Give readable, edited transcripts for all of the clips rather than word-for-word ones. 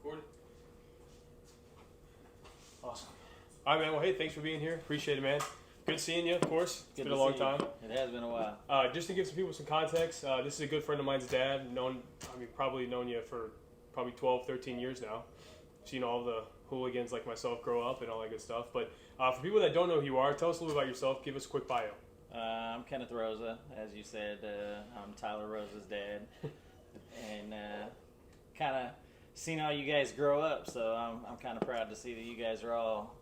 Recorded. Awesome. All right, man. Well, hey, thanks for being here. Appreciate it, man. Good seeing you, of course. It's been a long time. It has been a while. Just to give some people some context, this is a good friend of mine's dad. Probably known you for probably 12, 13 years now. Seen all the hooligans like myself grow up and all that good stuff. But for people that don't know who you are, tell us a little bit about yourself. Give us a quick bio. I'm Kenneth Rosa, as you said. I'm Tyler Rosa's dad, and kind of seen how you guys grow up. So I'm kind of proud to see that you guys are all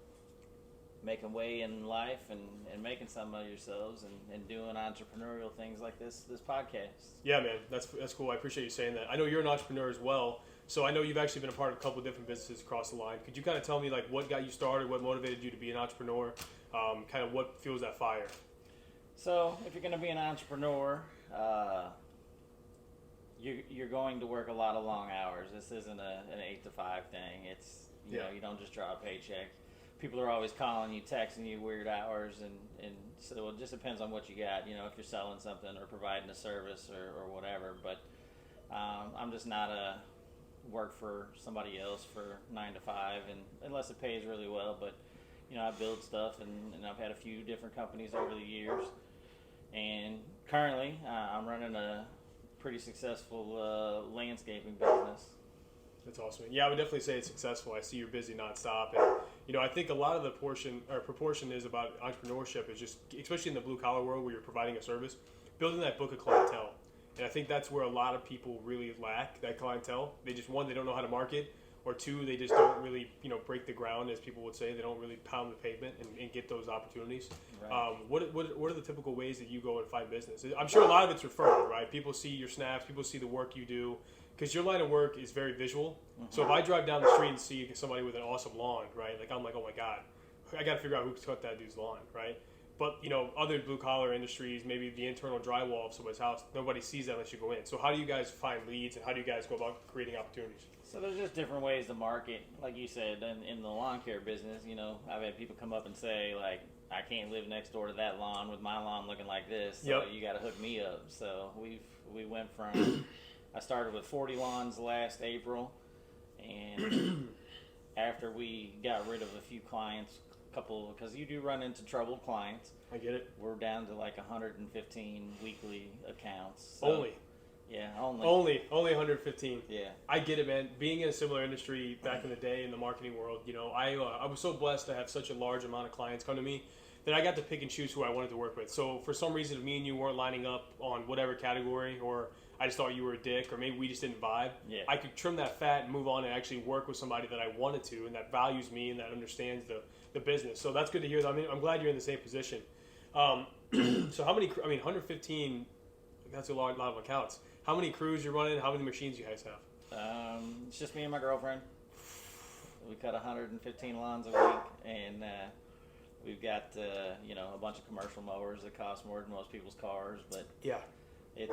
making way in life and making something of yourselves and doing entrepreneurial things like this podcast. Yeah, man, that's cool. I appreciate you saying that. I know you're an entrepreneur as well, so I know you've actually been a part of a couple of different businesses across the line. Could you kind of tell me like what got you started, what motivated you to be an entrepreneur, kind of what fuels that fire? So if you're going to be an entrepreneur, you're going to work a lot of long hours. This isn't an 8 to 5 thing. It's you know, you don't just draw a paycheck. People are always calling you, texting you weird hours, and so it just depends on what you got. You know, if you're selling something or providing a service or whatever. But I'm just not a work for somebody else for 9 to 5, and unless it pays really well. But you know, I build stuff, and I've had a few different companies over the years. And currently, I'm running a pretty successful landscaping business. That's awesome. Yeah, I would definitely say it's successful. I see you're busy nonstop, and you know, I think a lot of the proportion is about entrepreneurship is just, especially in the blue collar world where you're providing a service, building that book of clientele. And I think that's where a lot of people really lack that clientele. They just, one, they don't know how to market, or two, they just don't really, break the ground, as people would say. They don't really pound the pavement and get those opportunities. Right. What are the typical ways that you go and find business? I'm sure a lot of it's referral, right? People see your snaps, people see the work you do, because your line of work is very visual. Mm-hmm. So if I drive down the street and see somebody with an awesome lawn, right, like I'm like, oh my God, I got to figure out who cut that dude's lawn, right? But, other blue-collar industries, maybe the internal drywall of somebody's house, nobody sees that unless you go in. So how do you guys find leads, and how do you guys go about creating opportunities? So there's just different ways to market. Like you said, in the lawn care business, I've had people come up and say, like, I can't live next door to that lawn with my lawn looking like this, so you got to hook me up. So we went from, I started with 40 lawns last April, and after we got rid of a few clients, because you do run into troubled clients. I get it. We're down to like 115 weekly accounts. So, only? Yeah, only 115. Yeah. I get it, man. Being in a similar industry back in the day in the marketing world, I was so blessed to have such a large amount of clients come to me that I got to pick and choose who I wanted to work with. So for some reason, me and you weren't lining up on whatever category, or I just thought you were a dick, or maybe we just didn't vibe. Yeah. I could trim that fat and move on and actually work with somebody that I wanted to and that values me and that understands the business. So that's good to hear. I'm glad you're in the same position. So how many, 115, that's a lot of accounts. How many crews you're running? How many machines you guys have? It's just me and my girlfriend. We cut 115 lawns a week, and we've got a bunch of commercial mowers that cost more than most people's cars. But yeah, it's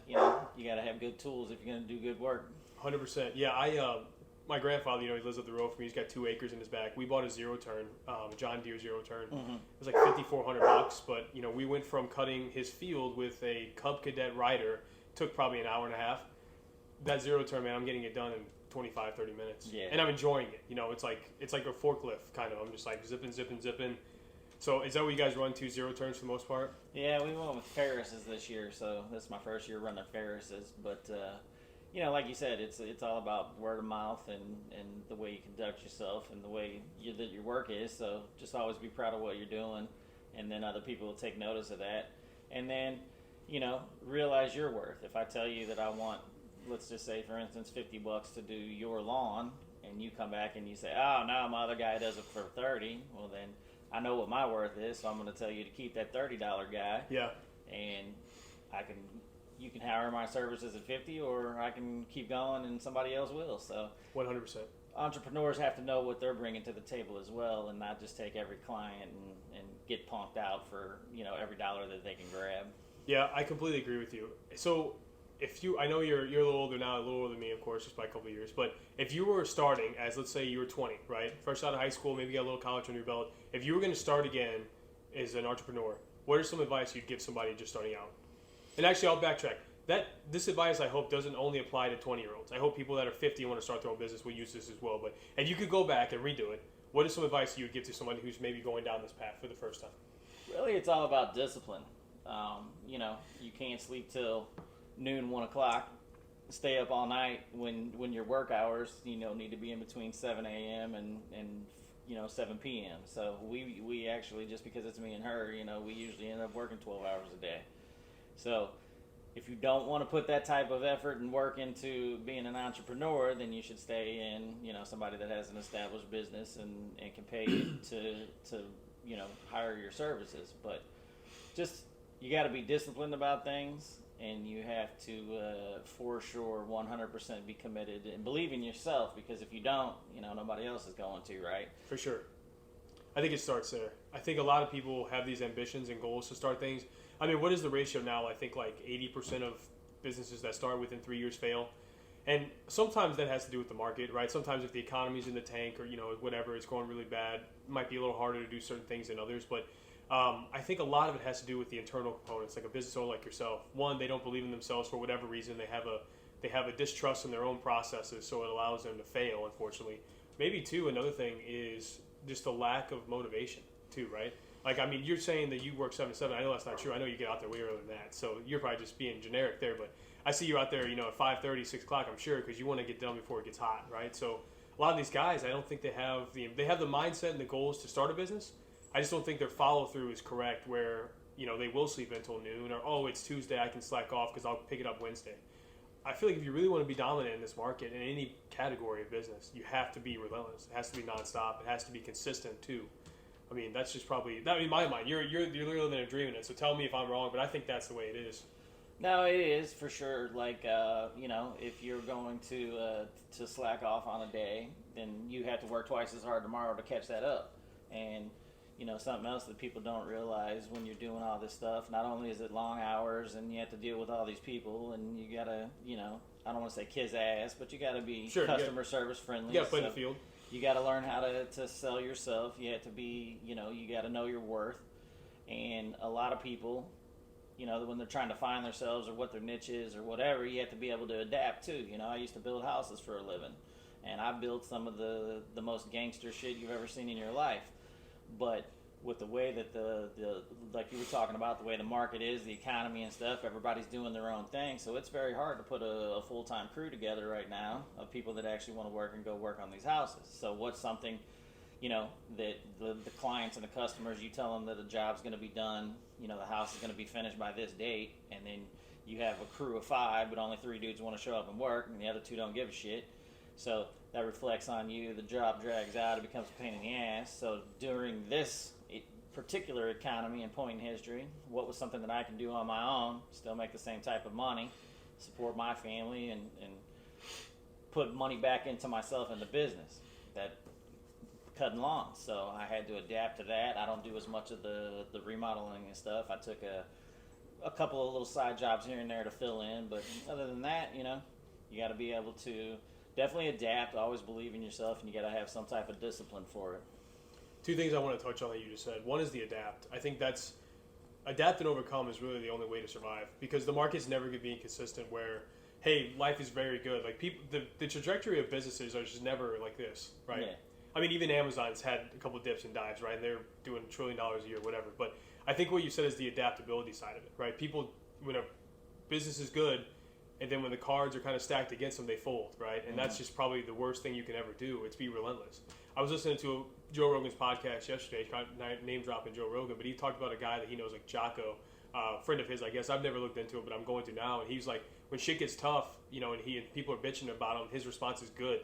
you got to have good tools if you're going to do good work. 100%. Yeah, my grandfather, he lives up the road from me. He's got 2 acres in his back. We bought a zero turn, John Deere zero turn. Mm-hmm. It was like $5,400, but we went from cutting his field with a Cub Cadet rider. Took probably an hour and a half. That zero turn, man, I'm getting it done in 25, 30 minutes. Yeah. And I'm enjoying it. It's like a forklift kind of. I'm just like zipping. So is that what you guys run, 2 zero turns for the most part? Yeah, we went with Ferrises this year, so this is my first year running Ferrises. But like you said, it's all about word of mouth and the way you conduct yourself and the way that your work is. So just always be proud of what you're doing, and then other people will take notice of that. And then realize your worth. If I tell you that I want, let's just say, for instance, $50 to do your lawn, and you come back and you say, oh, no, my other guy does it for $30, well, then I know what my worth is, so I'm going to tell you to keep that $30 guy. Yeah. And you can hire my services at $50, or I can keep going and somebody else will. So 100%. Entrepreneurs have to know what they're bringing to the table as well, and not just take every client and get punked out for, every dollar that they can grab. Yeah, I completely agree with you. So I know you're a little older now, a little older than me, of course, just by a couple of years, but if you were starting as, let's say you were 20, right? Fresh out of high school, maybe got a little college under your belt. If you were going to start again as an entrepreneur, what are some advice you'd give somebody just starting out? And actually, I'll backtrack. this advice, I hope, doesn't only apply to 20-year-olds. I hope people that are 50 and want to start their own business will use this as well. But if you could go back and redo it, what is some advice you would give to someone who's maybe going down this path for the first time? Really, it's all about discipline. You can't sleep till noon, 1 o'clock, stay up all night when your work hours, need to be in between 7 a.m. and 7 p.m. So we actually, just because it's me and her, we usually end up working 12 hours a day. So if you don't want to put that type of effort and work into being an entrepreneur, then you should stay in, somebody that has an established business and can pay you to hire your services. But just, you got to be disciplined about things, and you have to, for sure, 100% be committed and believe in yourself, because if you don't, nobody else is going to, right? For sure. I think it starts there. I think a lot of people have these ambitions and goals to start things. I mean, what is the ratio now? I think like 80% of businesses that start within 3 years fail. And sometimes that has to do with the market, right? Sometimes if the economy's in the tank or, whatever, it's going really bad, it might be a little harder to do certain things than others. But I think a lot of it has to do with the internal components, like a business owner like yourself. One, they don't believe in themselves for whatever reason. They have a distrust in their own processes, so it allows them to fail, unfortunately. Maybe, two, another thing is just a lack of motivation, too, right? Like, I mean, you're saying that you work 7 to 7. I know that's not true. I know you get out there way earlier than that. So you're probably just being generic there. But I see you out there, at 5:30, 6 o'clock, I'm sure, because you want to get done before it gets hot, right? So a lot of these guys, I don't think they have the mindset and the goals to start a business. I just don't think their follow-through is correct where, they will sleep until noon or, oh, it's Tuesday, I can slack off because I'll pick it up Wednesday. I feel like if you really want to be dominant in this market, in any category of business, you have to be relentless. It has to be nonstop. It has to be consistent, too. I mean, that's just probably, that in my mind, you're literally living a dream in it, so tell me if I'm wrong, but I think that's the way it is. No, it is for sure. Like, if you're going to slack off on a day, then you have to work twice as hard tomorrow to catch that up. And, something else that people don't realize when you're doing all this stuff, not only is it long hours and you have to deal with all these people and you got to, I don't want to say kiss ass, but you got to be customer service friendly. You got to play the field. You got to learn how to sell yourself. You have to be, you got to know your worth. And a lot of people, when they're trying to find themselves or what their niche is or whatever, you have to be able to adapt too. I used to build houses for a living, and I built some of the most gangster shit you've ever seen in your life. But with the way that the like you were talking about, the way the market is, the economy and stuff, everybody's doing their own thing. So it's very hard to put a full-time crew together right now of people that actually want to work and go work on these houses. So what's something, that the clients and the customers, you tell them that a job's going to be done, the house is going to be finished by this date, and then you have a crew of 5, but only 3 dudes want to show up and work, and the other 2 don't give a shit. So that reflects on you. The job drags out. It becomes a pain in the ass. So during this particular economy and point in history, what was something that I can do on my own, still make the same type of money, support my family, and put money back into myself in the business, that cutting lawns. So I had to adapt to that. I don't do as much of the remodeling and stuff. I took a couple of little side jobs here and there to fill in, but other than that, you got to be able to definitely adapt, always believe in yourself, and you got to have some type of discipline for it. 2 things I want to touch on that you just said. One is the adapt. I think that's adapt and overcome is really the only way to survive, because the market's never going to be consistent where, hey, life is very good. Like people, the trajectory of businesses are just never like this, right? Yeah. I mean, even Amazon's had a couple of dips and dives, right? And they're doing $1 trillion a year, whatever. But I think what you said is the adaptability side of it, right? People, when a business is good, and then when the cards are kind of stacked against them, they fold, right? And that's just probably the worst thing you can ever do. It's be relentless. I was listening to Joe Rogan's podcast yesterday, name dropping Joe Rogan, but he talked about a guy that he knows, like Jocko, friend of his, I guess. I've never looked into it, but I'm going to now. And he's like, when shit gets tough, and people are bitching about him, his response is good.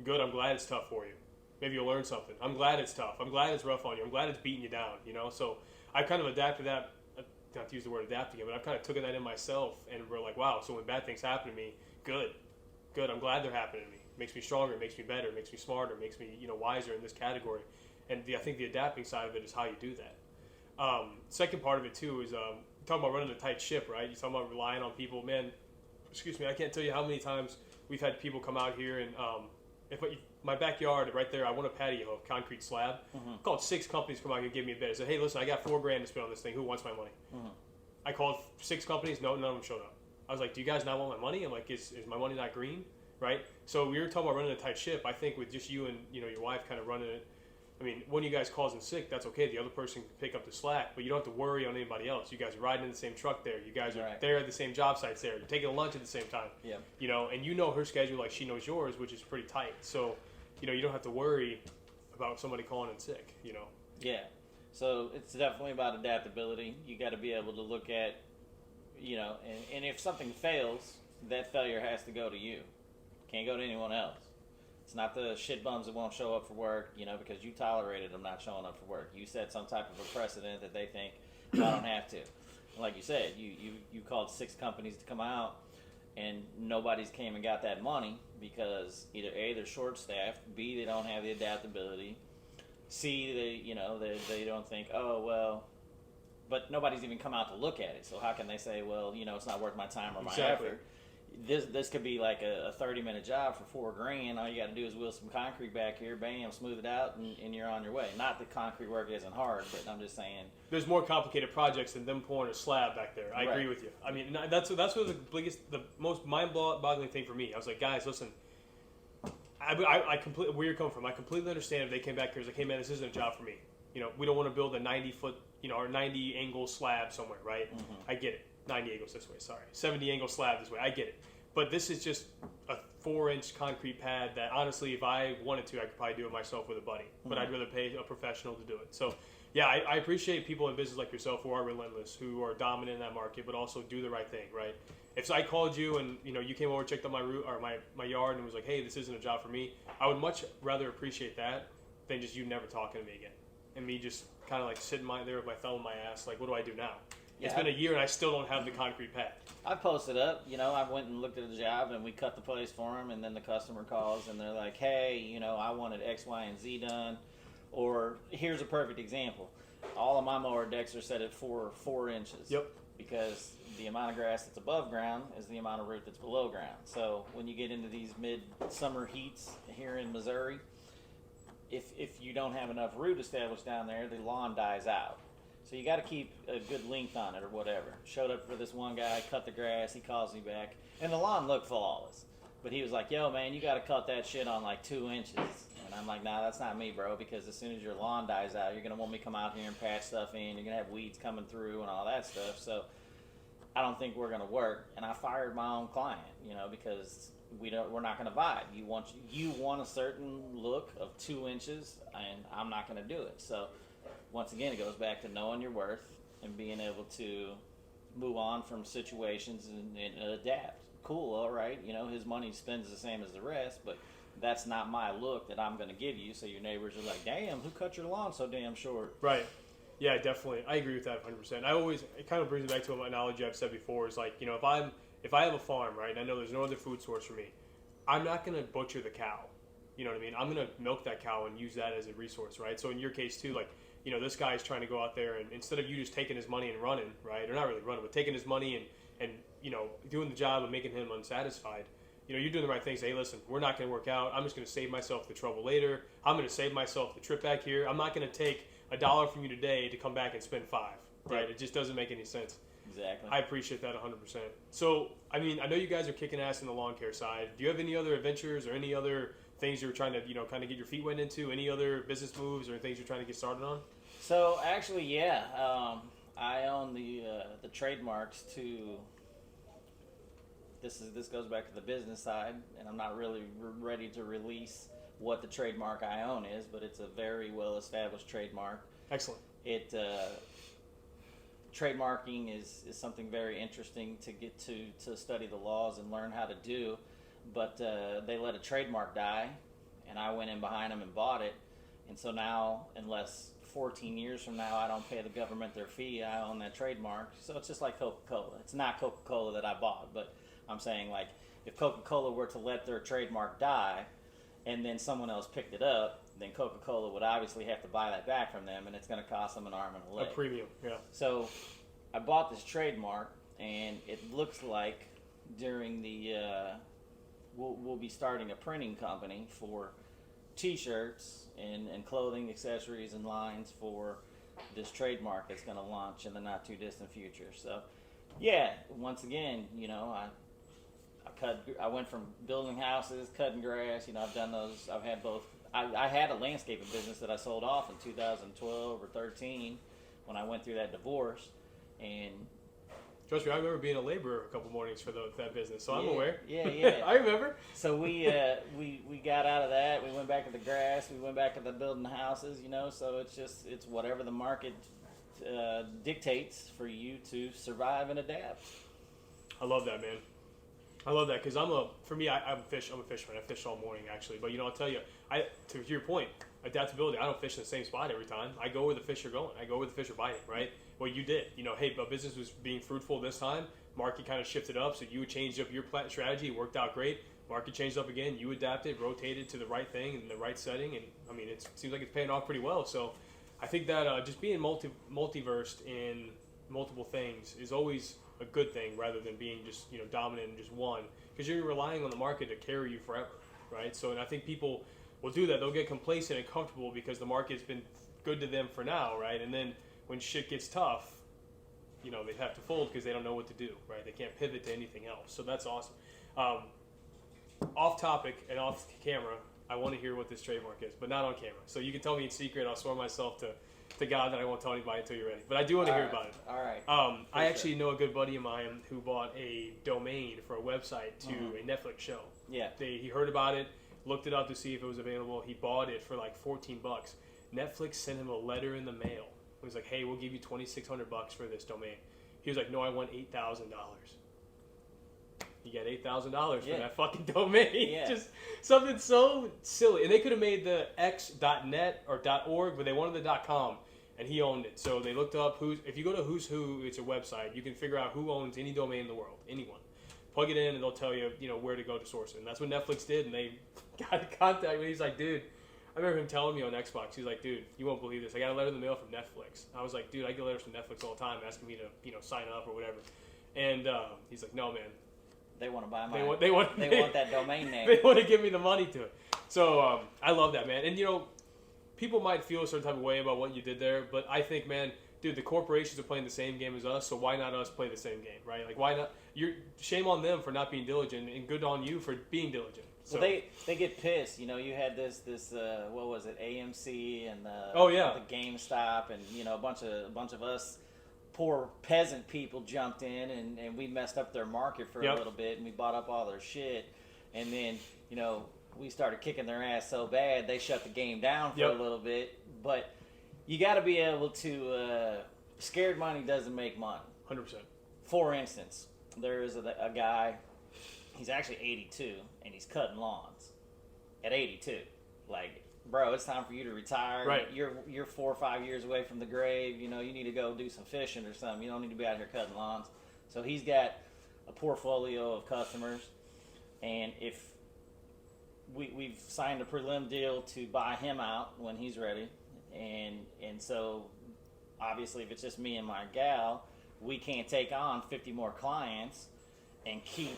Good, I'm glad it's tough for you. Maybe you'll learn something. I'm glad it's tough. I'm glad it's rough on you. I'm glad it's beating you down, So I kind of adapted that. Not to use the word adapting it, but I've kind of taken that in myself, and we're like, wow, so when bad things happen to me, good, I'm glad they're happening to me. It makes me stronger, it makes me better, it makes me smarter, it makes me, wiser in this category. And I think the adapting side of it is how you do that. Second part of it too is talking about running a tight ship, right? You're talking about relying on people. Man, excuse me, I can't tell you how many times we've had people come out here and my backyard right there, I want a patio, a concrete slab. I called 6 companies come out here and give me a bid. I said, hey, listen, I got $4,000 to spend on this thing. Who wants my money? I called 6 companies. No, none of them showed up. I was like, do you guys not want my money? I'm like, is my money not green? Right? So we were talking about running a tight ship. I think with just you and your wife kind of running it, I mean, one of you guys calls in sick, that's okay. The other person can pick up the slack, but you don't have to worry on anybody else. You guys are riding in the same truck there. You guys are there at the same job sites there. You're taking lunch at the same time. Yeah. And her schedule like she knows yours, which is pretty tight. So, you don't have to worry about somebody calling in sick. Yeah. So it's definitely about adaptability. You got to be able to look at, and if something fails, that failure has to go to you. Can't go to anyone else. It's not the shit bums that won't show up for work, because you tolerated them not showing up for work. You set some type of a precedent that they think, I don't have to. Like you said, you called 6 companies to come out, and nobody's came and got that money because either A, they're short-staffed, B, they don't have the adaptability, C, they don't think, oh, well, but nobody's even come out to look at it. So how can they say, well, it's not worth my time or my effort? This could be like a 30-minute job for $4,000. All you got to do is wheel some concrete back here, bam, smooth it out, and you're on your way. Not that concrete work isn't hard, but I'm just saying there's more complicated projects than them pouring a slab back there. I agree with you. I mean, that's what the most mind-boggling thing for me. I was like, guys, listen, I completely where you're coming from. I completely understand if they came back here and was like, hey man, this isn't a job for me. We don't want to build a 90-foot, or 90 angle slab somewhere, right? Mm-hmm. I get it. 90 angles this way, sorry. 70 angle slab this way, I get it. But this is just a 4-inch concrete pad that honestly, if I wanted to, I could probably do it myself with a buddy. But I'd rather pay a professional to do it. So, yeah, I appreciate people in business like yourself who are relentless, who are dominant in that market, but also do the right thing, right? If I called you and you came over, checked out my route or my yard, and was like, hey, this isn't a job for me, I would much rather appreciate that than just you never talking to me again, and me just kind of like sitting there with my thumb in my ass, like, what do I do now? Yeah, it's been a year and I still don't have the concrete pad. I posted up, I went and looked at the job and we cut the place for them, and then the customer calls and they're like, hey, I wanted X, Y, and Z done. Or here's a perfect example. All of my mower decks are set at 4 inches. Yep. Because the amount of grass that's above ground is the amount of root that's below ground. So when you get into these mid-summer heats here in Missouri, if you don't have enough root established down there, the lawn dies out. So you got to keep a good length on it or whatever. Showed up for this one guy, cut the grass, he calls me back, and the lawn looked flawless. But he was like, yo, man, you got to cut that shit on like 2 inches. And I'm like, nah, that's not me, bro, because as soon as your lawn dies out, you're going to want me to come out here and patch stuff in. You're going to have weeds coming through and all that stuff. So I don't think we're going to work. And I fired my own client, because we're not going to vibe. You want a certain look of 2 inches, and I'm not going to do it. So once again, it goes back to knowing your worth and being able to move on from situations and adapt. Cool, all right. His money spends the same as the rest, but that's not my look that I'm going to give you. So your neighbors are like, damn, who cut your lawn so damn short? Right. Yeah, definitely. I agree with that 100%. It kind of brings me back to an analogy I've said before is like, if I have a farm, right, and I know there's no other food source for me, I'm not going to butcher the cow. You know what I mean? I'm going to milk that cow and use that as a resource, right? So in your case too, like, this guy's trying to go out there and instead of you just taking his money and running, right? Or not really running, but taking his money and doing the job and making him unsatisfied, you're doing the right thing. Say, hey, listen, we're not going to work out. I'm just going to save myself the trouble later. I'm going to save myself the trip back here. I'm not going to take $1 from you today to come back and spend $5, right? It just doesn't make any sense. Exactly. I appreciate that 100%. So, I mean, I know you guys are kicking ass in the lawn care side. Do you have any other adventures or any other things you're trying to, kind of get your feet wet into? Any other business moves or things you're trying to get started on? So actually, yeah, I own the trademarks to. This goes back to the business side, and I'm not really ready to release what the trademark I own is, but it's a very well established trademark. Excellent. Trademarking is something very interesting to get to study the laws and learn how to do, but they let a trademark die, and I went in behind them and bought it, and so now, unless 14 years from now I don't pay the government their fee, I own that trademark. So it's just like Coca-Cola. It's not Coca-Cola that I bought, but I'm saying, like, if Coca-Cola were to let their trademark die and then someone else picked it up, then Coca-Cola would obviously have to buy that back from them, and it's going to cost them an arm and a leg. A premium, yeah. So I bought this trademark, and it looks like during the we'll be starting a printing company for T-shirts and clothing, accessories, and lines for this trademark that's going to launch in the not too distant future. So Yeah, once again, I went from building houses, cutting grass. I've done those. I've had both. I had a landscaping business that I sold off in 2012 or 13 when I went through that divorce. And trust me, I remember being a laborer a couple mornings for that business, so I'm yeah, aware. Yeah. I remember. So we got out of that. We went back to the grass. We went back to the building houses. So it's whatever the market dictates for you to survive and adapt. I love that, man. I love that because I'm a fisherman. I fish all morning actually, but I'll tell you, to your point, adaptability. I don't fish in the same spot every time. I go where the fish are going. I go where the fish are biting. Right. Well, you did. Hey, but business was being fruitful this time. Market kind of shifted up, so you changed up your strategy. It worked out great. Market changed up again. You adapted, rotated to the right thing in the right setting, and I mean, it seems like it's paying off pretty well. So, I think that just being multiversed in multiple things is always a good thing rather than being just dominant in just one, because you're relying on the market to carry you forever, right? So, and I think people will do that. They'll get complacent and comfortable because the market's been good to them for now, right? And then when shit gets tough, they have to fold because they don't know what to do, right? They can't pivot to anything else. So that's awesome. Off topic and off camera, I want to hear what this trademark is, but not on camera. So you can tell me in secret. I'll swear myself to God that I won't tell anybody until you're ready. But I do want to hear about it. All right. I actually know a good buddy of mine who bought a domain for a website to a Netflix show. Yeah. He heard about it, looked it up to see if it was available. He bought it for like $14. Netflix sent him a letter in the mail. He was like, "Hey, we'll give you $2,600 for this domain." He was like, "No, I want $8,000." You get $8,000 for that fucking domain. Yeah. Just something so silly. And they could have made the x.net or .org, but they wanted the .com, and he owned it. So they looked up if you go to Who's Who, it's a website. You can figure out who owns any domain in the world, anyone. Plug it in, and they'll tell you, where to go to source it. And that's what Netflix did. And they got in contact with me. He's like, "Dude." I remember him telling me on Xbox, he's like, "Dude, you won't believe this. I got a letter in the mail from Netflix." I was like, "Dude, I get letters from Netflix all the time asking me to, sign up or whatever." And he's like, "No, man. They want to buy They mine. want They want that domain name. They want to give me the money to it." So I love that, man. And, people might feel a certain type of way about what you did there, but I think, man, dude, the corporations are playing the same game as us, so why not us play the same game, right? Like, why not? Shame on them for not being diligent, and good on you for being diligent. So. Well, they get pissed. You had this what was it, AMC and the GameStop, and a bunch of us poor peasant people jumped in and we messed up their market for a little bit, and we bought up all their shit, and then we started kicking their ass so bad they shut the game down for a little bit. But you got to be able to scared money doesn't make money. 100%. For instance, there is a guy. He's actually 82, and he's cutting lawns at 82. Like, bro, it's time for you to retire. Right. You're 4 or 5 years away from the grave. You need to go do some fishing or something. You don't need to be out here cutting lawns. So he's got a portfolio of customers, and if we've signed a prelim deal to buy him out when he's ready, and so obviously if it's just me and my gal, we can't take on 50 more clients and keep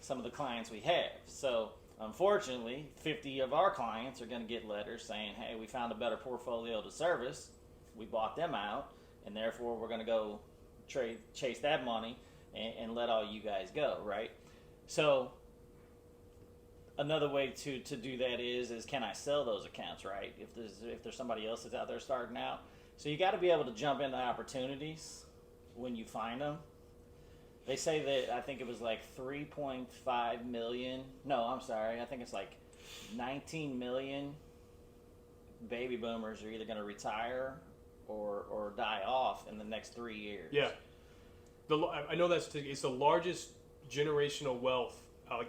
some of the clients we have. So unfortunately, 50 of our clients are going to get letters saying, "Hey, we found a better portfolio to service. We bought them out, and therefore we're going to go chase that money and let all you guys go," right? So another way to do that is can I sell those accounts, right? If there's somebody else that's out there starting out. So you got to be able to jump into opportunities when you find them. They say that, I think it was like 3.5 million. No, I'm sorry. I think it's like 19 million baby boomers are either going to retire or die off in the next 3 years. Yeah. I know it's the largest generational wealth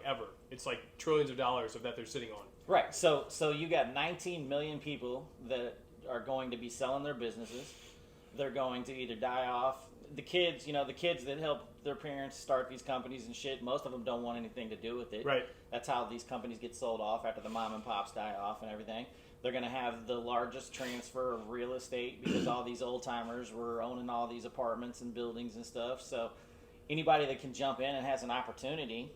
ever. It's like trillions of dollars that they're sitting on. Right. So you got 19 million people that are going to be selling their businesses. They're going to either die off. The kids that help their parents start these companies and shit, most of them don't want anything to do with it. Right. That's how these companies get sold off after the mom and pops die off and everything. They're going to have the largest transfer of real estate because all these old timers were owning all these apartments and buildings and stuff. So anybody that can jump in and has an opportunity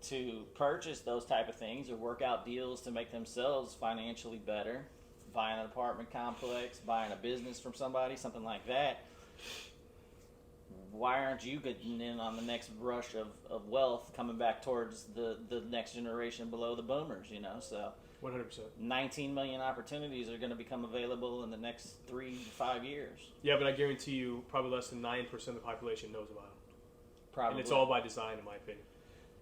to purchase those type of things or work out deals to make themselves financially better, buying an apartment complex, buying a business from somebody, something like that, why aren't you getting in on the next rush of wealth coming back towards the next generation below the boomers, you know? So 100%. 19 million opportunities are going to become available in the next 3 to 5 years. Yeah, but I guarantee you probably less than 9% of the population knows about them. Probably. And it's all by design, in my opinion.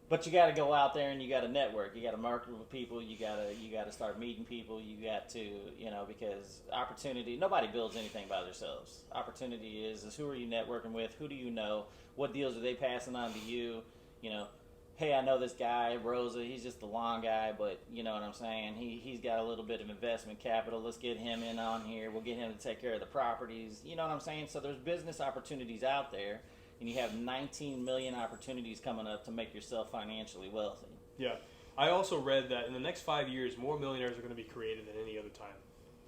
But you got to go out there and you got to network. You got to market with people. You got to start meeting people. You got to, you know, because opportunity. Nobody builds anything by themselves. Opportunity is who are you networking with? Who do you know? What deals are they passing on to you? You know, hey, I know this guy Rosa. He's just the lawn guy, but you know what I'm saying. He's got a little bit of investment capital. Let's get him in on here. We'll get him to take care of the properties. You know what I'm saying. So there's business opportunities out there. And you have 19 million opportunities coming up to make yourself financially wealthy. Yeah. I also read that in the next 5 years, more millionaires are going to be created than any other time,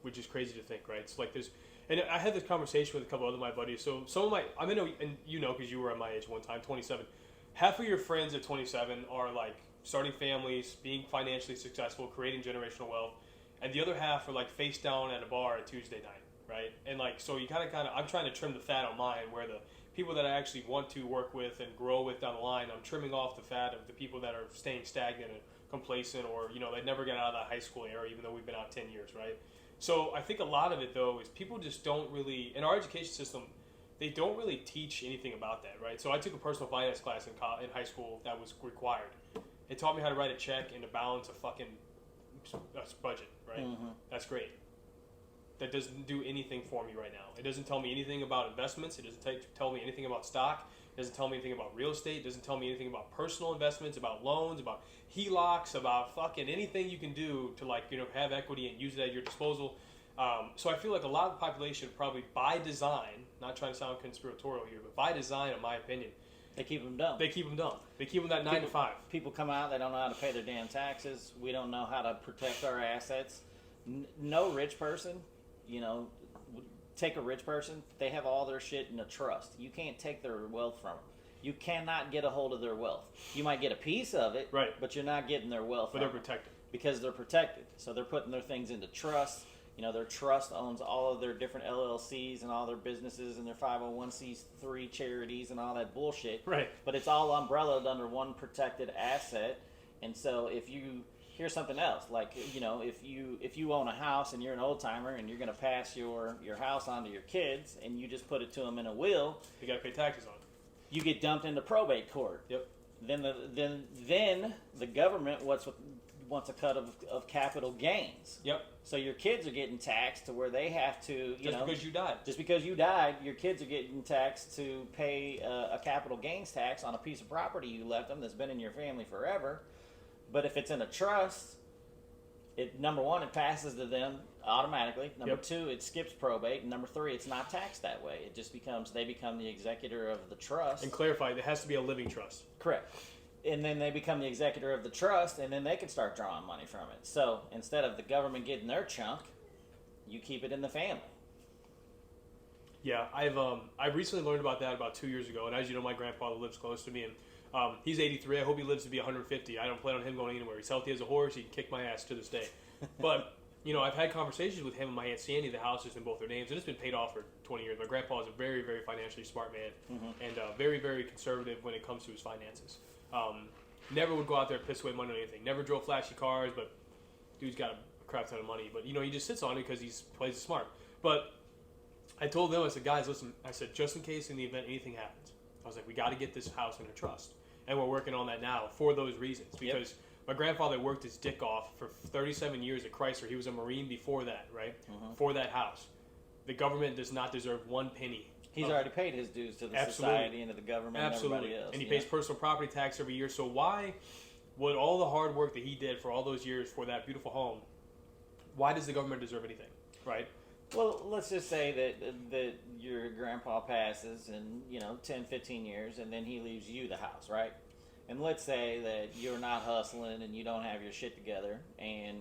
which is crazy to think, right? It's like this. And I had this conversation with a couple other of my buddies. So some of my, I mean, and you know, because you were at my age one time, 27. Half of your friends at 27 are like starting families, being financially successful, creating generational wealth. And the other half are like face down at a bar at Tuesday night, right? And like, so you kind of, I'm trying to trim the fat on mine where the people that I actually want to work with and grow with down the line, I'm trimming off the fat of the people that are staying stagnant and complacent, or, you know, they never get out of that high school era, even though we've been out 10 years, right? So I think a lot of it, though, is people just don't really, in our education system, they don't really teach anything about that, right? So I took a personal finance class in high school that was required. It taught me how to write a check and to balance a fucking budget, right? Mm-hmm. That's great. That doesn't do anything for me right now. It doesn't tell me anything about investments. It doesn't tell me anything about stock. It doesn't tell me anything about real estate. It doesn't tell me anything about personal investments, about loans, about HELOCs, about fucking anything you can do to, like, you know, have equity and use it at your disposal. So I feel like a lot of the population probably by design, not trying to sound conspiratorial here, but by design, in my opinion, they keep them dumb. They keep them dumb. They keep them that 9 to 5. People come out, they don't know how to pay their damn taxes. We don't know how to protect our assets. No rich person, you know, take a rich person, they have all their shit in a trust. You can't take their wealth from them. You cannot get a hold of their wealth. You might get a piece of it, right, but you're not getting their wealth. But they're protected. Because they're protected. So they're putting their things into trust. You know, their trust owns all of their different LLCs and all their businesses and their 501c3 charities and all that bullshit. Right. But it's all umbrellaed under one protected asset. And so if you, here's something else, like, you know, if you own a house and you're an old timer and you're going to pass your house on to your kids and you just put it to them in a will, you got to pay taxes on it. You get dumped into probate court. Yep. Then the government wants a cut of capital gains. Yep. So your kids are getting taxed to where they have to, because you died. Just because you died, your kids are getting taxed to pay a capital gains tax on a piece of property you left them that's been in your family forever. But if it's in a trust, number one, it passes to them automatically. Number two, it skips probate. And number three, it's not taxed that way. It just they become the executor of the trust. And clarify, it has to be a living trust. Correct. And then they become the executor of the trust, and then they can start drawing money from it. So instead of the government getting their chunk, you keep it in the family. Yeah, I recently learned about that about 2 years ago. And as you know, my grandfather lives close to me, and he's 83. I hope he lives to be 150. I don't plan on him going anywhere. He's healthy as a horse. He can kick my ass to this day. But, you know, I've had conversations with him and my Aunt Sandy. The house is in both their names, and it's been paid off for 20 years. My grandpa is a very, very financially smart man, and very, very conservative when it comes to his finances. Never would go out there and piss away money on anything. Never drove flashy cars, but dude's got a crap ton of money. But, you know, he just sits on it because he plays smart. But I told them, I said, guys, listen, I said, just in case in the event anything happens, I was like, we got to get this house in a trust. And we're working on that now for those reasons. Because my grandfather worked his dick off for 37 years at Chrysler. He was a Marine before that, right? For that house. The government does not deserve one penny. He's already paid his dues to the society and to the government and everybody else. And he pays personal property tax every year. So why would all the hard work that he did for all those years for that beautiful home, why does the government deserve anything, right? Well, let's just say that your grandpa passes in, 10, 15 years, and then he leaves you the house, right? And let's say that you're not hustling and you don't have your shit together, and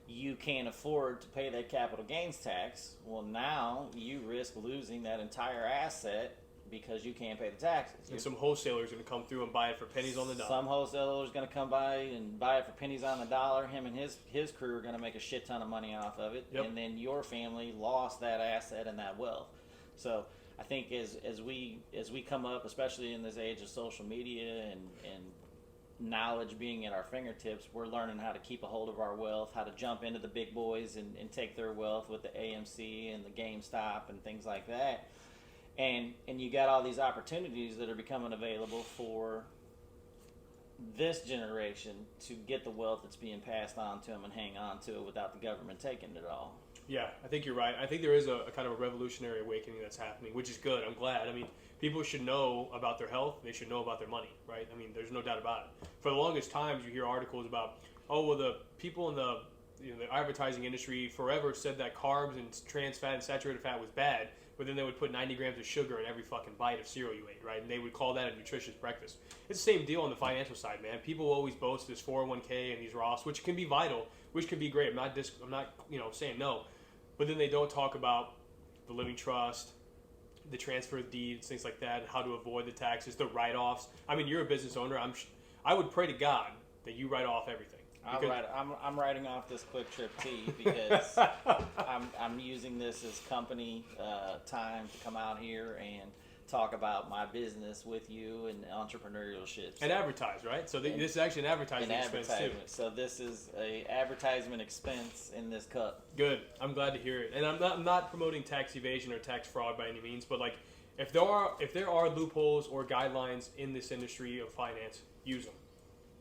you can't afford to pay that capital gains tax. Well, now you risk losing that entire asset because you can't pay the taxes. And some wholesaler's going to come through and buy it for pennies on the dollar. Some wholesaler's going to come by and buy it for pennies on the dollar. Him and his crew are going to make a shit ton of money off of it. And then your family lost that asset and that wealth. So I think as we come up, especially in this age of social media and knowledge being at our fingertips, we're learning how to keep a hold of our wealth, how to jump into the big boys and take their wealth with the AMC and the GameStop and things like that. And you got all these opportunities that are becoming available for this generation to get the wealth that's being passed on to them and hang on to it without the government taking it all. Yeah, I think you're right. I think there is a kind of a revolutionary awakening that's happening, which is good. I'm glad. I mean, people should know about their health. They should know about their money, right? I mean, there's no doubt about it. For the longest times, you hear articles about, oh, well, the people in the the advertising industry forever said that carbs and trans fat and saturated fat was bad, but then they would put 90 grams of sugar in every fucking bite of cereal you ate, right? And they would call that a nutritious breakfast. It's the same deal on the financial side, man. People always boast this 401k and these Roths, which can be vital, which can be great. I'm not saying no, but then they don't talk about the living trust, the transfer of deeds, things like that, how to avoid the taxes, the write-offs. I mean, you're a business owner. I would pray to God that you write off everything. I'm writing off this quick trip tea because I'm using this as company time to come out here and talk about my business with you and entrepreneurial shit. And advertise, right? So this is actually an advertising expense too. So this is a advertisement expense in this cup. Good. I'm glad to hear it. And I'm not promoting tax evasion or tax fraud by any means, but like if there are loopholes or guidelines in this industry of finance, use them.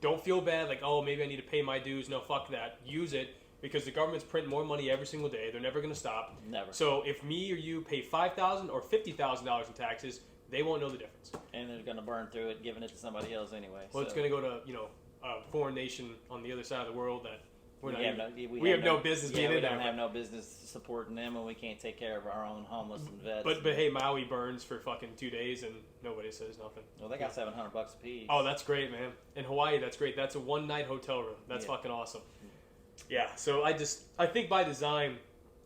Don't feel bad like, oh, maybe I need to pay my dues. No, fuck that. Use it because the government's printing more money every single day. They're never going to stop. Never. So if me or you pay $5,000 or $50,000 in taxes, they won't know the difference. And they're going to burn through it, giving it to somebody else anyway. Well, it's going to go to a foreign nation on the other side of the world that we have no business being in there. We don't have no business supporting them, and we can't take care of our own homeless and vets. But hey, Maui burns for fucking 2 days, and nobody says nothing. Well, they got $700 a piece. Oh, that's great, man. In Hawaii, that's great. That's a one-night hotel room. That's fucking awesome. Yeah, so I think by design,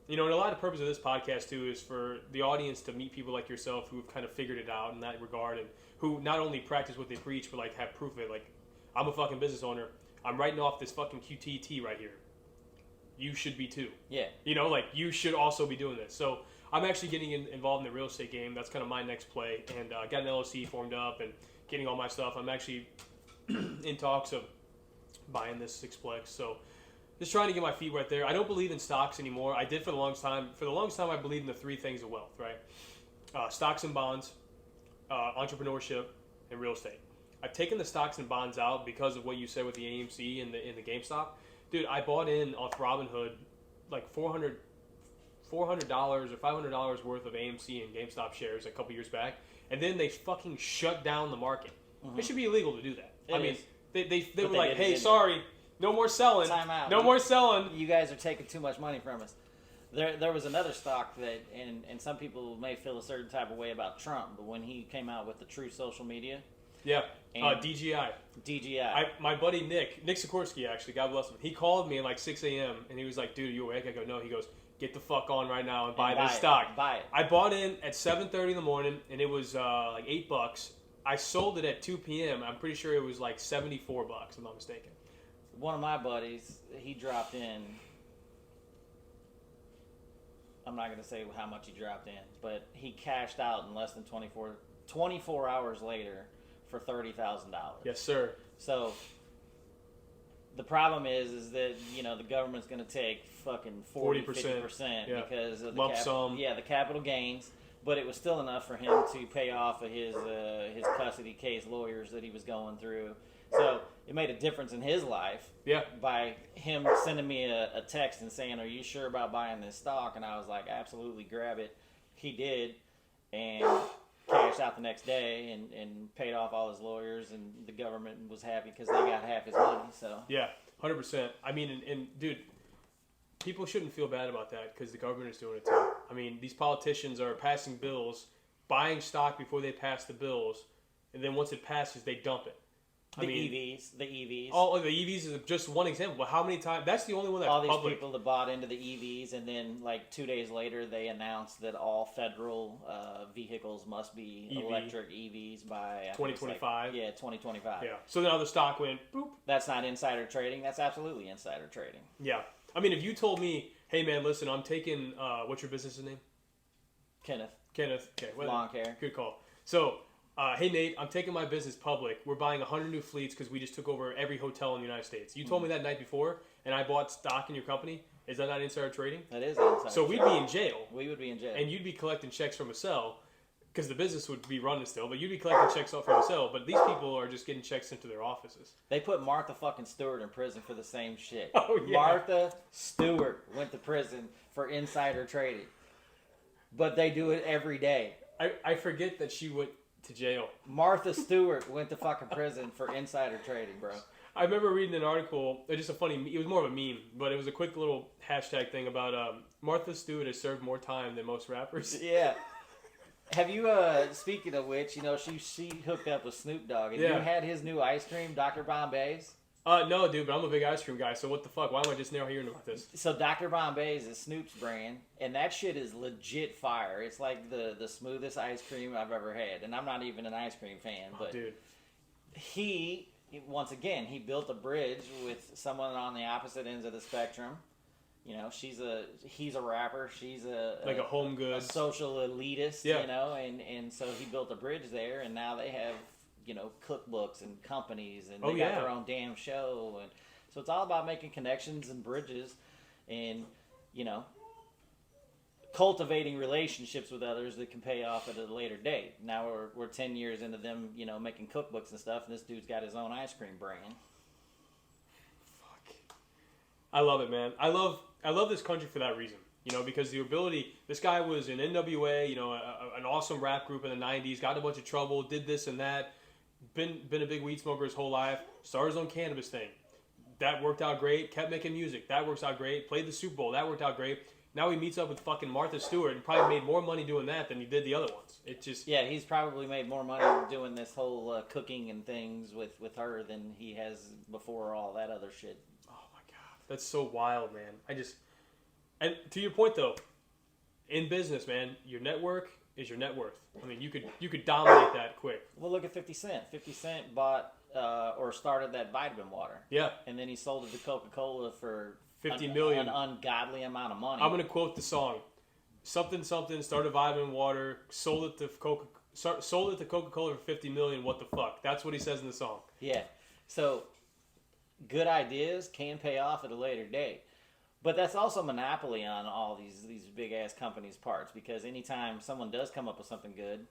and a lot of the purpose of this podcast, too, is for the audience to meet people like yourself who've kind of figured it out in that regard and who not only practice what they preach, but, like, have proof of it. Like, I'm a fucking business owner. I'm writing off this fucking QTT right here. You should be too. Yeah. You should also be doing this. So I'm actually getting involved in the real estate game. That's kind of my next play. And got an LLC formed up and getting all my stuff. I'm actually in talks of buying this sixplex. So just trying to get my feet right there. I don't believe in stocks anymore. I did for the longest time. For the longest time, I believed in the three things of wealth, right? Stocks and bonds, entrepreneurship, and real estate. I've taken the stocks and bonds out because of what you said with the AMC and the GameStop. Dude, I bought in off Robinhood like $400 or $500 worth of AMC and GameStop shares a couple years back, and then they fucking shut down the market. Mm-hmm. It should be illegal to do that. They were like, hey, sorry, no more selling. Time out. No more selling. You guys are taking too much money from us. There was another stock that, and some people may feel a certain type of way about Trump, but when he came out with the True Social Media. Yeah, DGI. My buddy Nick Sikorsky, actually, God bless him, he called me at like 6 a.m. and he was like, dude, are you awake? I go, no. He goes, get the fuck on right now and buy this stock. Buy it. I bought in at 7:30 in the morning and it was like $8. I sold it at 2 p.m. I'm pretty sure it was like $74, if I'm not mistaken. One of my buddies, he dropped in, I'm not going to say how much he dropped in, but he cashed out in less than 24 hours later for $30,000. Yes, sir. So the problem is that the government's going to take fucking 40%, 50% because of the lump sum. Yeah, the capital gains. But it was still enough for him to pay off of his custody case lawyers that he was going through. So it made a difference in his life. Yeah. By him sending me a text and saying, "Are you sure about buying this stock?" And I was like, "Absolutely, grab it." He did, and cashed out the next day and paid off all his lawyers, and the government was happy because they got half his money. So yeah, 100%. I mean, and dude, people shouldn't feel bad about that because the government is doing it too. I mean, these politicians are passing bills, buying stock before they pass the bills, and then once it passes, they dump it. The EVs. Oh, the EVs is just one example. But how many times? That's the only one that's all these public. People that bought into the EVs, and then like 2 days later, they announced that all federal vehicles must be electric EVs by 2025. 2025. Yeah. So now the stock went boop. That's not insider trading. That's absolutely insider trading. Yeah. I mean, if you told me, hey man, listen, I'm taking what's your business's name? Kenneth. Okay, Lawn care. Good call. So, hey Nate, I'm taking my business public. We're buying 100 new fleets because we just took over every hotel in the United States. You told me that night before, and I bought stock in your company. Is that not insider trading? That is insider So we'd be in jail. We would be in jail. And you'd be collecting checks from a cell, because the business would be running still, but you'd be collecting checks off from a cell. But these people are just getting checks into their offices. They put Martha fucking Stewart in prison for the same shit. Oh, yeah. Martha Stewart went to prison for insider trading. But they do it every day. I forget that she went to jail. Martha Stewart went to fucking prison for insider trading, bro. I remember reading an article, it was more of a meme, but it was a quick little hashtag thing about Martha Stewart has served more time than most rappers. Yeah. Have you, speaking of which, she hooked up with Snoop Dogg, and you had his new ice cream, Dr. Bombay's? No, dude, but I'm a big ice cream guy, so what the fuck? Why am I just now hearing about this? So Dr. Bombay's is Snoop's brand, and that shit is legit fire. It's like the smoothest ice cream I've ever had, and I'm not even an ice cream fan, but dude. he built a bridge with someone on the opposite ends of the spectrum. He's a rapper. She's a home goods, a social elitist. Yeah. And so he built a bridge there, and now they have cookbooks and companies, and they got their own damn show, and so it's all about making connections and bridges, and cultivating relationships with others that can pay off at a later date. Now we're 10 years into them, making cookbooks and stuff, and this dude's got his own ice cream brand. Fuck, I love it, man. I love this country for that reason. Because the ability, this guy was in NWA, an awesome rap group in the 90s, got in a bunch of trouble, did this and that, been a big weed smoker his whole life, started his own cannabis thing. That worked out great, kept making music, that works out great, played the Super Bowl, that worked out great. Now he meets up with fucking Martha Stewart and probably made more money doing that than he did the other ones. It just... Yeah, he's probably made more money doing this whole cooking and things with her than he has before all that other shit. Oh my God. That's so wild, man. And to your point though, in business, man, your network is your net worth. I mean, you could dominate that quick. Well, look at 50 Cent. 50 Cent bought or started that vitamin water. Yeah. And then he sold it to Coca-Cola for $50 million. An ungodly amount of money. I'm going to quote the song. Something, started vitamin water, sold it to Coca-Cola for $50 million. What the fuck? That's what he says in the song. Yeah. So good ideas can pay off at a later date. But that's also monopoly on all these big-ass companies' parts, because anytime someone does come up with something good,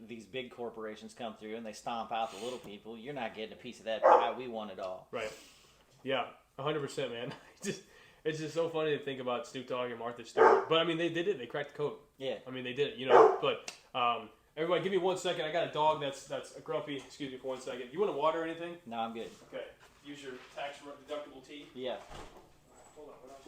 these big corporations come through and they stomp out the little people. You're not getting a piece of that pie. We want it all. Right. Yeah, 100%, man. It's just so funny to think about Snoop Dogg and Martha Stewart. But, I mean, they did it. They cracked the code. Yeah. I mean, they did it, But, everybody, give me 1 second. I got a dog that's grumpy. Excuse me for 1 second. You want a water or anything? No, I'm good. Okay. Use your tax-deductible tea. Yeah. Hold on. What else?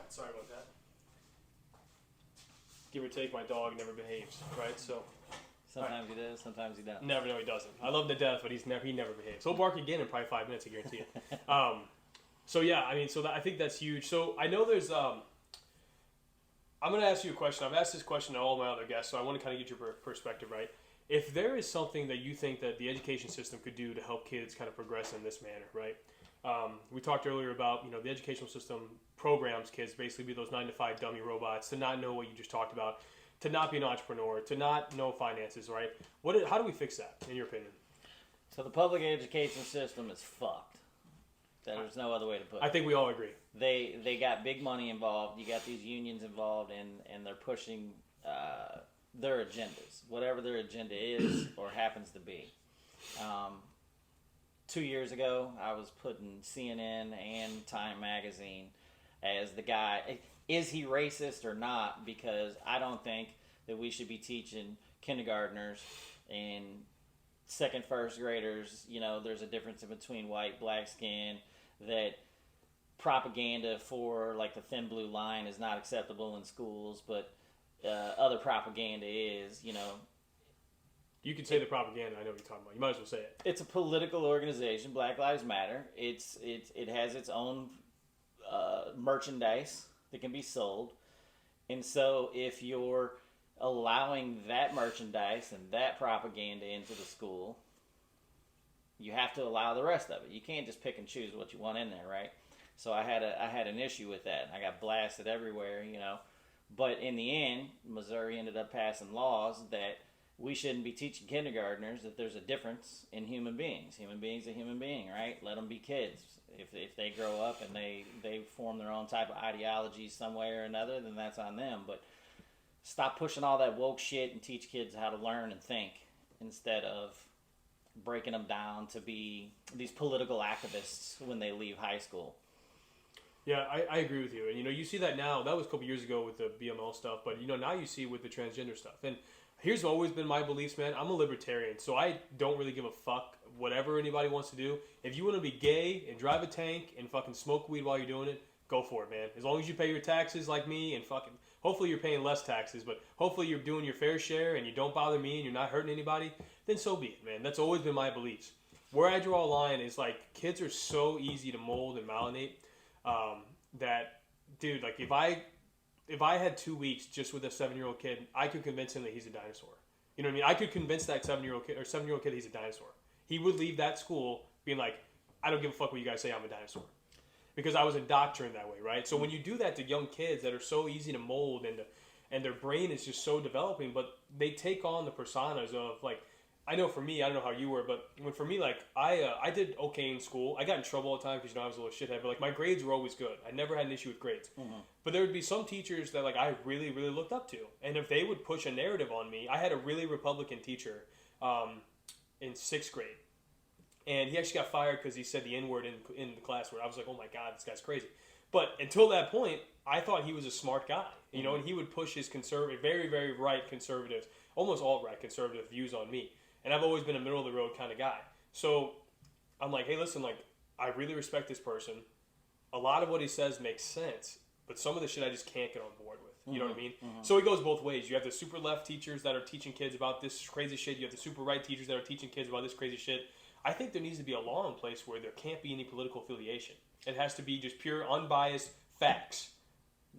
Sorry about that. Give or take, my dog never behaves, right? So Sometimes he does, sometimes he doesn't. never know he doesn't. I love him to death, but he never behaves. He'll bark again in probably 5 minutes, I guarantee it. So yeah, I mean, I think that's huge. So I know there's I'm going to ask you a question. I've asked this question to all my other guests, so I want to kind of get your perspective, right? If there is something that you think that the education system could do to help kids kind of progress in this manner, right? We talked earlier about, the educational system programs kids basically be those 9-to-5 dummy robots, to not know what you just talked about, to not be an entrepreneur, to not know finances, right? How do we fix that, in your opinion? So the public education system is fucked. There's no other way to put it. I think we all agree. They got big money involved. You got these unions involved, and they're pushing their agendas, whatever their agenda is or happens to be. 2 years ago, I was putting CNN and Time Magazine as the guy. Is he racist or not? Because I don't think that we should be teaching kindergartners and second, first graders, there's a difference in between white, black skin, that propaganda for like the thin blue line is not acceptable in schools, but other propaganda is, You can say the propaganda. I know what you're talking about. You might as well say it. It's a political organization, Black Lives Matter. It has its own merchandise that can be sold. And so if you're allowing that merchandise and that propaganda into the school, you have to allow the rest of it. You can't just pick and choose what you want in there, right? So I had an issue with that. I got blasted everywhere, But in the end, Missouri ended up passing laws that we shouldn't be teaching kindergartners that there's a difference in human beings. Human beings are human being, right? Let them be kids. If they grow up and they form their own type of ideology some way or another, then that's on them. But stop pushing all that woke shit and teach kids how to learn and think instead of breaking them down to be these political activists when they leave high school. Yeah, I agree with you. And, you see that now. That was a couple years ago with the BML stuff. But, now you see with the transgender stuff. And here's always been my beliefs, man. I'm a libertarian. So I don't really give a fuck whatever anybody wants to do. If you want to be gay and drive a tank and fucking smoke weed while you're doing it, go for it, man. As long as you pay your taxes like me and fucking... Hopefully you're paying less taxes, but hopefully you're doing your fair share and you don't bother me and you're not hurting anybody, then so be it, man. That's always been my beliefs. Where I draw a line is like kids are so easy to mold and malinate that, dude, like if I had 2 weeks just with a 7-year-old kid, I could convince him that he's a dinosaur. You know what I mean? I could convince that 7-year-old kid that he's a dinosaur. He would leave that school being like, I don't give a fuck what you guys say, I'm a dinosaur. Because I was indoctrinated that way, right? So when you do that to young kids that are so easy to mold and their brain is just so developing, but they take on the personas of like, I know for me, I don't know how you were, but for me, like I did okay in school. I got in trouble all the time because I was a little shithead, but like my grades were always good. I never had an issue with grades. Mm-hmm. But there would be some teachers that like I really, really looked up to, and if they would push a narrative on me, I had a really Republican teacher in 6th grade. And he actually got fired because he said the N-word in the class where I was like, oh my God, this guy's crazy. But until that point, I thought he was a smart guy, and he would push his conservative, very, very right conservative, almost alt-right conservative views on me. And I've always been a middle-of-the-road kind of guy. So I'm like, hey, listen, like, I really respect this person. A lot of what he says makes sense, but some of the shit I just can't get on board with. You know what I mean? Mm-hmm. So it goes both ways. You have the super left teachers that are teaching kids about this crazy shit. You have the super right teachers that are teaching kids about this crazy shit. I think there needs to be a law in place where there can't be any political affiliation. It has to be just pure, unbiased facts.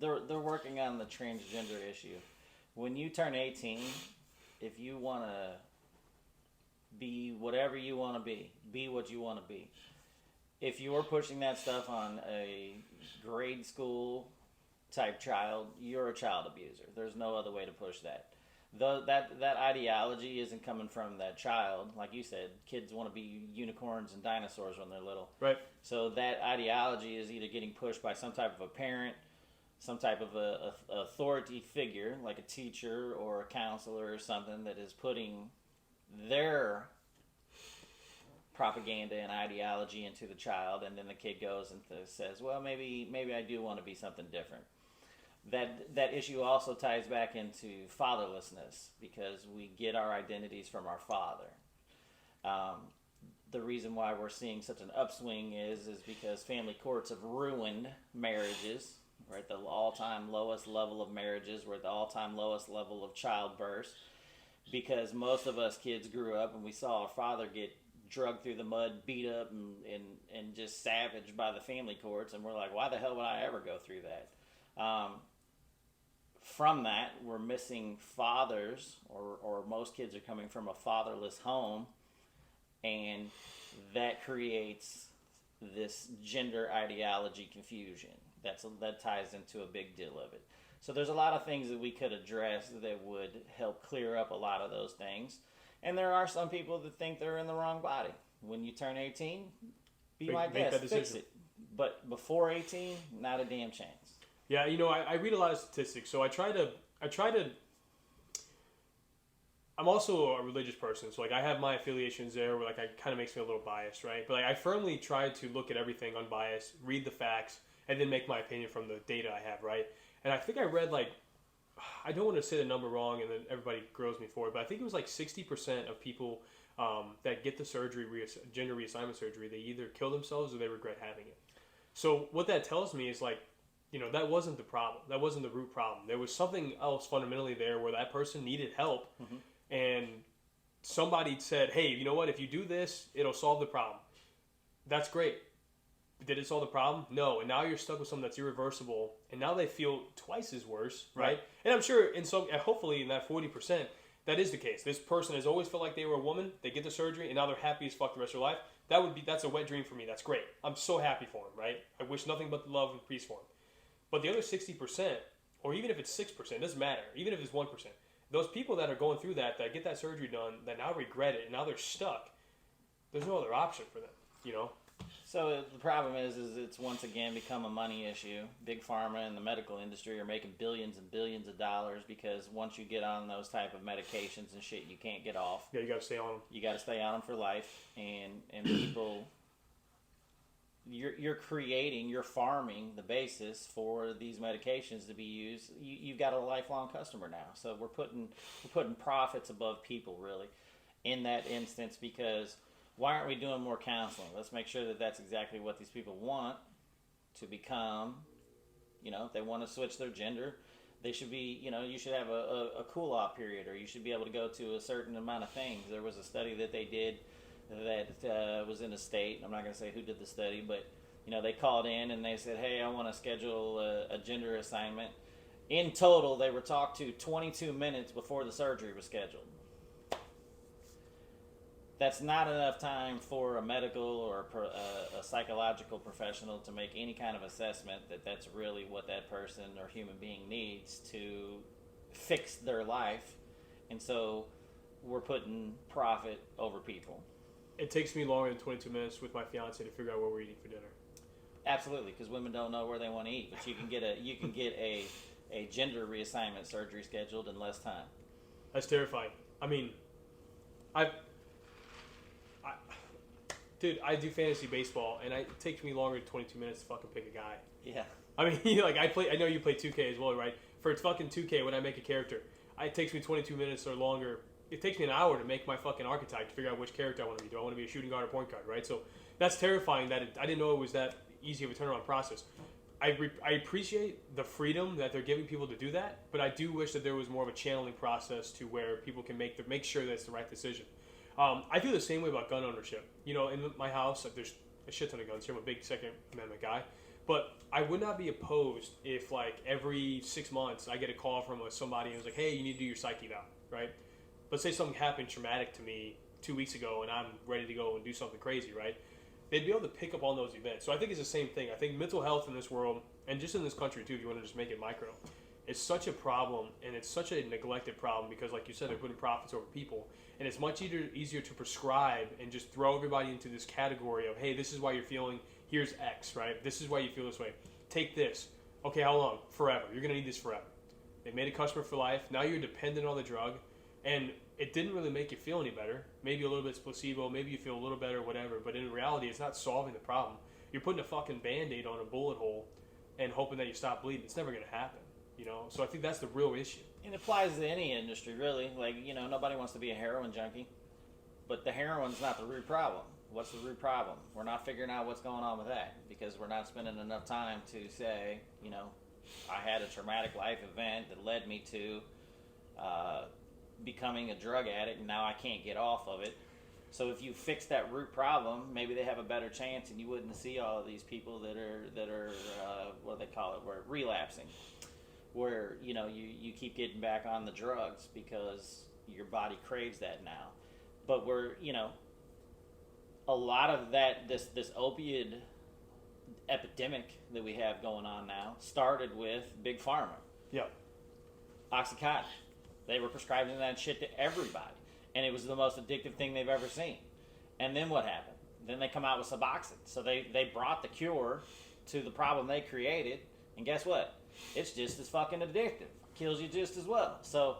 They're working on the transgender issue. When you turn 18, if you want to be whatever you want to be what you want to be. If you're pushing that stuff on a grade school type child, you're a child abuser. There's no other way to push that. That ideology isn't coming from that child. Like you said, kids want to be unicorns and dinosaurs when they're little. Right. So that ideology is either getting pushed by some type of a parent, some type of a authority figure, like a teacher or a counselor or something, that is putting their propaganda and ideology into the child, and then the kid goes and says, well, maybe I do want to be something different. That issue also ties back into fatherlessness, because we get our identities from our father. The reason why we're seeing such an upswing is because family courts have ruined marriages. We're at the all-time lowest level of marriages. We're at the all-time lowest level of childbirth, because most of us kids grew up and we saw our father get drugged through the mud, beat up, and just savaged by the family courts, and we're like, why the hell would I ever go through that? From that, we're missing fathers, or most kids are coming from a fatherless home, and that creates this gender ideology confusion. That ties into a big deal of it. So there's a lot of things that we could address that would help clear up a lot of those things. And there are some people that think they're in the wrong body. When you turn 18, be my guest, fix it. But before 18, not a damn chance. Yeah, I read a lot of statistics, so I try to. I'm also a religious person, so like I have my affiliations there, where like it kind of makes me a little biased, right? But like I firmly try to look at everything unbiased, read the facts, and then make my opinion from the data I have, right? And I think I read like, I don't want to say the number wrong and then everybody grills me for it, but I think it was like 60% of people that get the surgery, gender reassignment surgery, they either kill themselves or they regret having it. So what that tells me is like, that wasn't the problem. That wasn't the root problem. There was something else fundamentally there where that person needed help, and somebody said, hey, you know what? If you do this, it'll solve the problem. That's great. Did it solve the problem? No. And now you're stuck with something that's irreversible, and now they feel twice as worse, right? And I'm sure hopefully in that 40%, that is the case. This person has always felt like they were a woman. They get the surgery, and now they're happy as fuck the rest of their life. That's a wet dream for me. That's great. I'm so happy for them, right? I wish nothing but love and peace for them. But the other 60%, or even if it's 6%, it doesn't matter. Even if it's 1%, those people that are going through that get that surgery done, that now regret it, and now they're stuck. There's no other option for them, So the problem is it's once again become a money issue. Big pharma and the medical industry are making billions and billions of dollars because once you get on those type of medications and shit, you can't get off. Yeah, you got to stay on them. You got to stay on them for life, and people, you're farming the basis for these medications to be used. You've got a lifelong customer now, so we're putting profits above people really, in that instance because. Why aren't we doing more counseling? Let's make sure that that's exactly what these people want to become. If they want to switch their gender, they should be, you should have a cool-off period, or you should be able to go to a certain amount of things. There was a study that they did that was in a state. I'm not going to say who did the study, but, they called in and they said, hey, I want to schedule a gender assignment. In total, they were talked to 22 minutes before the surgery was scheduled. That's not enough time for a medical or a psychological professional to make any kind of assessment that that's really what that person or human being needs to fix their life. And so we're putting profit over people. It takes me longer than 22 minutes with my fiance to figure out what we're eating for dinner. Absolutely, because women don't know where they want to eat, but you can get a gender reassignment surgery scheduled in less time. That's terrifying. I mean, Dude, I do fantasy baseball, and it takes me longer than 22 minutes to fucking pick a guy. Yeah. I mean, I know you play 2K as well, right? For fucking 2K, when I make a character, it takes me 22 minutes or longer. It takes me an hour to make my fucking archetype to figure out which character I want to be. Do I want to be a shooting guard or point guard, right? So that's terrifying that I didn't know it was that easy of a turnaround process. I appreciate the freedom that they're giving people to do that, but I do wish that there was more of a channeling process to where people can make sure that it's the right decision. I feel the same way about gun ownership. In my house, there's a shit ton of guns here. I'm a big Second Amendment guy. But I would not be opposed if, every 6 months I get a call from somebody and was like, hey, you need to do your psyche eval, right? Let's say something happened traumatic to me 2 weeks ago and I'm ready to go and do something crazy, right? They'd be able to pick up on those events. So I think it's the same thing. I think mental health in this world, and just in this country too, if you want to just make it micro, it's such a problem, and it's such a neglected problem because, like you said, they're putting profits over people. And it's much easier to prescribe and just throw everybody into this category of, hey, this is why you're feeling, here's X, right? This is why you feel this way. Take this. Okay, how long? Forever. You're going to need this forever. They made a customer for life. Now you're dependent on the drug. And it didn't really make you feel any better. Maybe a little bit's placebo. Maybe you feel a little better, whatever. But in reality, it's not solving the problem. You're putting a fucking Band-Aid on a bullet hole and hoping that you stop bleeding. It's never going to happen. So I think that's the real issue. It applies to any industry, really. Nobody wants to be a heroin junkie. But the heroin's not the root problem. What's the root problem? We're not figuring out what's going on with that because we're not spending enough time to say, I had a traumatic life event that led me to becoming a drug addict, and now I can't get off of it. So if you fix that root problem, maybe they have a better chance, and you wouldn't see all of these people that are what do they call it? We're relapsing. Where you keep getting back on the drugs because your body craves that now. But we're a lot of that this opioid epidemic that we have going on now started with Big Pharma. Yeah. Oxycontin. They were prescribing that shit to everybody, and it was the most addictive thing they've ever seen. And then what happened? Then they come out with Suboxone. So they brought the cure to the problem they created, and guess what? It's just as fucking addictive. Kills you just as well. So,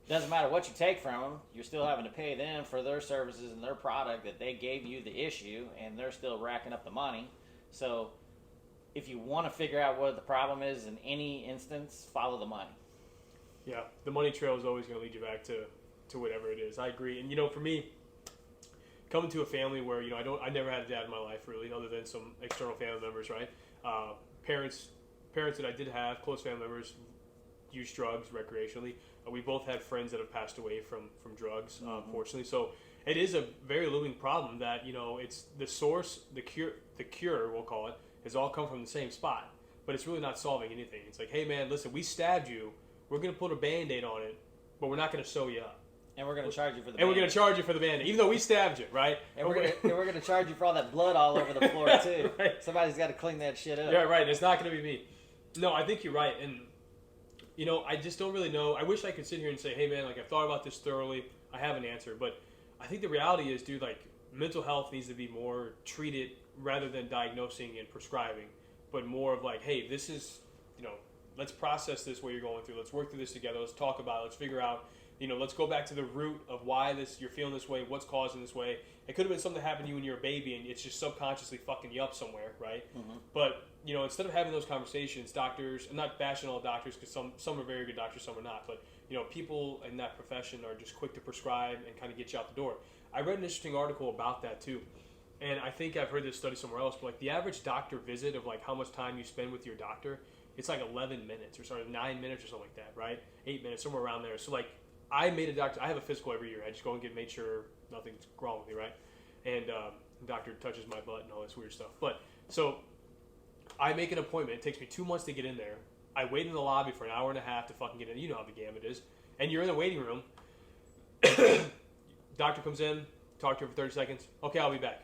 doesn't matter what you take from them, you're still having to pay them for their services and their product that they gave you the issue, and they're still racking up the money. So, if you want to figure out what the problem is in any instance, follow the money. Yeah, the money trail is always going to lead you back to whatever it is. I agree. And for me, coming to a family where I never had a dad in my life really, other than some external family members, right? Parents that I did have, close family members, use drugs recreationally. We both had friends that have passed away from drugs, unfortunately. So it is a very looming problem that it's the source, the cure we'll call it, has all come from the same spot, but it's really not solving anything. It's like, hey man, listen, we stabbed you. We're gonna put a Band-Aid on it, but we're not gonna sew you up. And we're going to charge you for the Band-Aid. And we're going to charge you for the Band-Aid, even though we stabbed you, right? And we're going to charge you for all that blood all over the floor, too. Right. Somebody's got to clean that shit up. Yeah, right. It's not going to be me. No, I think you're right. And, I just don't really know. I wish I could sit here and say, hey, man, like, I've thought about this thoroughly. I have an answer. But I think the reality is, dude, like, mental health needs to be more treated rather than diagnosing and prescribing, but more of like, hey, this is, let's process this, what you're going through. Let's work through this together. Let's talk about it. Let's figure out, let's go back to the root of why you're feeling this way, what's causing this way. It could have been something that happened to you when you were a baby and it's just subconsciously fucking you up somewhere, right? Mm-hmm. But, instead of having those conversations, doctors, I'm not bashing all doctors because some are very good doctors, some are not, but, people in that profession are just quick to prescribe and kind of get you out the door. I read an interesting article about that too. And I think I've heard this study somewhere else, but like the average doctor visit of like how much time you spend with your doctor, it's like 11 minutes or 9 minutes or something like that, right? 8 minutes, somewhere around there. So like, I have a physical every year. I just go and make sure nothing's wrong with me, right? And the doctor touches my butt and all this weird stuff. But so I make an appointment. It takes me 2 months to get in there. I wait in the lobby for an hour and a half to fucking get in. You know how the gamut is. And you're in the waiting room. Doctor comes in, talk to her for 30 seconds. Okay, I'll be back.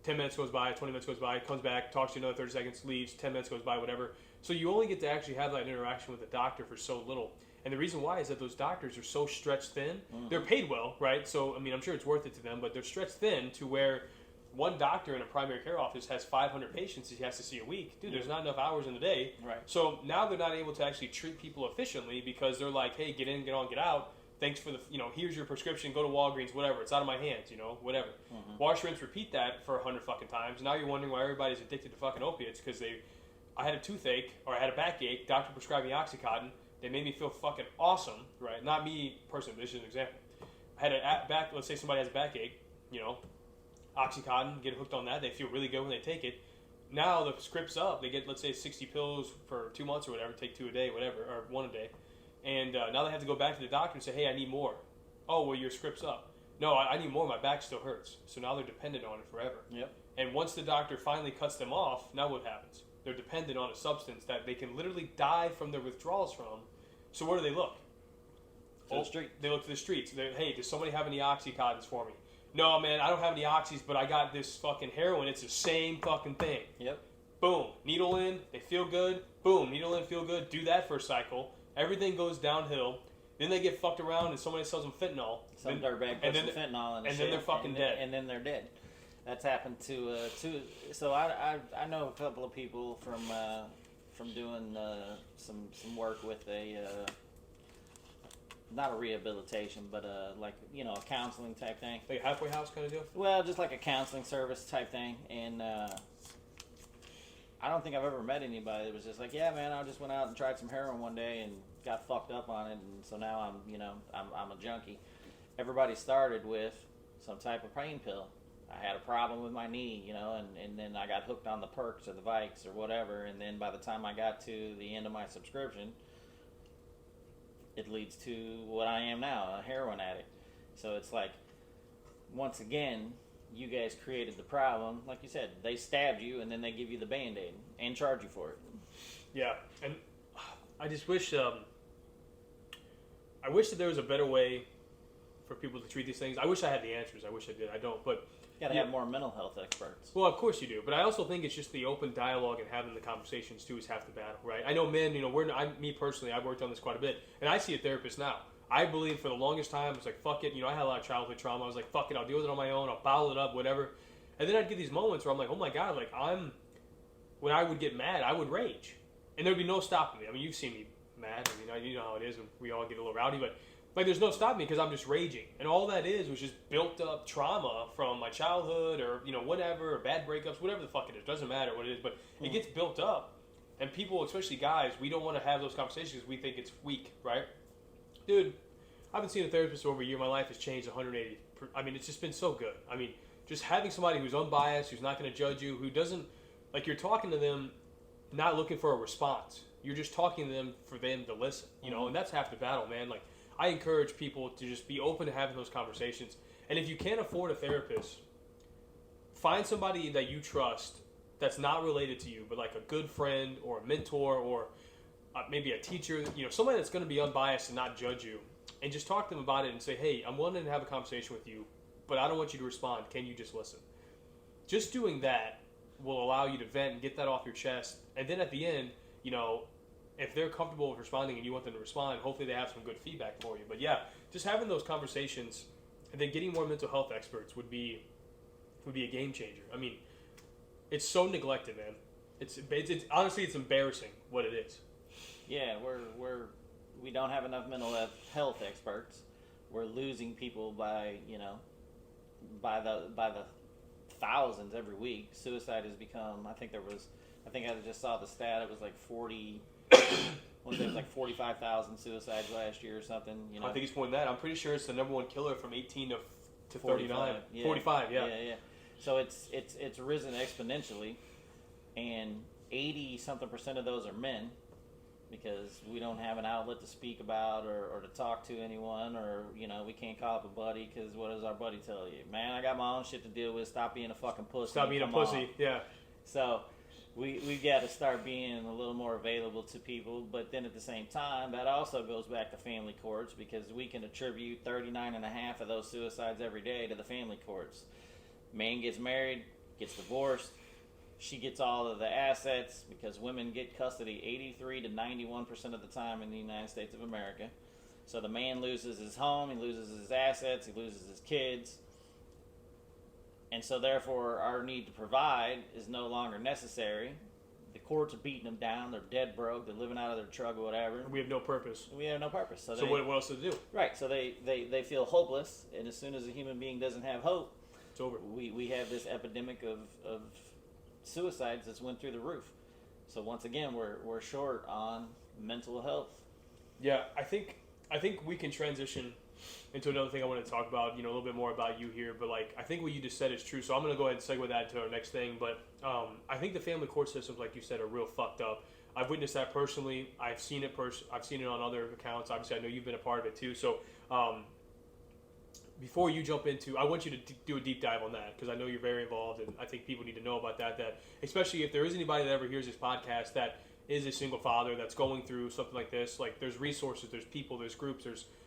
10 minutes goes by, 20 minutes goes by, comes back, talks to you another 30 seconds, leaves, 10 minutes goes by, whatever. So you only get to actually have that interaction with the doctor for so little. And the reason why is that those doctors are so stretched thin. Mm-hmm. They're paid well, right? So, I mean, I'm sure it's worth it to them, but they're stretched thin to where one doctor in a primary care office has 500 patients he has to see a week. Dude, there's not enough hours in the day. Right. So now they're not able to actually treat people efficiently because they're like, hey, get in, get on, get out. Thanks for the, here's your prescription, go to Walgreens, whatever. It's out of my hands, whatever. Mm-hmm. Wash, rinse, repeat that for 100 fucking times. Now you're wondering why everybody's addicted to fucking opiates because I had a toothache or I had a backache, doctor prescribed me Oxycontin. They made me feel fucking awesome, right? Not me personally, this is an example. I had a back, let's say somebody has a backache, Oxycontin, get hooked on that. They feel really good when they take it. Now the script's up. They get, let's say, 60 pills for 2 months or whatever, take 2 a day, whatever, or 1 a day. And now they have to go back to the doctor and say, hey, I need more. Oh, well, your script's up. No, I need more. My back still hurts. So now they're dependent on it forever. Yep. And once the doctor finally cuts them off, now what happens? They're dependent on a substance that they can literally die from their withdrawals from. So where do they look? To the street. They look to the streets. Hey, does somebody have any Oxycontins for me? No, man, I don't have any Oxys, but I got this fucking heroin. It's the same fucking thing. Yep. Boom. Needle in. They feel good. Boom. Needle in, feel good. Do that for a cycle. Everything goes downhill. Then they get fucked around and somebody sells them fentanyl. Some dirtbag puts some fentanyl in the and then they're fucking dead. And then they're dead. That's happened to so I know a couple of people from doing some work with a not a rehabilitation but a counseling type thing. Like a halfway house kind of deal? Well, just like a counseling service type thing. And I don't think I've ever met anybody that was just like, yeah, man, I just went out and tried some heroin one day and got fucked up on it, and so now I'm a junkie. Everybody started with some type of pain pill. I had a problem with my knee, and then I got hooked on the Perks or the Vikes or whatever, and then by the time I got to the end of my subscription, it leads to what I am now, a heroin addict. So it's like, once again, you guys created the problem. Like you said, they stabbed you, and then they give you the Band-Aid and charge you for it. Yeah, and I just wish, I wish that there was a better way for people to treat these things. I wish I had the answers. I wish I did. I don't, but... You gotta have more mental health experts. Well, of course you do, but I also think it's just the open dialogue and having the conversations too is half the battle, right? I know men, me personally, I've worked on this quite a bit, and I see a therapist now. I believe for the longest time, I was like, fuck it, I had a lot of childhood trauma. I was like, fuck it, I'll deal with it on my own, I'll bottle it up, whatever. And then I'd get these moments where I'm like, oh my God, like when I would get mad, I would rage. And there'd be no stopping me. I mean, you've seen me mad. I mean, you know how it is, and we all get a little rowdy, but Like, there's no stopping me because I'm just raging. And all that was just built up trauma from my childhood or, whatever, or bad breakups, whatever the fuck it is. Doesn't matter what it is, but it gets built up. And people, especially guys, we don't want to have those conversations because we think it's weak, right? Dude, I haven't seen a therapist over a year. My life has changed 180. I mean, it's just been so good. I mean, just having somebody who's unbiased, who's not going to judge you, who doesn't, like, you're talking to them not looking for a response. You're just talking to them for them to listen, and that's half the battle, man. Like, I encourage people to just be open to having those conversations. And if you can't afford a therapist, find somebody that you trust that's not related to you, but like a good friend or a mentor or maybe a teacher, somebody that's going to be unbiased and not judge you. And just talk to them about it and say, hey, I'm willing to have a conversation with you, but I don't want you to respond. Can you just listen? Just doing that will allow you to vent and get that off your chest. And then at the end, if they're comfortable with responding and you want them to respond, hopefully they have some good feedback for you. But yeah, just having those conversations and then getting more mental health experts would be a game changer. I mean, it's so neglected, man. It's honestly, it's embarrassing what it is. Yeah, we don't have enough mental health experts. We're losing people by by the thousands every week. Suicide has become. I think I just saw the stat. It was like 40. It was like 45,000 suicides last year or something. I think it's more than that. I'm pretty sure it's the number one killer from 18 to 39. 45, yeah. Yeah. So it's risen exponentially, and 80-something% of those are men, because we don't have an outlet to speak about or to talk to anyone, or we can't call up a buddy because what does our buddy tell you? Man, I got my own shit to deal with. Stop being a fucking pussy. Stop being a pussy. Yeah. So we got to start being a little more available to people, but then at the same time, that also goes back to family courts, because we can attribute 39.5 of those suicides every day to the family courts. Man gets married, gets divorced, she gets all of the assets, because women get custody 83 to 91% of the time in the United States of America. So the man loses his home, he loses his assets, he loses his kids. And so therefore our need to provide is no longer necessary. The courts are beating them down, they're dead broke, they're living out of their truck or whatever. We have no purpose. So what else to do? Right, so they feel hopeless, and as soon as a human being doesn't have hope, it's over. We have this epidemic of suicides that's went through the roof. So once again, we're short on mental health. Yeah, I think we can transition into another thing I want to talk about, a little bit more about you here, but like, I think what you just said is true, so I'm going to go ahead and segue that into our next thing, but I think the family court systems, like you said, are real fucked up. I've witnessed that personally. I've seen it on other accounts. Obviously, I know you've been a part of it too, so before you jump into, I want you to do a deep dive on that, because I know you're very involved, and I think people need to know about that, especially if there is anybody that ever hears this podcast that is a single father that's going through something like this, like there's resources, there's people, there's groups,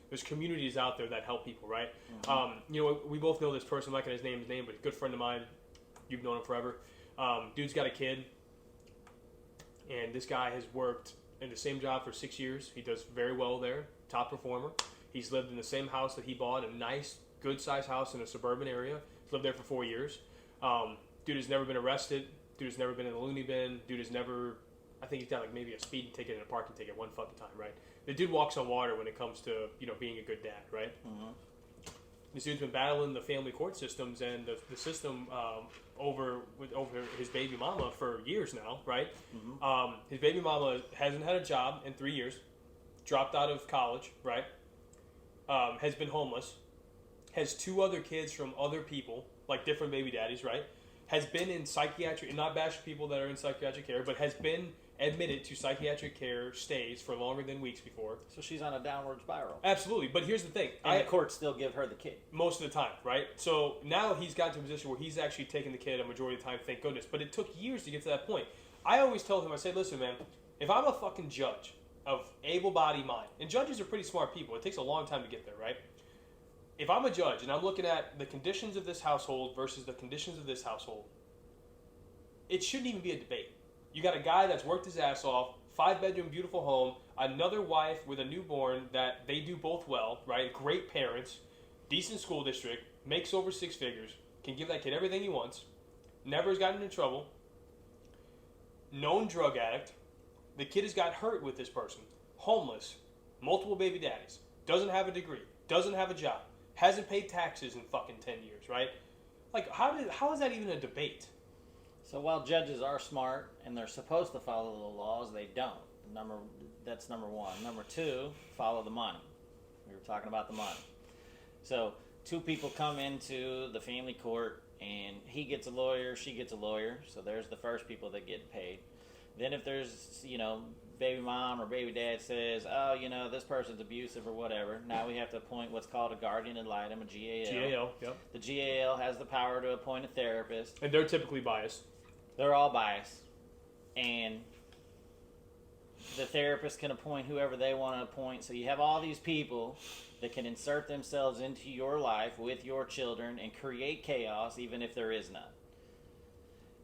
there's communities out there that help people, right? Mm-hmm. We both know this person. I'm not going to name his name, but a good friend of mine. You've known him forever. Dude's got a kid, and this guy has worked in the same job for 6 years. He does very well there, top performer. He's lived in the same house that he bought, a nice, good-sized house in a suburban area. He's lived there for 4 years. Dude has never been arrested. Dude has never been in the loony bin. Dude has never, I think he's got like maybe a speeding ticket and a parking ticket one fucking time, right? The dude walks on water when it comes to, being a good dad, right? Mm-hmm. This dude's been battling the family court systems and the system over his baby mama for years now, right? Mm-hmm. His baby mama hasn't had a job in 3 years, dropped out of college, right? Has been homeless, has 2 other kids from other people, like different baby daddies, right? Has been in psychiatric, and not bash people that are in psychiatric care, but has been admitted to psychiatric care stays for longer than weeks before. So she's on a downward spiral. Absolutely, but here's the thing. And the courts still give her the kid. Most of the time, right? So now he's gotten to a position where he's actually taking the kid a majority of the time, thank goodness. But it took years to get to that point. I always tell him, I say, listen, man, if I'm a fucking judge of able-bodied mind, and judges are pretty smart people, it takes a long time to get there, right? If I'm a judge and I'm looking at the conditions of this household versus the conditions of this household, it shouldn't even be a debate. You got a guy that's worked his ass off, 5-bedroom, beautiful home, another wife with a newborn that they do both well, right? Great parents, decent school district, makes over 6 figures, can give that kid everything he wants, never has gotten into trouble, known drug addict. The kid has got hurt with this person, homeless, multiple baby daddies, doesn't have a degree, doesn't have a job, hasn't paid taxes in fucking 10 years, right? Like, how is that even a debate? So while judges are smart and they're supposed to follow the laws, they don't. That's number one. Number two, follow the money. We were talking about the money. So two people come into the family court, and he gets a lawyer, she gets a lawyer. So there's the first people that get paid. Then if there's, baby mom or baby dad says, oh, this person's abusive or whatever, now we have to appoint what's called a guardian ad litem, a GAL. GAL, yep. The GAL has the power to appoint a therapist. And they're typically biased. They're all biased. And the therapist can appoint whoever they want to appoint. So you have all these people that can insert themselves into your life with your children and create chaos, even if there is none.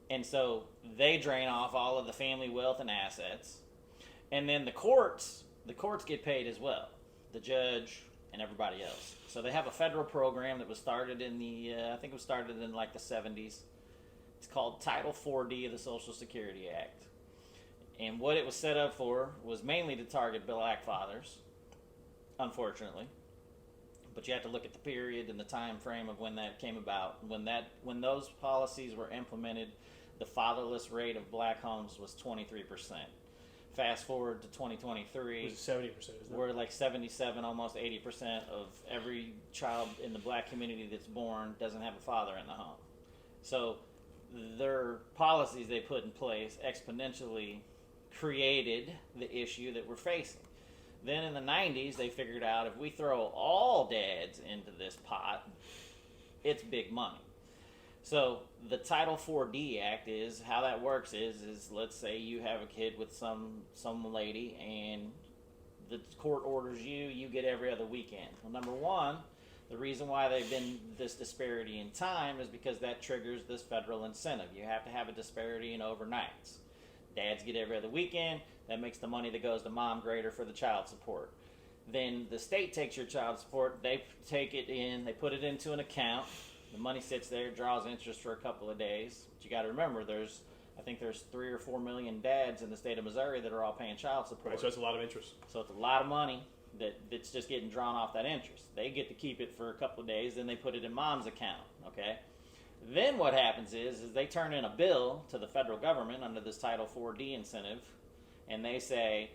And so they drain off all of the family wealth and assets. And then the courts get paid as well. The judge and everybody else. So they have a federal program that was started in I think it was started in like the 70s. It's called Title 4D of the Social Security Act. And what it was set up for was mainly to target black fathers, unfortunately. But you have to look at the period and the time frame of when that came about. When those policies were implemented, the fatherless rate of black homes was 23%. Fast forward to 2023, it was 70%, isn't it? We're like 77, almost 80% of every child in the black community that's born doesn't have a father in the home. So their policies they put in place exponentially created the issue that we're facing. Then in the 90s, they figured out if we throw all dads into this pot, it's big money. So the Title 4D Act is, how that works is let's say you have a kid with some lady and the court orders you get every other weekend. Well, number one, the reason why they've been this disparity in time is because that triggers this federal incentive. You have to have a disparity in overnights. Dads get every other weekend. That makes the money that goes to mom greater for the child support. Then the state takes your child support. They take it in. They put it into an account. The money sits there, draws interest for a couple of days. But you got to remember, I think there's 3 or 4 million dads in the state of Missouri that are all paying child support. Right, so that's a lot of interest. So it's a lot of money that's just getting drawn off that interest. They get to keep it for a couple of days, then they put it in mom's account. Okay. Then what happens is they turn in a bill to the federal government under this Title 4D incentive, and they say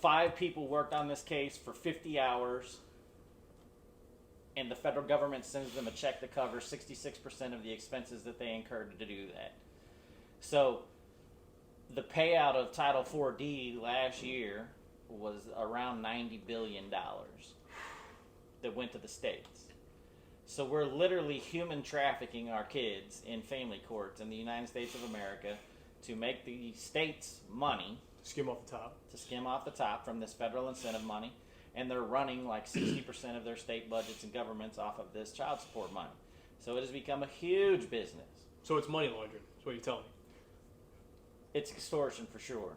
5 people worked on this case for 50 hours, and the federal government sends them a check to cover 66% of the expenses that they incurred to do that. So the payout of Title 4D last year was around $90 billion that went to the states. So we're literally human trafficking our kids in family courts in the United States of America to make the states money. Skim off the top. To skim off the top from this federal incentive money. And they're running like 60% of their state budgets and governments off of this child support money. So it has become a huge business. So it's money laundering, is what you're telling me. It's extortion for sure.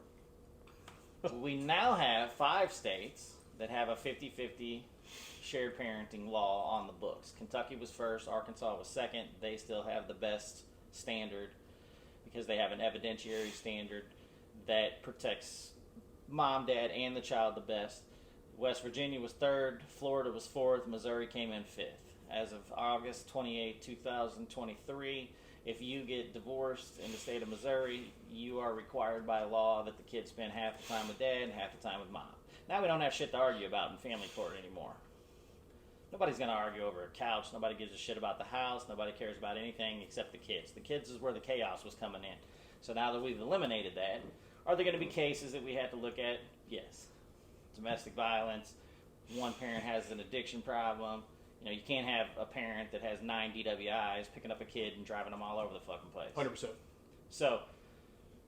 We now have 5 states that have a 50-50 shared parenting law on the books. Kentucky was first, Arkansas was second. They still have the best standard because they have an evidentiary standard that protects mom, dad, and the child the best. West Virginia was third, Florida was fourth, Missouri came in fifth. As of August 28, 2023, if you get divorced in the state of Missouri, you are required by law that the kids spend half the time with dad and half the time with mom. Now we don't have shit to argue about in family court anymore. Nobody's going to argue over a couch. Nobody gives a shit about the house. Nobody cares about anything except the kids. The kids is where the chaos was coming in. So now that we've eliminated that, are there going to be cases that we have to look at? Yes. Domestic violence. One parent has an addiction problem. You can't have a parent that has 9 DWIs picking up a kid and driving them all over the fucking place. 100%. So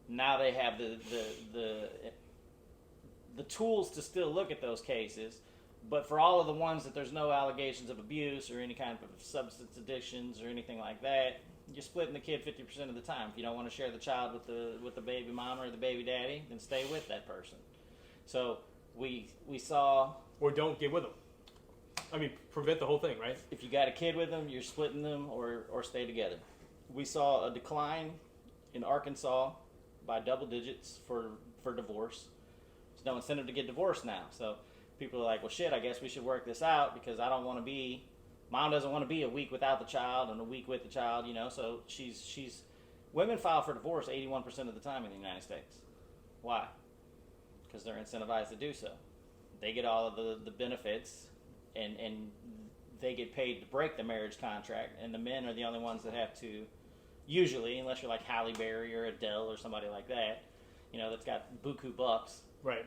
now they have the tools to still look at those cases, but for all of the ones that there's no allegations of abuse or any kind of substance addictions or anything like that, you're splitting the kid 50% of the time. If you don't want to share the child with the baby mama or the baby daddy, then stay with that person. So we saw... Or don't get with them. I mean, prevent the whole thing, right? If you got a kid with them, you're splitting them or stay together. We saw a decline in Arkansas by double digits for divorce. There's no incentive to get divorced now. So people are like, well, shit, I guess we should work this out because I don't want to be, mom doesn't want to be a week without the child and a week with the child, you know. So women file for divorce 81% of the time in the United States. Why? Because they're incentivized to do so. They get all of the benefits, and they get paid to break the marriage contract, and the men are the only ones that have to, usually, unless you're like Halle Berry or Adele or somebody like that, you know, that's got buku bucks. Right.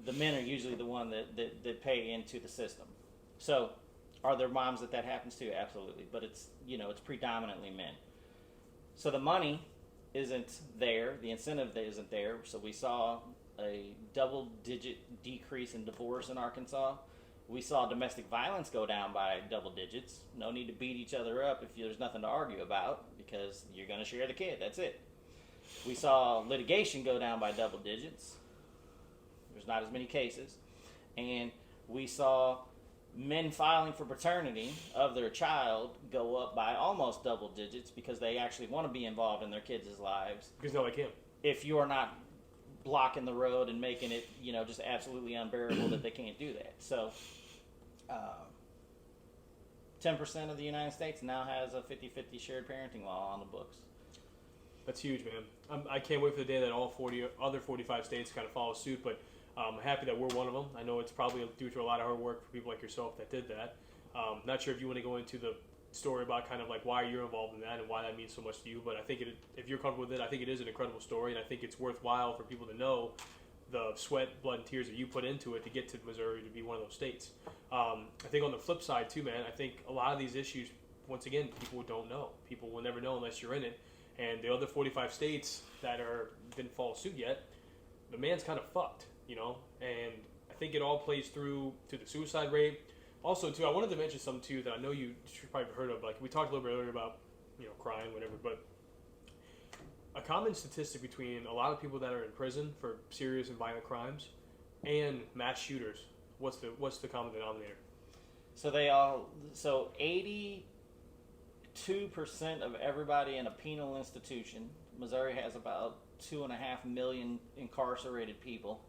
The men are usually the one that pay into the system. So, are there moms that happens to? Absolutely. But it's, you know, it's predominantly men. So the money isn't there. The incentive isn't there. So we saw a double-digit decrease in divorce in Arkansas. We saw domestic violence go down by double digits. No need to beat each other up if there's nothing to argue about because you're going to share the kid. That's it. We saw litigation go down by double digits. There's not as many cases. And we saw men filing for paternity of their child go up by almost double digits because they actually want to be involved in their kids' lives. Because now they can. If you're not blocking the road and making it, you know, just absolutely unbearable that they can't do that. So 10% of the United States now has a 50-50 shared parenting law on the books. That's huge, man. I can't wait for the day that all 40 other 45 states kind of follow suit, but I'm happy that we're one of them. I know it's probably due to a lot of hard work for people like yourself that did that. Not sure if you want to go into the story about kind of like why you're involved in that and why that means so much to you, but I think if you're comfortable with it, I think it is an incredible story, and I think it's worthwhile for people to know the sweat, blood, and tears that you put into it to get to Missouri to be one of those states. I think on the flip side too, man, I think a lot of these issues, once again, people don't know. People will never know unless you're in it. And the other 45 states that didn't follow suit yet, the man's kind of fucked, you know. And I think it all plays through to the suicide rate. Also, too, I wanted to mention something too that I know you probably heard of. Like we talked a little bit earlier about, you know, crying, whatever. But a common statistic between a lot of people that are in prison for serious and violent crimes and mass shooters, what's the common denominator? So 82% of everybody in a penal institution. Missouri has about 2.5 million incarcerated people.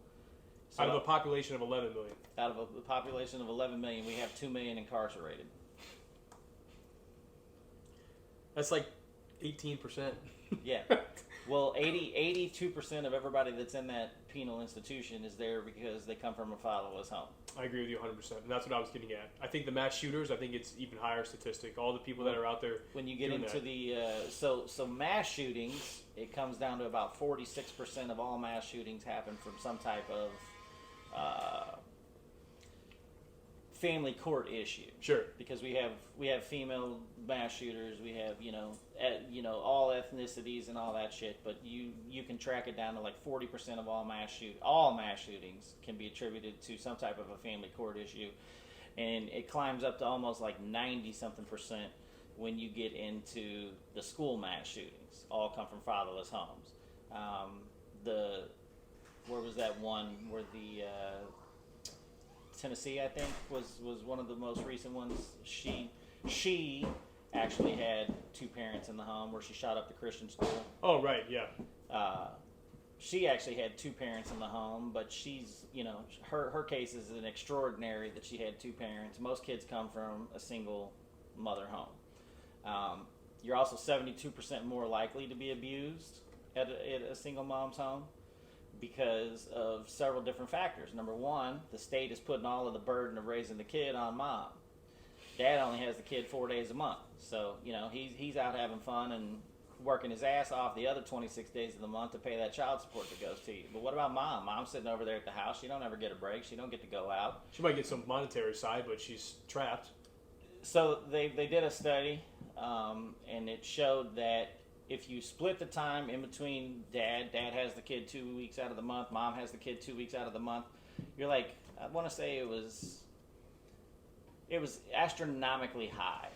So out of a population of 11 million. Out of a population of 11 million, we have 2 million incarcerated. That's like 18%. Yeah. Well, 82% of everybody that's in that penal institution is there because they come from a fatherless home. I agree with you 100%, and that's what I was getting at. I think the mass shooters, I think it's even higher statistic. All the people that are out there. When you get into so mass shootings, it comes down to about 46% of all mass shootings happen from some type of family court issue. Sure. Because we have female mass shooters, we have all ethnicities and all that shit, but you can track it down to like 40% of all mass shootings can be attributed to some type of a family court issue, and it climbs up to almost like 90-something% when you get into the school mass shootings. All come from fatherless homes. Where was that one where the Tennessee, I think, was one of the most recent ones. She actually had 2 parents in the home where she shot up the Christian school. Oh, right, yeah. She actually had 2 parents in the home, but she's, you know, her case is an extraordinary that she had 2 parents. Most kids come from a single mother home. You're also 72% more likely to be abused at a single mom's home, because of several different factors. Number one, the state is putting all of the burden of raising the kid on mom. Dad only has the kid 4 days a month. So, you know, he's out having fun and working his ass off the other 26 days of the month to pay that child support that goes to you. But what about mom? Mom's sitting over there at the house. She don't ever get a break. She don't get to go out. She might get some monetary side, but she's trapped. So they did a study, and it showed that if you split the time in between dad has the kid 2 weeks out of the month, mom has the kid 2 weeks out of the month, you're like, I want to say it was astronomically high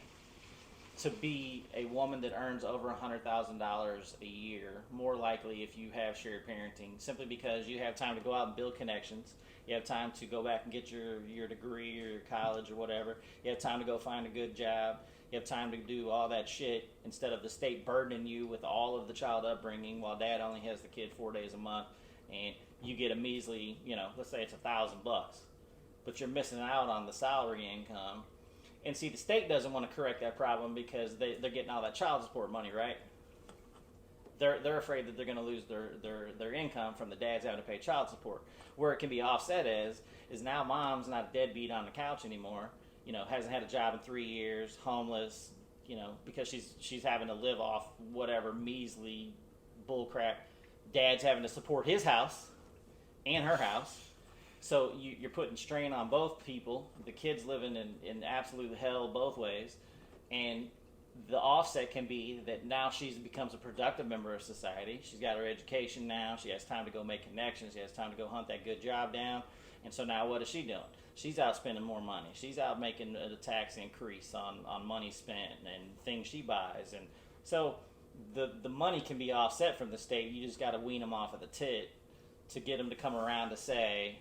to be a woman that earns over $100,000 a year, more likely if you have shared parenting, simply because you have time to go out and build connections. You have time to go back and get your degree or your college or whatever. You have time to go find a good job. You have time to do all that shit instead of the state burdening you with all of the child upbringing while dad only has the kid 4 days a month. and you get a measly, let's say it's $1,000, but you're missing out on the salary income. And see, the state doesn't want to correct that problem because they're getting all that child support money, right? They're afraid that they're going to lose their income from the dads having to pay child support. Where it can be offset is now mom's not a deadbeat on the couch anymore. Hasn't had a job in 3 years, homeless. Because she's having to live off whatever measly bullcrap. Dad's having to support his house and her house. So you're putting strain on both people. The kid's living in absolute hell both ways. And the offset can be that now she becomes a productive member of society. She's got her education now. She has time to go make connections. She has time to go hunt that good job down. And so now what is she doing? She's out spending more money. She's out making a tax increase on money spent and things she buys. And so the money can be offset from the state. You just got to wean them off of the tit to get them to come around to say,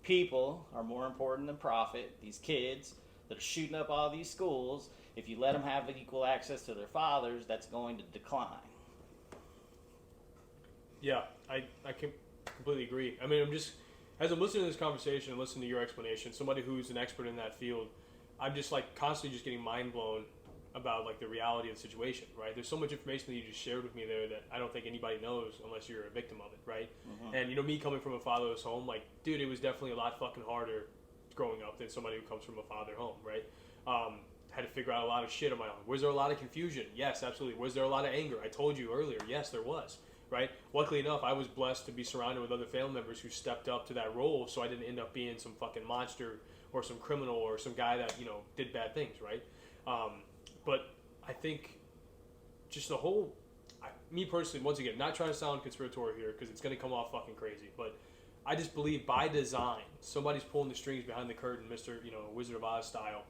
people are more important than profit. These kids that are shooting up all these schools, if you let them have equal access to their fathers, that's going to decline. Yeah, I can completely agree. I mean, as I'm listening to this conversation and listening to your explanation, somebody who's an expert in that field, I'm just constantly just getting mind blown about the reality of the situation, right? There's so much information that you just shared with me there that I don't think anybody knows unless you're a victim of it, right? Mm-hmm. And me coming from a fatherless home, dude, it was definitely a lot fucking harder growing up than somebody who comes from a father home, right? Had to figure out a lot of shit on my own. Was there a lot of confusion? Yes, absolutely. Was there a lot of anger? I told you earlier, yes, there was, right? Luckily enough, I was blessed to be surrounded with other family members who stepped up to that role, so I didn't end up being some fucking monster or some criminal or some guy that, did bad things, right? But I think just the whole, me personally, once again, not trying to sound conspiratorial here because it's going to come off fucking crazy, but I just believe by design, somebody's pulling the strings behind the curtain, Mr. Wizard of Oz style,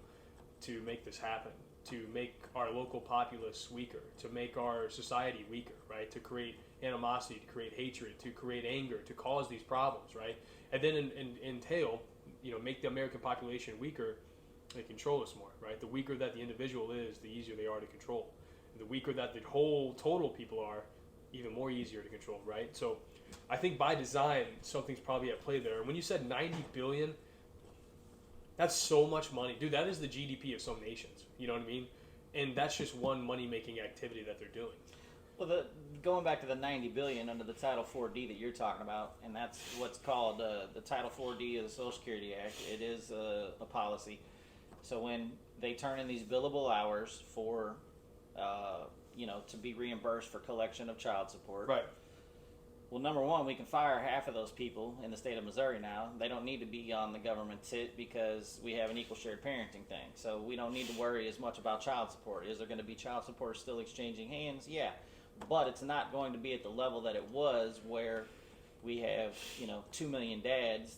to make this happen, to make our local populace weaker, to make our society weaker, right? To create animosity, to create hatred, to create anger, to cause these problems, right? And then entail, make the American population weaker. They control us more, right? The weaker that the individual is, the easier they are to control. And the weaker that the whole total people are, even more easier to control, right? So I think by design, something's probably at play there. And when you said 90 billion, that's so much money. Dude, that is the GDP of some nations. You know what I mean? And that's just one money-making activity that they're doing. Well, going back to the 90 billion under the Title 4D that you're talking about, and that's what's called the Title 4D of the Social Security Act. It is a policy. So when they turn in these billable hours for, to be reimbursed for collection of child support. Right. Well, number one, we can fire half of those people in the state of Missouri now. They don't need to be on the government tit because we have an equal shared parenting thing. So we don't need to worry as much about child support. Is there going to be child support still exchanging hands? Yeah. But it's not going to be at the level that it was where we have, 2 million dads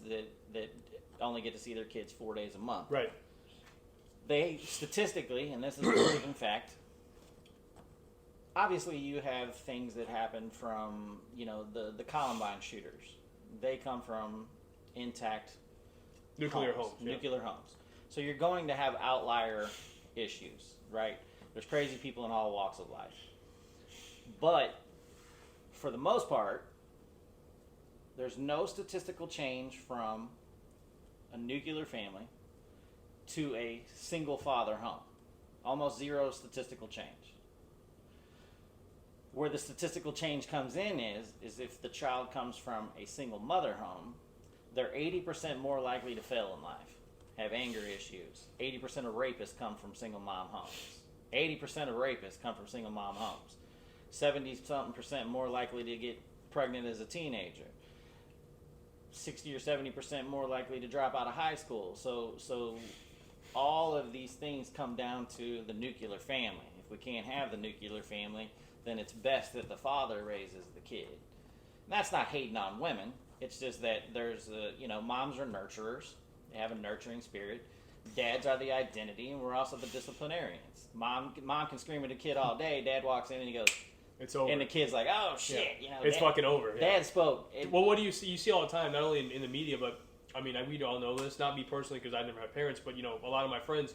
that only get to see their kids 4 days a month. Right. They statistically, and this is a proven fact, obviously you have things that happen from, the Columbine shooters. They come from intact nuclear homes. Yeah. Nuclear homes. So you're going to have outlier issues, right? There's crazy people in all walks of life. But for the most part, there's no statistical change from a nuclear family to a single father home. Almost zero statistical change. Where the statistical change comes in is if the child comes from a single mother home, they're 80% more likely to fail in life, have anger issues. 80% of rapists come from single mom homes. 80% of rapists come from single mom homes. 70-something% more likely to get pregnant as a teenager. 60 or 70% more likely to drop out of high school. So all of these things come down to the nuclear family. If we can't have the nuclear family, then it's best that the father raises the kid. And that's not hating on women. It's just that there's, moms are nurturers. They have a nurturing spirit. Dads are the identity, and we're also the disciplinarians. Mom can scream at a kid all day. Dad walks in and he goes, "It's over." And the kid's like, "Oh shit!" Yeah. It's fucking over. Yeah. Dad spoke. Well, what do you see? You see all the time, not only in the media, but I mean, we all know this. Not me personally, because I never had parents, but a lot of my friends.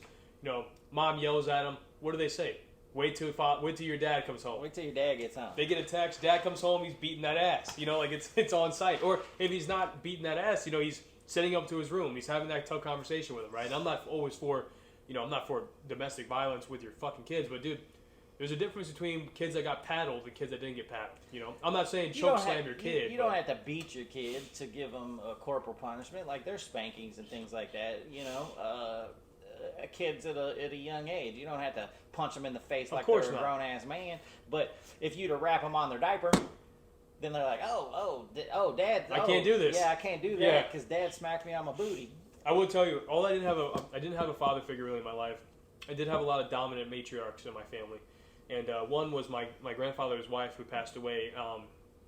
Mom yells at them. What do they say? Wait till your dad comes home. Wait till your dad gets home. They get a text, dad comes home, he's beating that ass. Like it's on site. Or if he's not beating that ass, he's sending up to his room. He's having that tough conversation with him, right? And I'm not always for, I'm not for domestic violence with your fucking kids, but dude, there's a difference between kids that got paddled and kids that didn't get paddled. I'm not saying choke slam your kid. You don't have to beat your kid to give them a corporal punishment. Like there's spankings and things like that. Kids at a young age, you don't have to punch them in the face like they're a grown ass man. But if you to wrap them on their diaper, then they're like, dad, I can't do this. Yeah, I can't do that because dad smacked me on my booty. I will tell you, I didn't have a father figure really in my life. I did have a lot of dominant matriarchs in my family, and one was my grandfather's wife who passed away.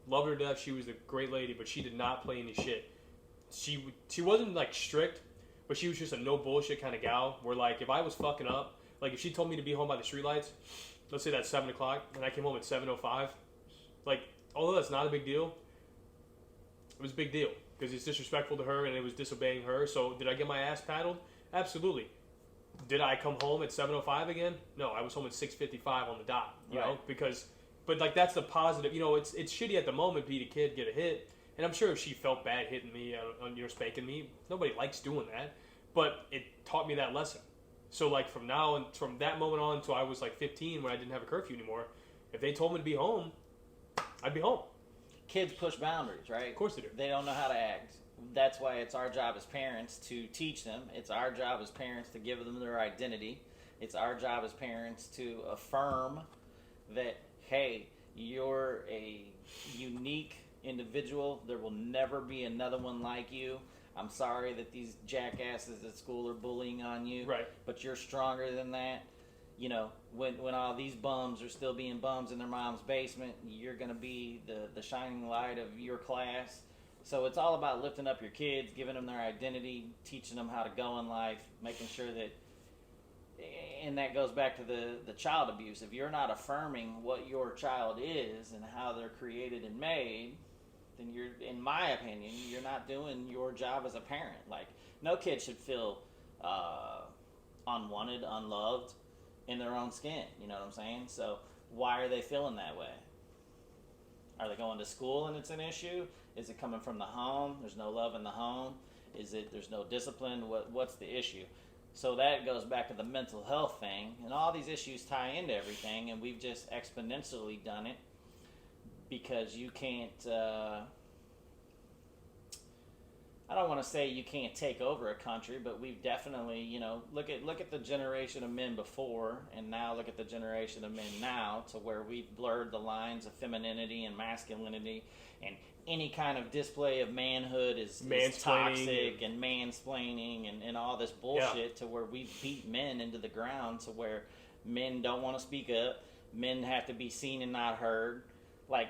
Loved her to death. She was a great lady, but she did not play any shit. She wasn't like strict, but she was just a no bullshit kind of gal. Where like if I was fucking up, like if she told me to be home by the streetlights, let's say that's 7 o'clock, and I came home at 7:05, like although that's not a big deal, it was a big deal because it's disrespectful to her and it was disobeying her. So did I get my ass paddled? Absolutely. Did I come home at 7:05 again? No, I was home at 6:55 on the dot. You know, but like that's the positive. It's shitty at the moment, beat a kid, get a hit. And I'm sure if she felt bad hitting me, spanking me, nobody likes doing that. But it taught me that lesson. So like from that moment on until I was like 15 when I didn't have a curfew anymore, if they told me to be home, I'd be home. Kids push boundaries, right? Of course they do. They don't know how to act. That's why it's our job as parents to teach them. It's our job as parents to give them their identity. It's our job as parents to affirm that, hey, you're a unique individual. There will never be another one like you. I'm sorry that these jackasses at school are bullying on you. Right. But you're stronger than that. When all these bums are still being bums in their mom's basement, you're going to be the shining light of your class. So it's all about lifting up your kids, giving them their identity, teaching them how to go in life, making sure that, and that goes back to the child abuse. If you're not affirming what your child is and how they're created and made, then in my opinion, you're not doing your job as a parent. Like, no kid should feel unwanted, unloved in their own skin. You know what I'm saying? So why are they feeling that way? Are they going to school and it's an issue? Is it coming from the home? There's no love in the home. Is it there's no discipline? What's the issue? So that goes back to the mental health thing, and all these issues tie into everything, and we've just exponentially done it because you can't. I don't want to say you can't take over a country, but we've definitely, look at the generation of men before, and now look at the generation of men now, to where we've blurred the lines of femininity and masculinity, and any kind of display of manhood is toxic and mansplaining and all this bullshit, to where we beat men into the ground, to where men don't want to speak up, men have to be seen and not heard. Like,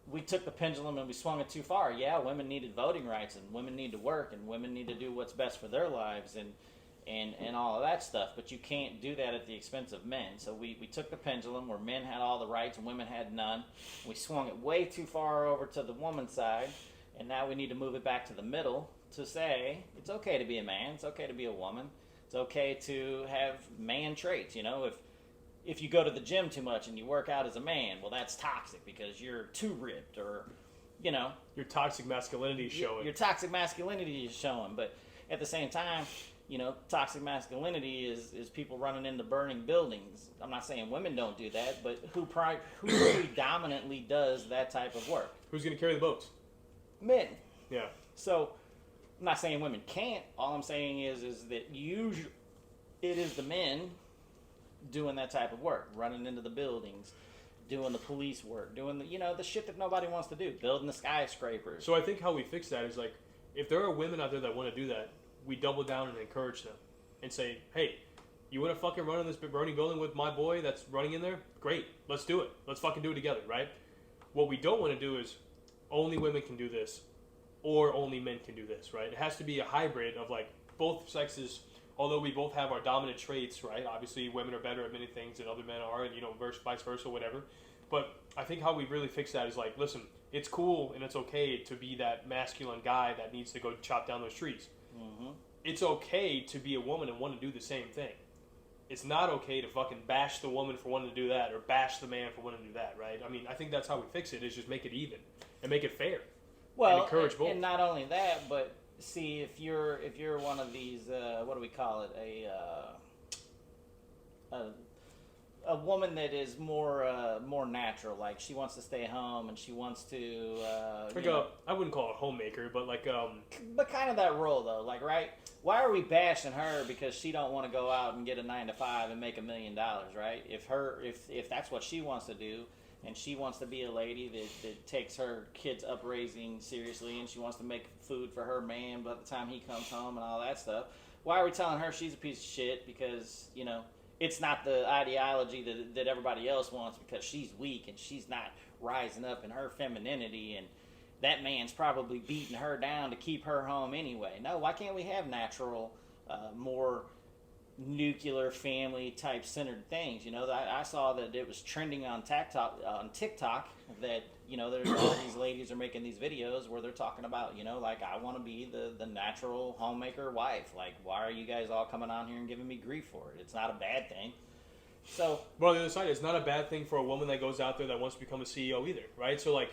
we took the pendulum and we swung it too far. Yeah, women needed voting rights, and women need to work, and women need to do what's best for their lives, and all of that stuff. But you can't do that at the expense of men. So we took the pendulum where men had all the rights and women had none. We swung it way too far over to the woman's side, and now we need to move it back to the middle to say it's okay to be a man, it's okay to be a woman, it's okay to have man traits. If you go to the gym too much and you work out as a man, well, that's toxic because you're too ripped, or, your toxic masculinity is showing. Your toxic masculinity is showing. But at the same time, toxic masculinity is people running into burning buildings. I'm not saying women don't do that, but who predominantly does that type of work? Who's going to carry the boats? Men. Yeah. So I'm not saying women can't. All I'm saying is that usually it is the men doing that type of work, running into the buildings, doing the police work, doing the shit that nobody wants to do, building the skyscrapers. So I think how we fix that is, like, if there are women out there that want to do that, we double down and encourage them and say, hey, you want to fucking run in this burning building with my boy that's running in there? Great, let's do it. Let's fucking do it together, right? What we don't want to do is only women can do this or only men can do this, right? It has to be a hybrid of, like, both sexes. Although we both have our dominant traits, right? Obviously, women are better at many things than other men are, and vice versa, whatever. But I think how we really fix that is, like, listen, it's cool and it's okay to be that masculine guy that needs to go chop down those trees. Mm-hmm. It's okay to be a woman and want to do the same thing. it's not okay to fucking bash the woman for wanting to do that or bash the man for wanting to do that, right? I mean, I think that's how we fix it, is just make it even and make it fair. Well, and encourage both. And not only that, but see, if you're one of these, what do we call it, a woman that is more natural, like she wants to stay home and she wants to I wouldn't call it a homemaker, but but kind of that role though, like, right? Why are we bashing her because she don't want to go out and get a 9-to-5 and make $1 million, right? If that's what she wants to do, and she wants to be a lady that takes her kids' upraising seriously, and she wants to make food for her man by the time he comes home and all that stuff, why are we telling her she's a piece of shit because, it's not the ideology that everybody else wants, because she's weak and she's not rising up in her femininity, and that man's probably beating her down to keep her home anyway. No, why can't we have natural, more nuclear family type centered things? I saw that it was trending on TikTok that there's all these ladies are making these videos where they're talking about like, I want to be the natural homemaker wife. Like, why are you guys all coming on here and giving me grief for it? It's not a bad thing. So, well, on the other side, it's not a bad thing for a woman that goes out there that wants to become a CEO either, right? So, like,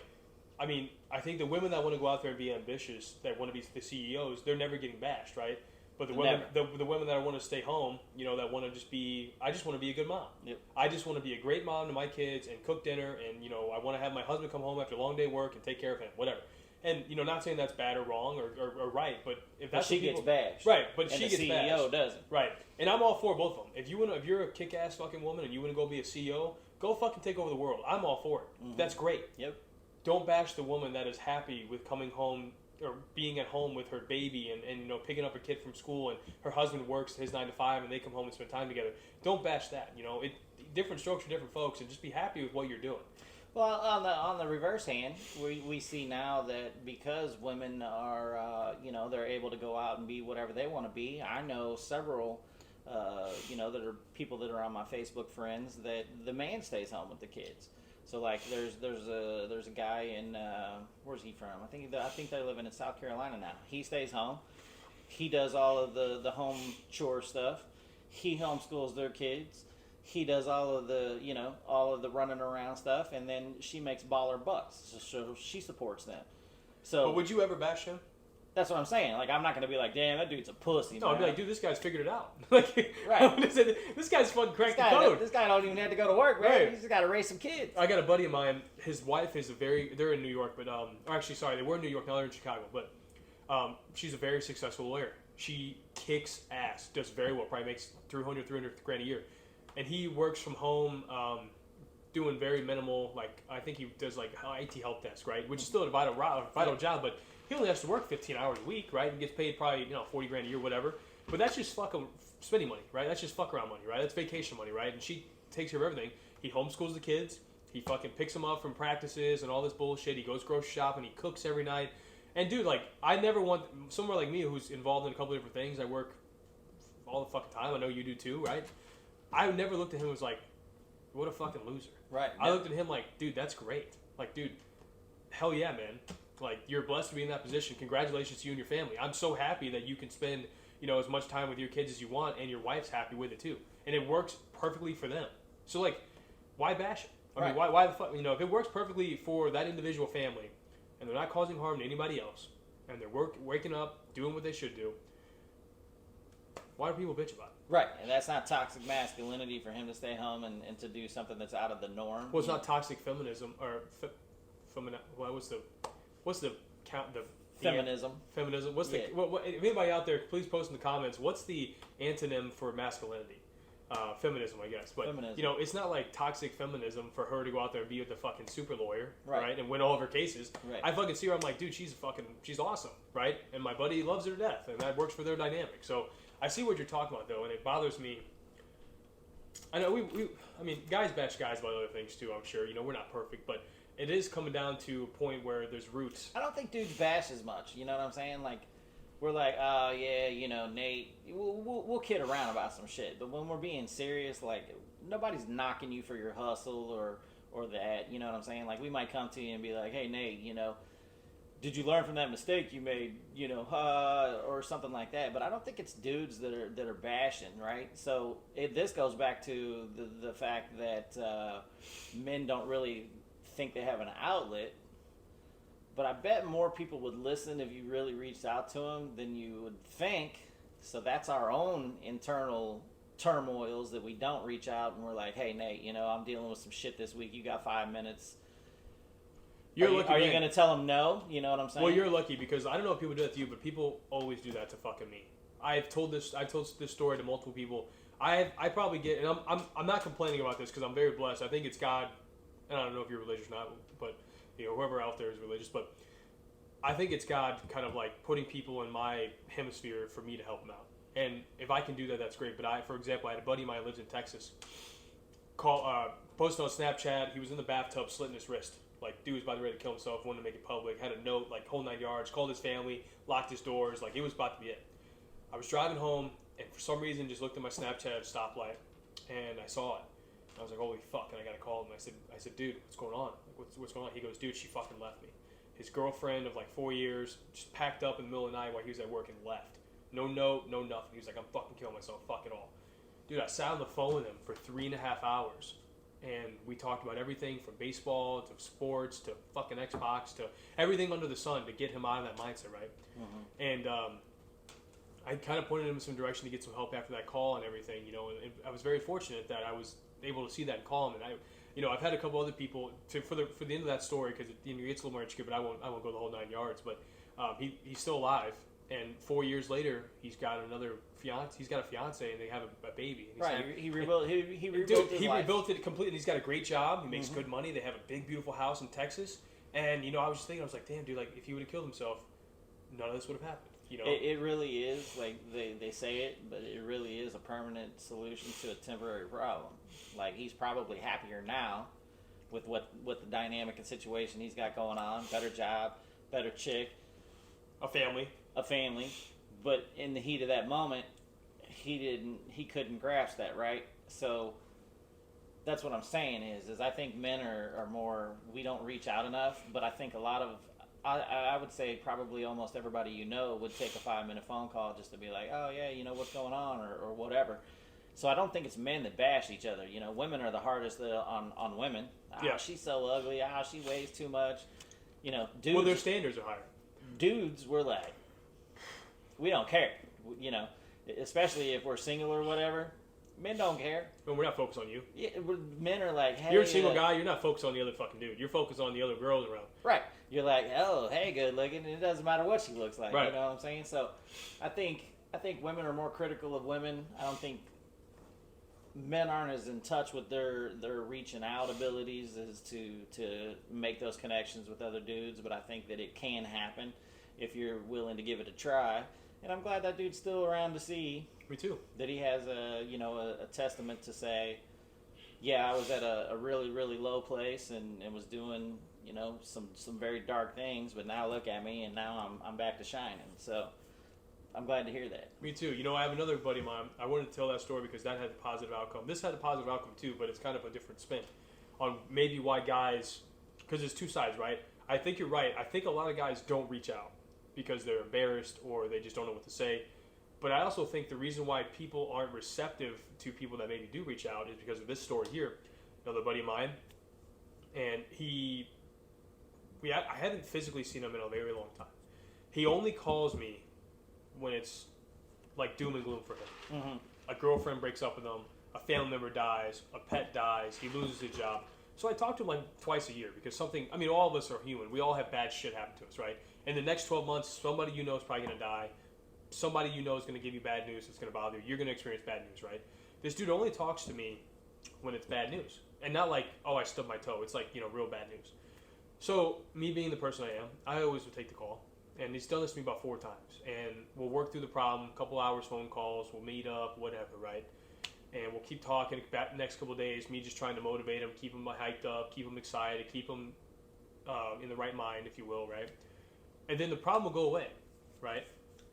I mean, I think the women that want to go out there and be ambitious, that want to be the CEOs, they're never getting bashed, right? But the women, the women that want to stay home, that want to just be, I just want to be a good mom. Yep. I just want to be a great mom to my kids and cook dinner, and I want to have my husband come home after a long day of work and take care of him, whatever. And not saying that's bad or wrong or right, but if that's she gets bashed, right? But and she the gets CEO bashed, doesn't, right? And I'm all for both of them. If you're a kick-ass fucking woman and you want to go be a CEO, go fucking take over the world. I'm all for it. Mm-hmm. That's great. Yep. Don't bash the woman that is happy with coming home or being at home with her baby and picking up her kid from school, and her husband works his 9-to-5 and they come home and spend time together. Don't bash that. Different strokes for different folks, and just be happy with what you're doing. Well, on the reverse hand, we see now that because women are they're able to go out and be whatever they want to be. I know several that are people that are on my Facebook friends that the man stays home with the kids. So like there's a guy in where's he from? I think they're living in South Carolina now. He stays home. He does all of the home chore stuff. He homeschools their kids. He does all of the running around stuff, and then she makes baller bucks. So she supports them. So, but would you ever bash him? That's what I'm saying. Like, I'm not going to be like, damn, that dude's a pussy. No, man. I'd be like, dude, this guy's figured it out. Like, right. This guy's fucking cracked the code. This guy don't even have to go to work, man. Right. He's just got to raise some kids. I got a buddy of mine. His wife is they're in New York, but or actually, sorry, they were in New York. Now they're in Chicago. But she's a very successful lawyer. She kicks ass, does very well. Probably makes $300 grand a year, and he works from home, doing very minimal. Like, I think he does like IT help desk, right? Which is still a vital job, but he only has to work 15 hours a week, right? And gets paid probably, $40 grand a year, whatever. But that's just fucking spending money, right? That's just fuck around money, right? That's vacation money, right? And she takes care of everything. He homeschools the kids. He fucking picks them up from practices and all this bullshit. He goes grocery shopping. He cooks every night. And dude, like, I never want someone like me who's involved in a couple of different things. I work all the fucking time. I know you do too, right? I never looked at him as like, what a fucking loser. Right. I looked at him like, dude, that's great. Like, dude, hell yeah, man. Like, you're blessed to be in that position. Congratulations to you and your family. I'm so happy that you can spend, as much time with your kids as you want, and your wife's happy with it too. And it works perfectly for them. So, like, why bash it? I mean, why the fuck? If it works perfectly for that individual family, and they're not causing harm to anybody else, and they're waking up, doing what they should do, why do people bitch about it? Right, and that's not toxic masculinity for him to stay home and to do something that's out of the norm. Well, it's not toxic feminism or what's the count? The feminism. Feminism. What's the? Yeah. What, if anybody out there, please post in the comments. What's the antonym for masculinity? Feminism, I guess. But feminism. It's not like toxic feminism for her to go out there and be the fucking super lawyer, right? And win all of her cases. Right. I fucking see her. I'm like, dude, she's awesome, right? And my buddy loves her to death, and that works for their dynamic. So I see what you're talking about, though, and it bothers me. I know I mean, guys bash guys about other things too. I'm sure. We're not perfect, but it is coming down to a point where there's roots. I don't think dudes bash as much. You know what I'm saying? Like, we're like, oh yeah, Nate. We'll kid around about some shit, but when we're being serious, like, nobody's knocking you for your hustle or that. You know what I'm saying? Like, we might come to you and be like, hey Nate, did you learn from that mistake you made, or something like that. But I don't think it's dudes that are bashing, right? So this goes back to the fact that men don't really think they have an outlet. But I bet more people would listen if you really reached out to them than you would think. So that's our own internal turmoils that we don't reach out and we're like, hey, Nate, I'm dealing with some shit this week. You got 5 minutes. Are you going to tell them no? You know what I'm saying? Well, you're lucky because I don't know if people do that to you, but people always do that to fucking me. I've told this story to multiple people. I probably get, and I'm not complaining about this because I'm very blessed. I think it's God, and I don't know if you're religious or not, but whoever out there is religious, but I think it's God kind of like putting people in my hemisphere for me to help them out. And if I can do that, that's great. But for example, I had a buddy of mine who lives in Texas. Posted on Snapchat, he was in the bathtub slitting his wrist. Like, dude was about to ready to kill himself, wanted to make it public, had a note, like, whole 9 yards, called his family, locked his doors, like, it was about to be it. I was driving home, and for some reason, just looked at my Snapchat at a stoplight, and I saw it. I was like, holy fuck, and I got to call him. I said, dude, what's going on? Like, what's going on? He goes, dude, she fucking left me. His girlfriend of, like, 4 years just packed up in the middle of the night while he was at work and left. No note, no nothing. He was like, I'm fucking killing myself, fuck it all. Dude, I sat on the phone with him for 3.5 hours. And we talked about everything from baseball to sports to fucking Xbox to everything under the sun to get him out of that mindset, right? Mm-hmm. And I kind of pointed him in some direction to get some help after that call and everything, and I was very fortunate that I was able to see that and call him. And I've had a couple other people for the end of that story because it gets a little more intricate, but I won't go the whole 9 yards. But he's still alive. And 4 years later, he's got another fiance. He's got a fiance, and they have a baby. And right. He rebuilt. He rebuilt. He rebuilt it completely, and he's got a great job. He makes good money. They have a big, beautiful house in Texas. And I was just thinking, I was like, damn, dude, like if he would have killed himself, none of this would have happened. It really is like they say it, but it really is a permanent solution to a temporary problem. Like he's probably happier now with what the dynamic and situation he's got going on. Better job, better chick, a family, but in the heat of that moment, he couldn't grasp that, right? So that's what I'm saying is I think men are more, we don't reach out enough, but I think a lot of, I would say probably almost everybody would take a 5-minute phone call just to be like, oh yeah, what's going on or whatever. So I don't think it's men that bash each other. Women are the hardest on women. Yeah. She's so ugly. She weighs too much. Dudes. Well, their standards are higher. Dudes, we're like, we don't care. Especially if we're single or whatever. Men don't care. Well, we're not focused on you. Yeah, men are like, hey. You're a single guy. You're not focused on the other fucking dude. You're focused on the other girls around. Right. You're like, oh, hey, good looking. And it doesn't matter what she looks like. Right. You know what I'm saying? So, I think women are more critical of women. I don't think men aren't as in touch with their reaching out abilities as to make those connections with other dudes. But I think that it can happen if you're willing to give it a try. And I'm glad that dude's still around to see. Me too. That he has a testament to say, yeah, I was at a really, really low place and was doing, some very dark things, but now look at me and now I'm back to shining. So I'm glad to hear that. Me too. I have another buddy of mine. I wanted to tell that story because that had a positive outcome. This had a positive outcome too, but it's kind of a different spin on maybe why guys, because there's two sides, right? I think you're right. I think a lot of guys don't reach out because they're embarrassed or they just don't know what to say. But I also think the reason why people aren't receptive to people that maybe do reach out is because of this story here. Another buddy of mine, and I haven't physically seen him in a very long time. He only calls me when it's like doom and gloom for him. Mm-hmm. A girlfriend breaks up with him, a family member dies, a pet dies, he loses his job. So I talk to him like twice a year because all of us are human. We all have bad shit happen to us, right? In the next 12 months, somebody is probably going to die. Somebody is going to give you bad news that's going to bother you. You're going to experience bad news, right? This dude only talks to me when it's bad news. And not like, oh, I stubbed my toe. It's like, real bad news. So me being the person I am, I always would take the call. And he's done this to me about 4 times. And we'll work through the problem, a couple hours phone calls, we'll meet up, whatever, right? And we'll keep talking about the next couple of days, me just trying to motivate him, keep him hyped up, keep him excited, keep him in the right mind, if you will, right? And then the problem will go away, right?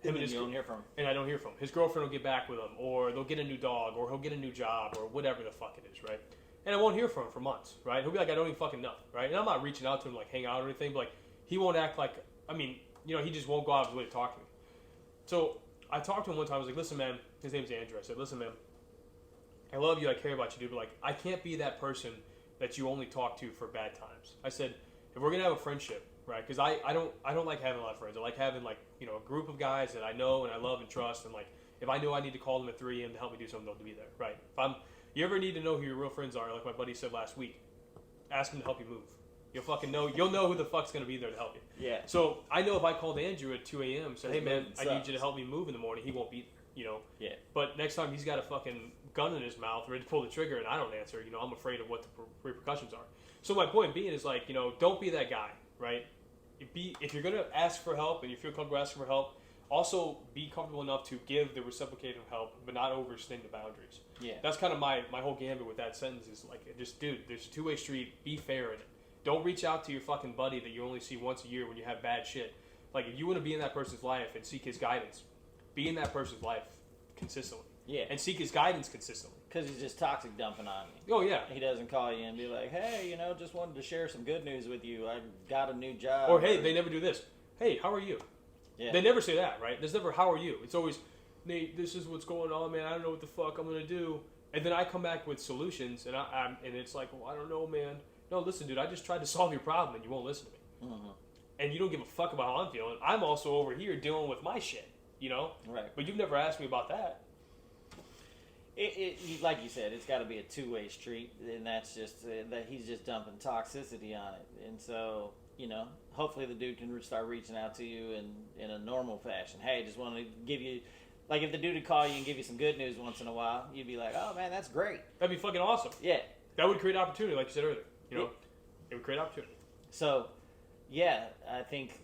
And you don't hear from him. And I don't hear from him. His girlfriend will get back with him, or they'll get a new dog, or he'll get a new job, or whatever the fuck it is, right? And I won't hear from him for months, right? He'll be like, I don't even fucking know, right? And I'm not reaching out to him, like, hang out or anything, but, like, he won't act like I mean, he just won't go out of his way to talk to me. So I talked to him one time. I was like, listen, man, his name's Andrew. I said, listen, man, I love you. I care about you, dude. But like, I can't be that person that you only talk to for bad times. I said, if we're going to have a friendship, right? Because I don't like having a lot of friends. I like having like, a group of guys that I know and I love and trust. And like, if I know I need to call them at 3 a.m. to help me do something, they'll be there, right? You ever need to know who your real friends are, like my buddy said last week, ask him to help you move. You'll know who the fuck's going to be there to help you. Yeah. So I know if I called Andrew at 2 a.m. and said, hey man, I need you to help me move in the morning, he won't be there, Yeah. But next time he's got a fucking gun in his mouth ready to pull the trigger and I don't answer, I'm afraid of what the repercussions are. So my point being is like, don't be that guy, right? If you're going to ask for help and you feel comfortable asking for help, also be comfortable enough to give the reciprocated help, but not overextend the boundaries. Yeah. That's kind of my whole gambit with that sentence is like, just, dude, there's a two-way street. Be fair in it. Don't reach out to your fucking buddy that you only see once a year when you have bad shit. Like, if you want to be in that person's life and seek his guidance, be in that person's life consistently. Yeah. And seek his guidance consistently. Because he's just toxic dumping on you. Oh, yeah. He doesn't call you and be like, hey, just wanted to share some good news with you. I got a new job. Or, hey, they never do this. Hey, how are you? Yeah. They never say that, right? There's never, how are you? It's always, Nate, this is what's going on, man. I don't know what the fuck I'm going to do. And then I come back with solutions, and and it's like, well, I don't know, man. No, listen, dude, I just tried to solve your problem, and you won't listen to me. Mm-hmm. And you don't give a fuck about how I'm feeling. I'm also over here dealing with my shit, Right. But you've never asked me about that. Like you said, it's got to be a two-way street, and that's just that he's just dumping toxicity on it. And so, hopefully the dude can start reaching out to you in a normal fashion. Hey, just wanted to give you, like if the dude would call you and give you some good news once in a while, you'd be like, oh man, that's great. That'd be fucking awesome. Yeah. That would create opportunity, like you said earlier. It would create opportunity. So, yeah, I think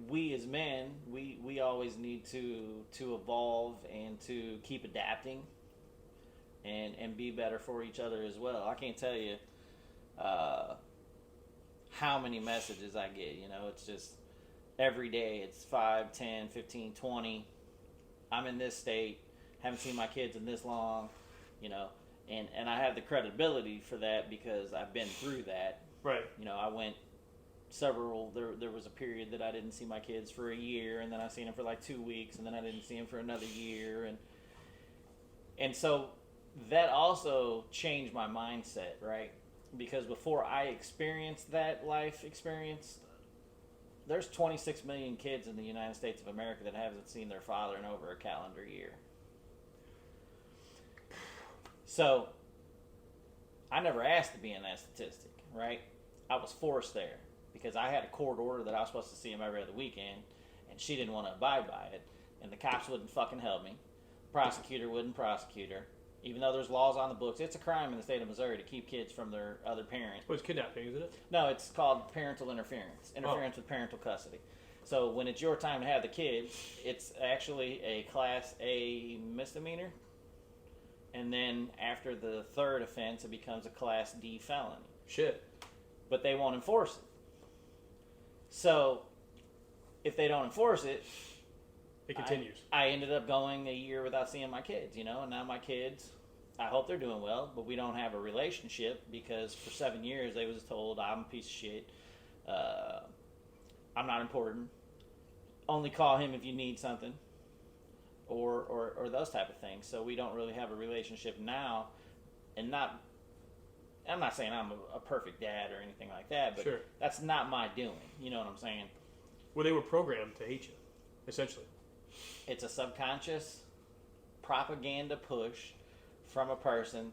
we as men, we always need to evolve and to keep adapting and be better for each other as well. I can't tell you how many messages I get. It's just every day it's 5, 10, 15, 20. I'm in this state, haven't seen my kids in this long, and I have the credibility for that because I've been through that. Right. I went there was a period that I didn't see my kids for a year, and then I seen them for like 2 weeks, and then I didn't see them for another year, and so that also changed my mindset, right? Because before I experienced that life experience, there's 26 million kids in the United States of America that haven't seen their father in over a calendar year. So, I never asked to be in that statistic, right? I was forced there because I had a court order that I was supposed to see him every other weekend, and she didn't want to abide by it, and the cops wouldn't fucking help me. The prosecutor wouldn't prosecute her. Even though there's laws on the books, it's a crime in the state of Missouri to keep kids from their other parent. Well, it's kidnapping, isn't it? No, it's called parental interference. Interference with parental custody. So when it's your time to have the kids, it's actually a Class A misdemeanor. And then after the third offense, it becomes a Class D felony. Shit. But they won't enforce it. So if they don't enforce it, it continues. I ended up going a year without seeing my kids, and now my kids, I hope they're doing well, but we don't have a relationship because for 7 years they was told I'm a piece of shit, I'm not important, only call him if you need something, or those type of things. So we don't really have a relationship now, and I'm not saying I'm a perfect dad or anything like that, but sure. That's not my doing. You know what I'm saying? Well, they were programmed to hate you, essentially. It's a subconscious propaganda push from a person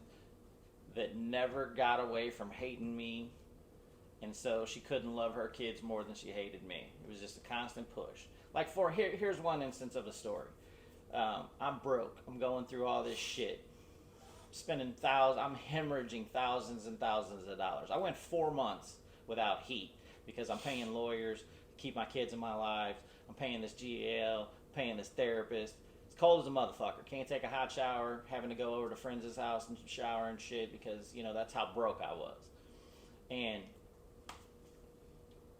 that never got away from hating me, and so she couldn't love her kids more than she hated me. It was just a constant push. Like here's one instance of a story. I'm broke. I'm going through all this shit. I'm hemorrhaging thousands and thousands of dollars. I went 4 months without heat because I'm paying lawyers to keep my kids in my life. I'm paying this GL, paying this therapist. It's cold as a motherfucker. Can't take a hot shower, having to go over to friends' house and shower and shit because, that's how broke I was. And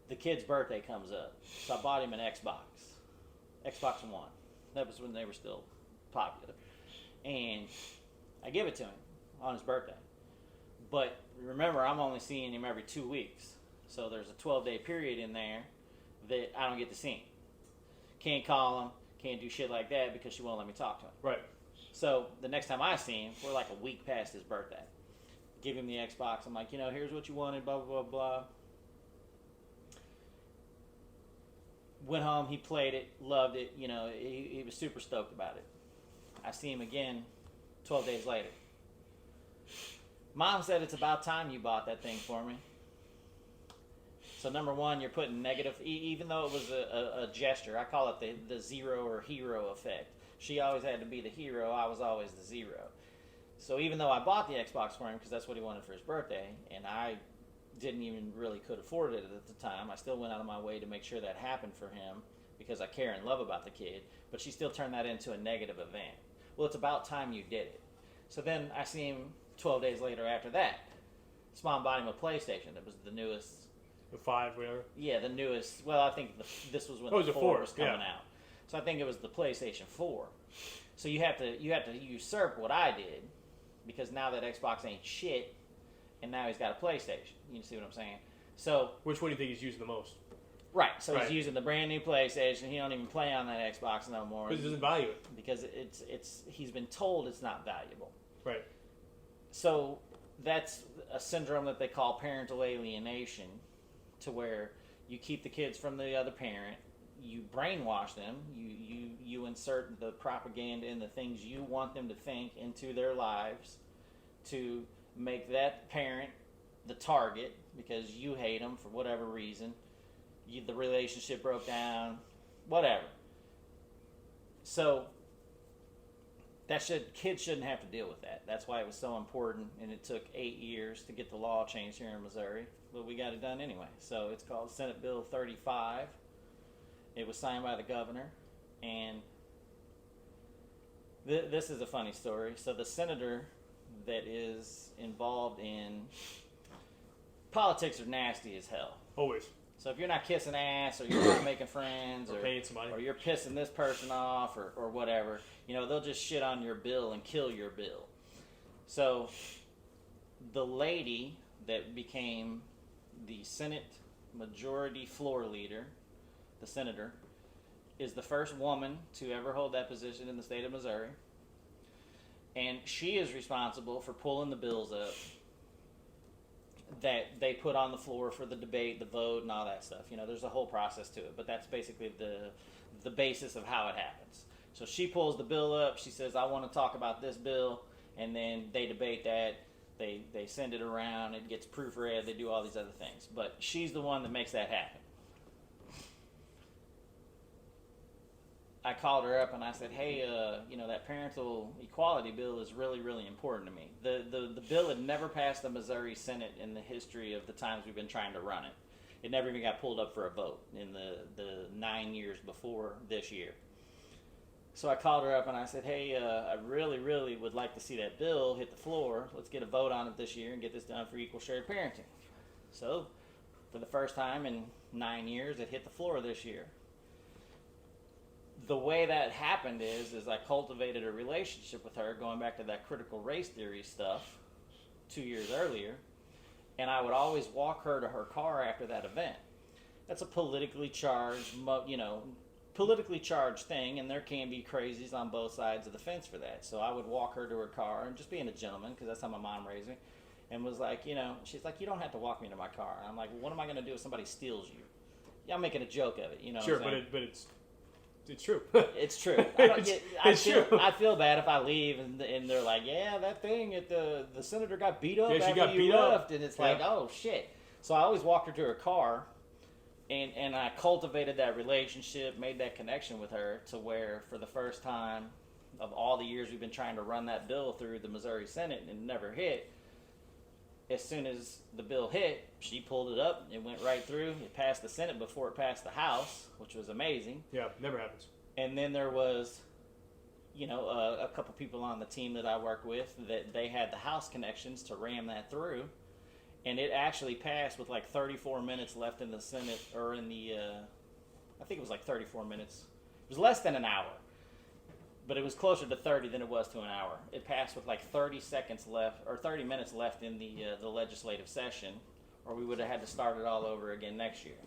the kid's birthday comes up. So I bought him an Xbox One. That was when they were still popular. And I give it to him on his birthday. But remember, I'm only seeing him every 2 weeks. So there's a 12-day period in there that I don't get to see him. Can't call him, can't do shit like that because she won't let me talk to him. Right. So the next time I see him, we're like a week past his birthday. Give him the Xbox. I'm like, here's what you wanted, blah, blah, blah, blah. Went home, he played it, loved it. He was super stoked about it. I see him again 12 days later. Mom said it's about time you bought that thing for me. So number one, you're putting negative, even though it was a gesture. I call it the zero or hero effect. She always had to be the hero. I was always the zero. So even though I bought the Xbox for him because that's what he wanted for his birthday, and I didn't even really could afford it at the time, I still went out of my way to make sure that happened for him because I care and love about the kid, but she still turned that into a negative event. Well, it's about time you did it. So then I see him 12 days later after that. His mom bought him a PlayStation. It was the newest. The 5, whatever. Yeah, the newest. Well, I think this was when the 4 was coming out. So I think it was the PlayStation 4. So you have to usurp what I did because now that Xbox ain't shit, and now he's got a PlayStation. You see what I'm saying? So which one do you think he's using the most? Right. So he's using the brand new PlayStation. He don't even play on that Xbox no more. Because he doesn't value it. Because he's been told it's not valuable. Right. So that's a syndrome that they call parental alienation, to where you keep the kids from the other parent, you brainwash them, you insert the propaganda and the things you want them to think into their lives to make that parent the target because you hate them for whatever reason. The relationship broke down, whatever. So kids shouldn't have to deal with that. That's why it was so important, and it took 8 years to get the law changed here in Missouri, but we got it done anyway. So it's called Senate Bill 35. It was signed by the governor, and this is a funny story. So the senator that is involved in politics are nasty as hell. Always. So if you're not kissing ass, or you're not making friends, or paying somebody, or you're pissing this person off, or whatever, they'll just shit on your bill and kill your bill. So the lady that became the Senate Majority Floor Leader, the senator, is the first woman to ever hold that position in the state of Missouri. And she is responsible for pulling the bills up that they put on the floor for the debate, the vote, and all that stuff. There's a whole process to it, but that's basically the basis of how it happens. So she pulls the bill up. She says, I want to talk about this bill, and then they debate that. They send it around. It gets proofread. They do all these other things. But she's the one that makes that happen. I called her up and I said, hey, that parental equality bill is really, really important to me. The bill had never passed the Missouri Senate in the history of the times we've been trying to run it. It never even got pulled up for a vote in the 9 years before this year. So I called her up and I said, hey, I really, really would like to see that bill hit the floor. Let's get a vote on it this year and get this done for equal shared parenting. So for the first time in 9 years, it hit the floor this year. The way that happened is I cultivated a relationship with her going back to that critical race theory stuff 2 years earlier, and I would always walk her to her car after that event. That's a politically charged thing, and there can be crazies on both sides of the fence for that. So I would walk her to her car, and just being a gentleman, because that's how my mom raised me, and was like, she's like, you don't have to walk me to my car. And I'm like, well, what am I going to do if somebody steals you? Yeah, I'm making a joke of it, Sure, but it's true. It's true. I feel bad if I leave and they're like, yeah, that thing at the senator got beat up after you left, and it's like, oh shit. So I always walked her to her car, and I cultivated that relationship, made that connection with her to where for the first time of all the years we've been trying to run that bill through the Missouri Senate and it never hit. As soon as the bill hit, she pulled it up. It went right through. It passed the Senate before it passed the House, which was amazing. Yeah, never happens. And then there was, a couple people on the team that I work with that they had the House connections to ram that through. And it actually passed with like 34 minutes left in the Senate, or in the, I think it was like 34 minutes. It was less than an hour. But it was closer to 30 than it was to an hour. It passed with like 30 seconds left, or 30 minutes left in the legislative session, or we would have had to start it all over again next year.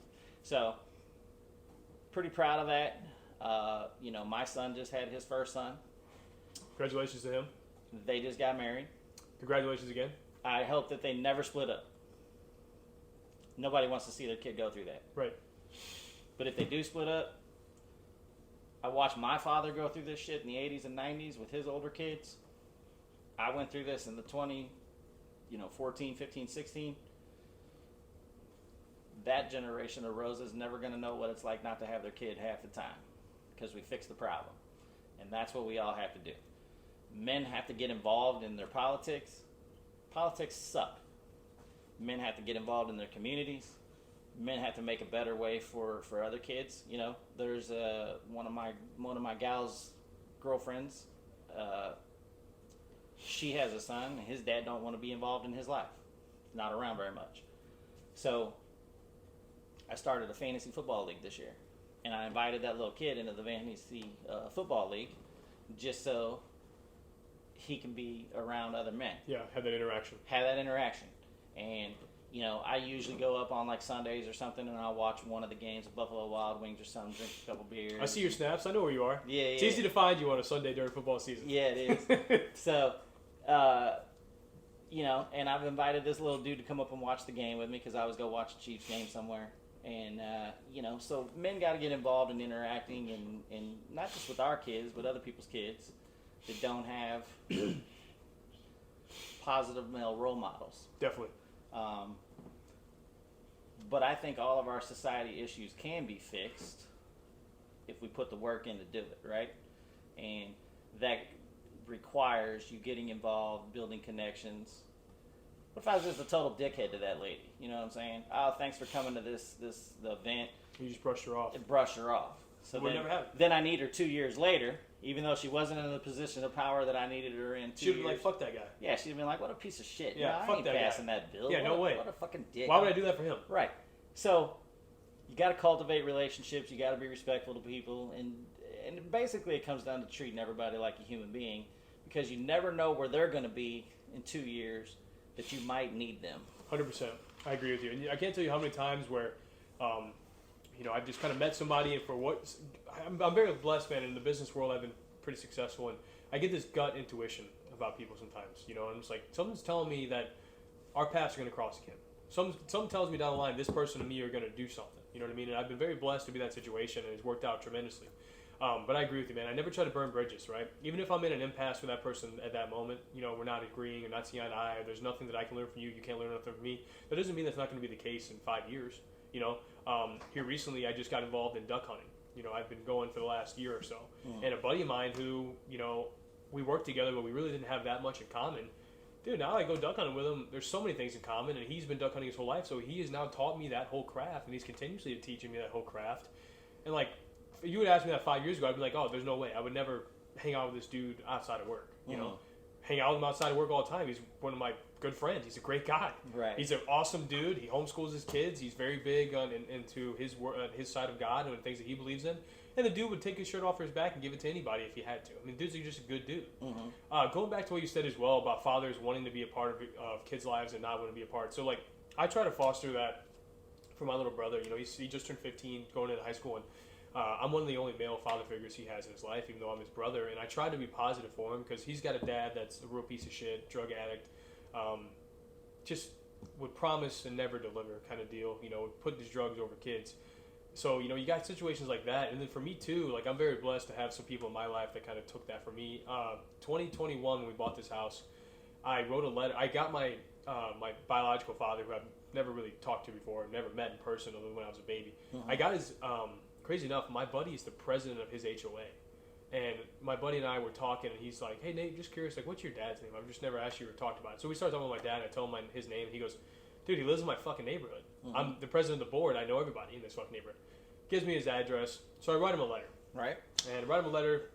So pretty proud of that. My son just had his first son. Congratulations to him. They just got married. Congratulations again. I hope that they never split up. Nobody wants to see their kid go through that. Right. But if they do split up, I watched my father go through this shit in the 80s and 90s with his older kids. I went through this in the 14, 15, 16. That generation of Rosa is never going to know what it's like not to have their kid half the time because we fixed the problem. And that's what we all have to do. Men have to get involved in their politics. Politics suck. Men have to get involved in their communities. Men have to make a better way for other kids. There's one of my gal's girlfriends. She has a son. His dad don't want to be involved in his life. Not around very much. So I started a fantasy football league this year, and I invited that little kid into the fantasy football league just so he can be around other men. Yeah, have that interaction. And I usually go up on like Sundays or something, and I'll watch one of the games of Buffalo Wild Wings or something, drink a couple beers. I see your snaps. I know where you are. Yeah, It's easy to find you on a Sunday during football season. Yeah, it is. So, and I've invited this little dude to come up and watch the game with me because I always go watch a Chiefs game somewhere. And, so men got to get involved in interacting and not just with our kids, but other people's kids that don't have positive male role models. Definitely. But I think all of our society issues can be fixed if we put the work in to do it, right? And that requires you getting involved, building connections. What if I was just a total dickhead to that lady? You know what I'm saying? Oh, thanks for coming to the event. You just brushed her off. So We'll never have it. Then I need her 2 years later, even though she wasn't in the position of power that I needed her in 2 years. She'd be like, fuck that guy. Yeah, she'd been like, what a piece of shit. Yeah, I ain't passing that bill. Yeah, no way. What a fucking dick. Why would I do that for him? Right. So you got to cultivate relationships. You got to be respectful to people. And basically it comes down to treating everybody like a human being because you never know where they're going to be in 2 years that you might need them. 100%. I agree with you. And I can't tell you how many times where, I've just kind of met somebody and I'm very blessed, man. In the business world, I've been pretty successful. And I get this gut intuition about people sometimes, and it's like something's telling me that our paths are going to cross again. Some tells me down the line, this person and me are going to do something. You know what I mean? And I've been very blessed to be in that situation, and it's worked out tremendously. But I agree with you, man. I never try to burn bridges, right? Even if I'm in an impasse with that person at that moment, we're not agreeing and not seeing eye to eye, or there's nothing that I can learn from you, you can't learn nothing from me. That doesn't mean that's not going to be the case in 5 years. Here recently, I just got involved in duck hunting. I've been going for the last year or so. And a buddy of mine who, we worked together, but we really didn't have that much in common. Dude, now I go duck hunting with him. There's so many things in common, and he's been duck hunting his whole life, so he has now taught me that whole craft, and he's continuously teaching me that whole craft. And, like, if you would ask me that 5 years ago, I'd be like, oh, there's no way. I would never hang out with this dude outside of work, you know? Hang out with him outside of work all the time. He's one of my good friends. He's a great guy. Right. He's an awesome dude. He homeschools his kids. He's very big into his side of God and things that he believes in. And the dude would take his shirt off his back and give it to anybody if he had to. I mean, dude's just a good dude. Going back to what you said as well about fathers wanting to be a part of kids' lives and not wanting to be a part. So, like, I try to foster that for my little brother. He just turned 15, going into high school, and I'm one of the only male father figures he has in his life, even though I'm his brother. And I try to be positive for him because he's got a dad that's a real piece of shit, drug addict, just would promise and never deliver kind of deal, would put these drugs over kids. So, you got situations like that. And then for me, too, like, I'm very blessed to have some people in my life that kind of took that from me. 2021, when we bought this house, I wrote a letter. I got my my biological father, who I've never really talked to before, never met in person other than when I was a baby. I got his, crazy enough, my buddy is the president of his HOA. And my buddy and I were talking, and he's like, hey, Nate, just curious, like, what's your dad's name? I've just never asked you or talked about it. So we started talking about my dad, and I told him his name, and he goes, dude, he lives in my fucking neighborhood. I'm the president of the board. I know everybody in this fucking neighborhood. Gives me his address. So I write him a letter. Right. And I write him a letter.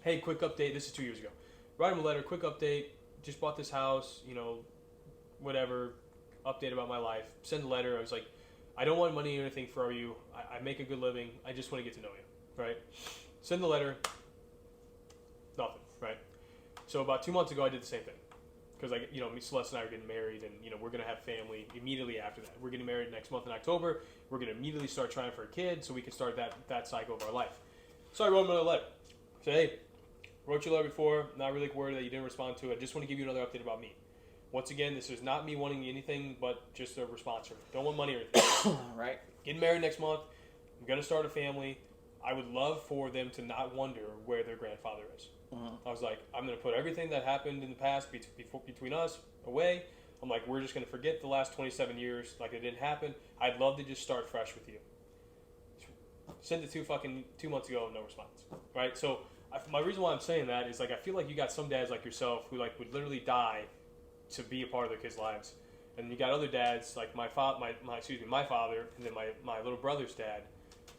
Hey, quick update. This is 2 years ago. Write him a letter. Quick update. Just bought this house. Whatever. Update about my life. Send a letter. I was like, I don't want money or anything for you. I make a good living. I just want to get to know you. Right. Send the letter. Nothing. Right. So about 2 months ago, I did the same thing. because Celeste and I are getting married, and we're gonna have family immediately after that. We're getting married next month in October. We're gonna immediately start trying for a kid, so we can start that cycle of our life. So I wrote him another letter. Said, hey, wrote you a letter before. Not really worried that you didn't respond to it. I just want to give you another update about me. Once again, this is not me wanting anything but just a response from you. Don't want money or anything. Right. Getting married next month. I'm gonna start a family. I would love for them to not wonder where their grandfather is. I was like, I'm going to put everything that happened in the past between us away. I'm like, we're just going to forget the last 27 years like it didn't happen. I'd love to just start fresh with you. Sent it 2 months ago, no response. Right? So my reason why I'm saying that is like I feel like you got some dads like yourself who like would literally die to be a part of their kids' lives, and you got other dads like my father, and then my little brother's dad,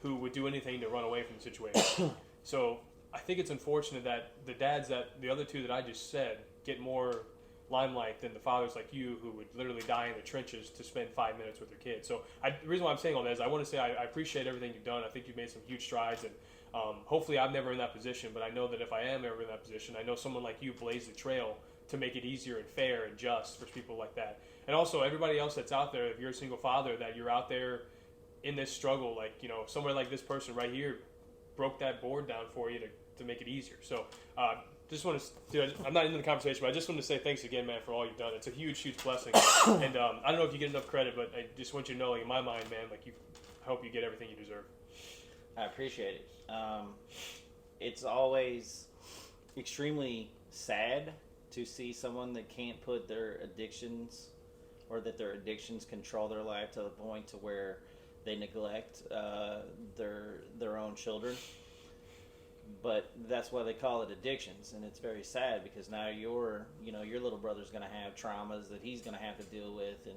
who would do anything to run away from the situation. So I think it's unfortunate that the other two that I just said, get more limelight than the fathers like you who would literally die in the trenches to spend 5 minutes with their kids. So the reason why I'm saying all that is I want to say I appreciate everything you've done. I think you've made some huge strides, and hopefully I'm never in that position, but I know that if I am ever in that position, I know someone like you blazed the trail to make it easier and fair and just for people like that. And also everybody else that's out there, if you're a single father, that you're out there in this struggle, like, somewhere like this person right here broke that board down for you to make it easier. So just want to, I'm not into the conversation, but I just want to say thanks again, man, for all you've done. It's a huge, huge blessing. And I don't know if you get enough credit, but I just want you to know, like, in my mind, man, like, I hope you get everything you deserve. I appreciate it. It's always extremely sad to see someone that can't put their addictions, or that their addictions control their life to the point to where they neglect their own children. But that's why they call it addictions, and it's very sad because now your little brother's going to have traumas that he's going to have to deal with,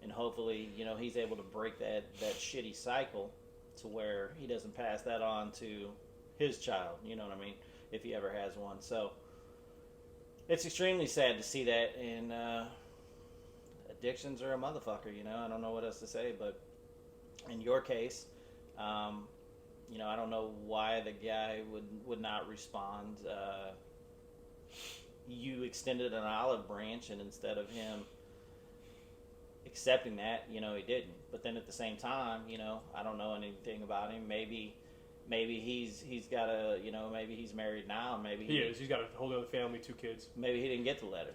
and hopefully he's able to break that shitty cycle to where he doesn't pass that on to his child. You know what I mean? If he ever has one. So it's extremely sad to see that, and addictions are a motherfucker. I don't know what else to say, but in your case, I don't know why the guy would not respond. You extended an olive branch, and instead of him accepting that, he didn't. But then at the same time, I don't know anything about him. Maybe he's got maybe he's married now. Maybe he is. He's got a whole other family, 2 kids. Maybe he didn't get the letter.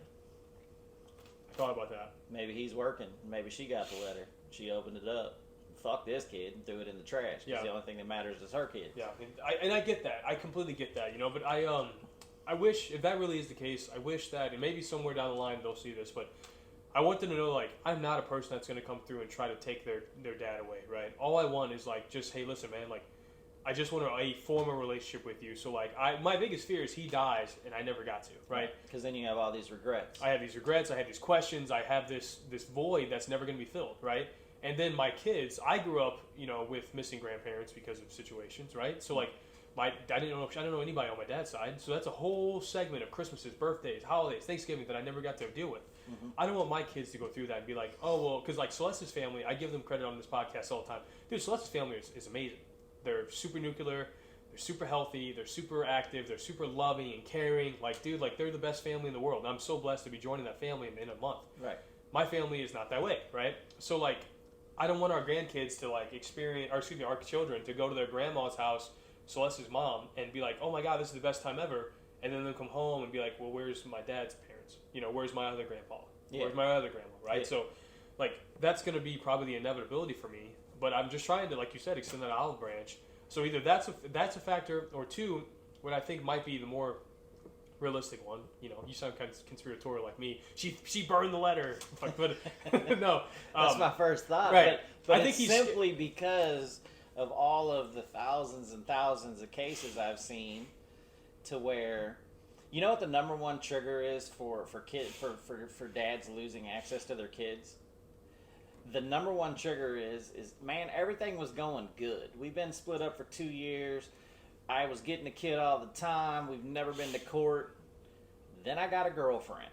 I thought about that. Maybe he's working. Maybe she got the letter. She opened it up. Fuck this kid and threw it in the trash. Because the only thing that matters is her kid. Yeah, and I get that. I completely get that. But I wish, if that really is the case, I wish that, and maybe somewhere down the line they'll see this, but I want them to know, like, I'm not a person that's going to come through and try to take their dad away, right? All I want is, like, just, hey, listen, man, like, I just want to form a relationship with you. So, like, my biggest fear is he dies and I never got to, right? Because then you have all these regrets. I have these regrets. I have these questions. I have this void that's never going to be filled, right? And then my kids, I grew up, with missing grandparents because of situations, right? So, like, I didn't know anybody on my dad's side. So that's a whole segment of Christmases, birthdays, holidays, Thanksgiving that I never got to deal with. Mm-hmm. I don't want my kids to go through that and be like, oh, well, because, like, Celeste's family, I give them credit on this podcast all the time. Dude, Celeste's family is amazing. They're super nuclear. They're super healthy. They're super active. They're super loving and caring. Like, dude, like, they're the best family in the world. And I'm so blessed to be joining that family in a month. Right. My family is not that way, right? So, like, I don't want our grandkids to, like, our children to go to their grandma's house, Celeste's mom, and be like, oh my God, this is the best time ever. And then they'll come home and be like, well, where's my dad's parents? Where's my other grandpa? Yeah. Where's my other grandma, right? Yeah. So, like, that's going to be probably the inevitability for me. But I'm just trying to, like you said, extend that olive branch. So either that's a factor, or two, what I think might be the more realistic one. You sound kind of conspiratorial like me. She burned the letter, but no. That's my first thought. Right. But I think it's simply because of all of the thousands and thousands of cases I've seen, to where, what the number one trigger is for dads losing access to their kids. The number one trigger is man, everything was going good. We've been split up for 2 years. I was getting a kid all the time. We've never been to court. Then I got a girlfriend,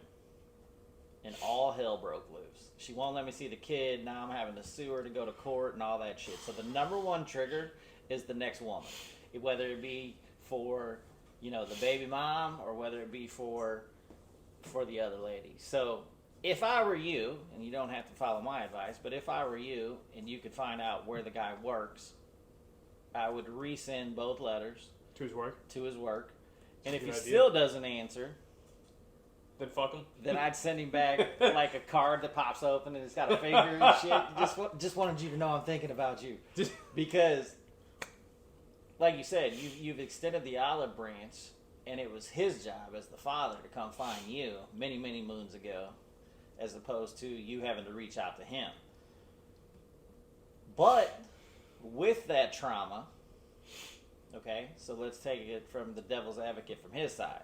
and all hell broke loose. She won't let me see the kid. Now I'm having to sue her to go to court and all that shit. So the number one trigger is the next woman, whether it be for the baby mom, or whether it be for for the other lady. So if I were you, and you don't have to follow my advice, but if I were you and you could find out where the guy works, I would resend both letters To his work. And if he still doesn't answer, then fuck him. Then I'd send him back like a card that pops open and it's got a figure and shit. Just wanted you to know I'm thinking about you. Because, like you said, you've extended the olive branch, and it was his job as the father to come find you many, many moons ago, as opposed to you having to reach out to him. But with that trauma, okay, so let's take it from the devil's advocate from his side.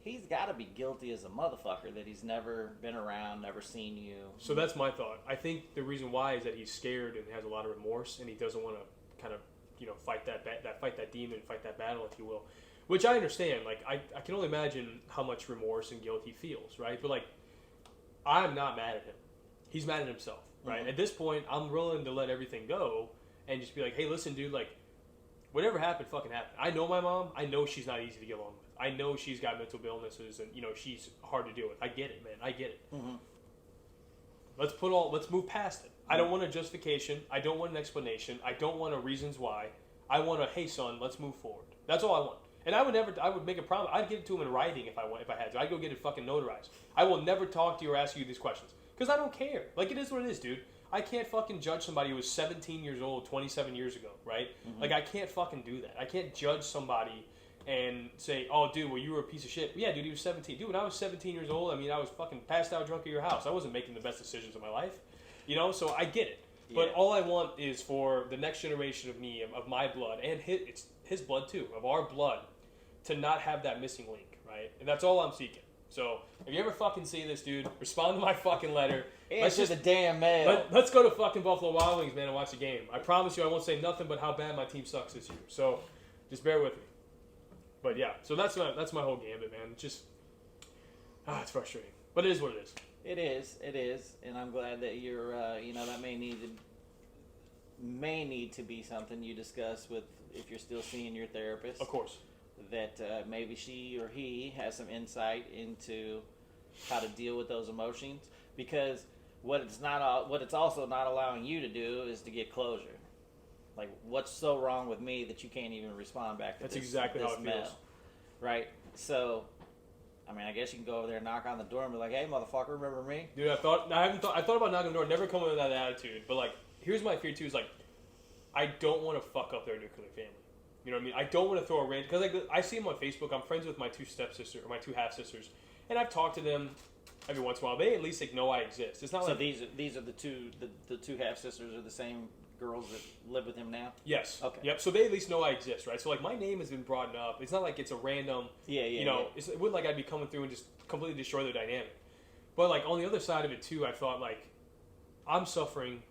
He's got to be guilty as a motherfucker that he's never been around, never seen you. So that's my thought. I think the reason why is that he's scared and has a lot of remorse, and he doesn't want to kind of, fight that demon, fight that battle, if you will. Which I understand. Like, I can only imagine how much remorse and guilt he feels, right? But, like, I'm not mad at him. He's mad at himself, right? Mm-hmm. At this point, I'm willing to let everything go and just be like, hey, listen, dude, like, whatever happened, fucking happened. I know my mom. I know she's not easy to get along with. I know she's got mental illnesses, and she's hard to deal with. I get it, man. I get it. Mm-hmm. Let's move past it. I don't want a justification. I don't want an explanation. I don't want a reasons why. I want a, hey son, let's move forward. That's all I want. And I would make a promise. I'd give it to him in writing if I had to. I'd go get it fucking notarized. I will never talk to you or ask you these questions because I don't care. Like, it is what it is, dude. I can't fucking judge somebody who was 17 years old 27 years ago, right? Mm-hmm. Like, I can't fucking do that. I can't judge somebody and say, oh, dude, well, you were a piece of shit. Yeah, dude, he was 17. Dude, when I was 17 years old, I mean, I was fucking passed out drunk at your house. I wasn't making the best decisions of my life, so I get it. Yeah. But all I want is for the next generation of me, of my blood, and it's his blood too, of our blood, to not have that missing link, right? And that's all I'm seeking. So if you ever fucking see this, dude, respond to my fucking letter. Answer the damn mail. Let's go to fucking Buffalo Wild Wings, man, and watch the game. I promise you I won't say nothing but how bad my team sucks this year. So just bear with me. But yeah, so that's my whole gambit, man. It's it's frustrating. But it is what it is. It is. And I'm glad that you're, that may need to be something you discuss with, if you're still seeing your therapist. Of course. That maybe she or he has some insight into how to deal with those emotions, because what it's also not allowing you to do is to get closure. Like, what's so wrong with me that you can't even respond back to That's this, exactly this how it mail, feels. right? So, I mean, I guess you can go over there and knock on the door and be like, "Hey, motherfucker, remember me?" Dude, I thought about knocking on the door. Never come with that attitude. But like, here's my fear too: is like, I don't want to fuck up their nuclear family. You know what I mean? I don't want to throw a random, because like I see them on Facebook. I'm friends with my two stepsisters or my two half sisters, and I've talked to them every once in a while. They at least know I exist. It's not so like these are the two half sisters are the same girls that live with him now? Yes. Okay. Yep. So they at least know I exist, right? So like my name has been brought up. It's not like it's a random. Yeah. It wouldn't like I'd be coming through and just completely destroy their dynamic. But like on the other side of it too, I thought like I'm suffering,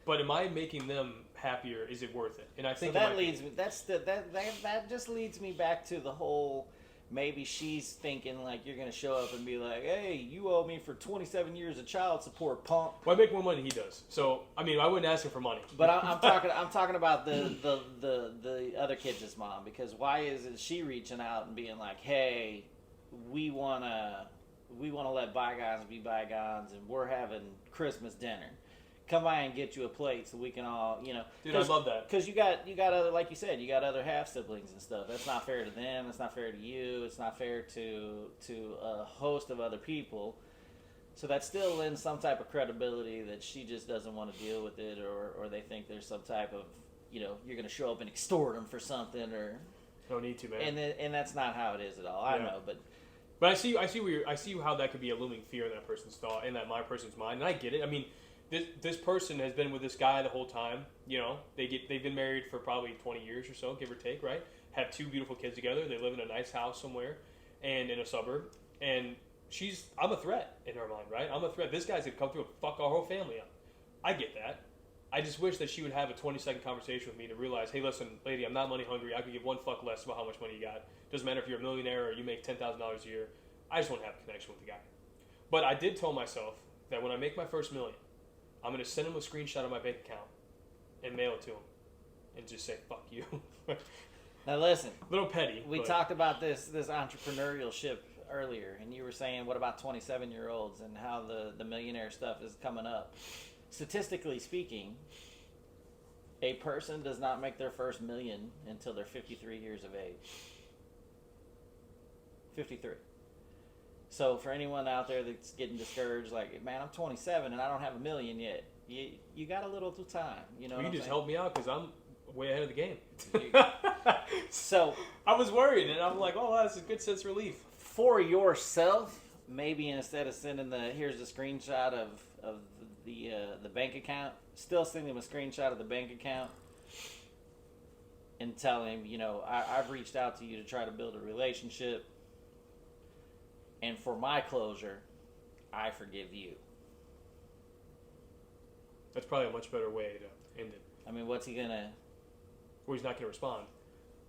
but am I making them happier? Is it worth it? And I think so that leads me. That just leads me back to the whole. Maybe she's thinking like you're gonna show up and be like, "Hey, you owe me for 27 years of child support, punk." Well, I make more money than he does, so I mean, I wouldn't ask him for money. But I'm talking about the other kid's mom, because why isn't she reaching out and being like, "Hey, we wanna let bygones be bygones, and we're having Christmas dinner. Come by and get you a plate so we can all, Dude, I love that. Because you got other, like you said, you got other half siblings and stuff. That's not fair to them. It's not fair to you. It's not fair to a host of other people. So that still lends some type of credibility that she just doesn't want to deal with it, or they think there's some type of, you're going to show up and extort them for something, or no need to, man. And that's not how it is at all. I know, but I see how that could be a looming fear in that person's thought, in that my person's mind, and I get it. I mean. This person has been with this guy the whole time. They've been married for probably 20 years or so, give or take, right? Have two beautiful kids together. They live in a nice house somewhere, and in a suburb. And I'm a threat in her mind, right? I'm a threat. This guy's gonna come through and fuck our whole family up. I get that. I just wish that she would have a 20-second conversation with me to realize, hey, listen, lady, I'm not money hungry. I could give one fuck less about how much money you got. Doesn't matter if you're a millionaire or you make $10,000 a year. I just want to have a connection with the guy. But I did tell myself that when I make my first million, I'm going to send him a screenshot of my bank account and mail it to him and just say, fuck you. Now listen. A little petty. We talked about this entrepreneurship earlier, and you were saying, what about 27-year-olds and how the millionaire stuff is coming up? Statistically speaking, a person does not make their first million until they're 53 years of age. 53. So for anyone out there that's getting discouraged, like, man, I'm 27 and I don't have a million yet. You got a little time. You know. You what I'm just saying? help me out because I'm way ahead of the game. So I was worried, and I'm like, oh, that's a good sense of relief. For yourself, maybe instead of sending here's the screenshot of the bank account, still send him a screenshot of the bank account and tell him, I've reached out to you to try to build a relationship, and for my closure, I forgive you. That's probably a much better way to end it. I mean, what's he gonna? Or he's not gonna respond,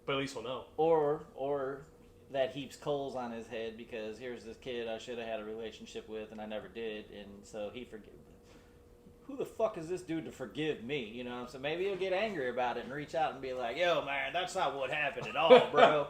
but at least he'll know. Or that heaps coals on his head because here's this kid I should have had a relationship with and I never did, and so he forgive. Who the fuck is this dude to forgive me? You know what I'm saying? Maybe he'll get angry about it and reach out and be like, yo, man, that's not what happened at all, bro.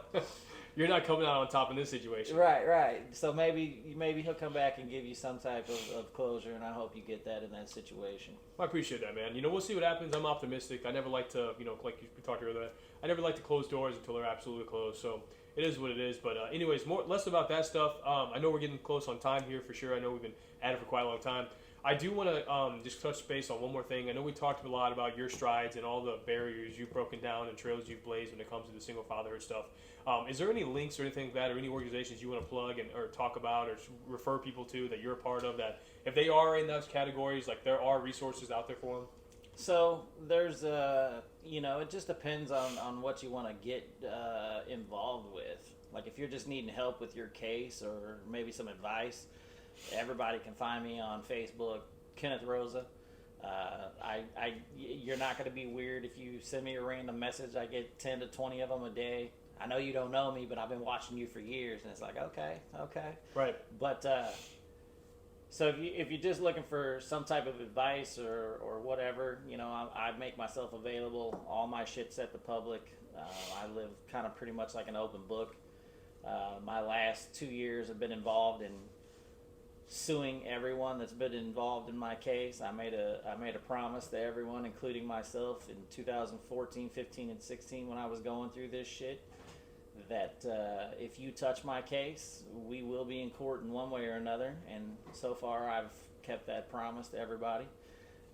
You're not coming out on top in this situation. Right. So maybe he'll come back and give you some type of closure, and I hope you get that in that situation. I appreciate that, man. We'll see what happens. I'm optimistic. I never like to, like we talked earlier, I never like to close doors until they're absolutely closed. So it is what it is. But anyways, less about that stuff. I know we're getting close on time here for sure. I know we've been at it for quite a long time. I do want to just touch base on one more thing. I know we talked a lot about your strides and all the barriers you've broken down and trails you've blazed when it comes to the single fatherhood stuff. Is there any links or anything like that, or any organizations you want to plug or talk about or refer people to that you're a part of, that if they are in those categories, like there are resources out there for them? So there's it just depends on what you want to get involved with. Like if you're just needing help with your case or maybe some advice, everybody can find me on Facebook, Kenneth Rosa. You're not going to be weird if you send me a random message. I get 10 to 20 of them a day. I know you don't know me, but I've been watching you for years, and it's like, okay. Right. But so if you're just looking for some type of advice or whatever, I make myself available. All my shit's at the public. I live kind of pretty much like an open book. My last 2 years have been involved in suing everyone that's been involved in my case. I made a promise to everyone, including myself, in 2014, 15, and 16 when I was going through this shit, that if you touch my case, we will be in court in one way or another. And so far, I've kept that promise to everybody.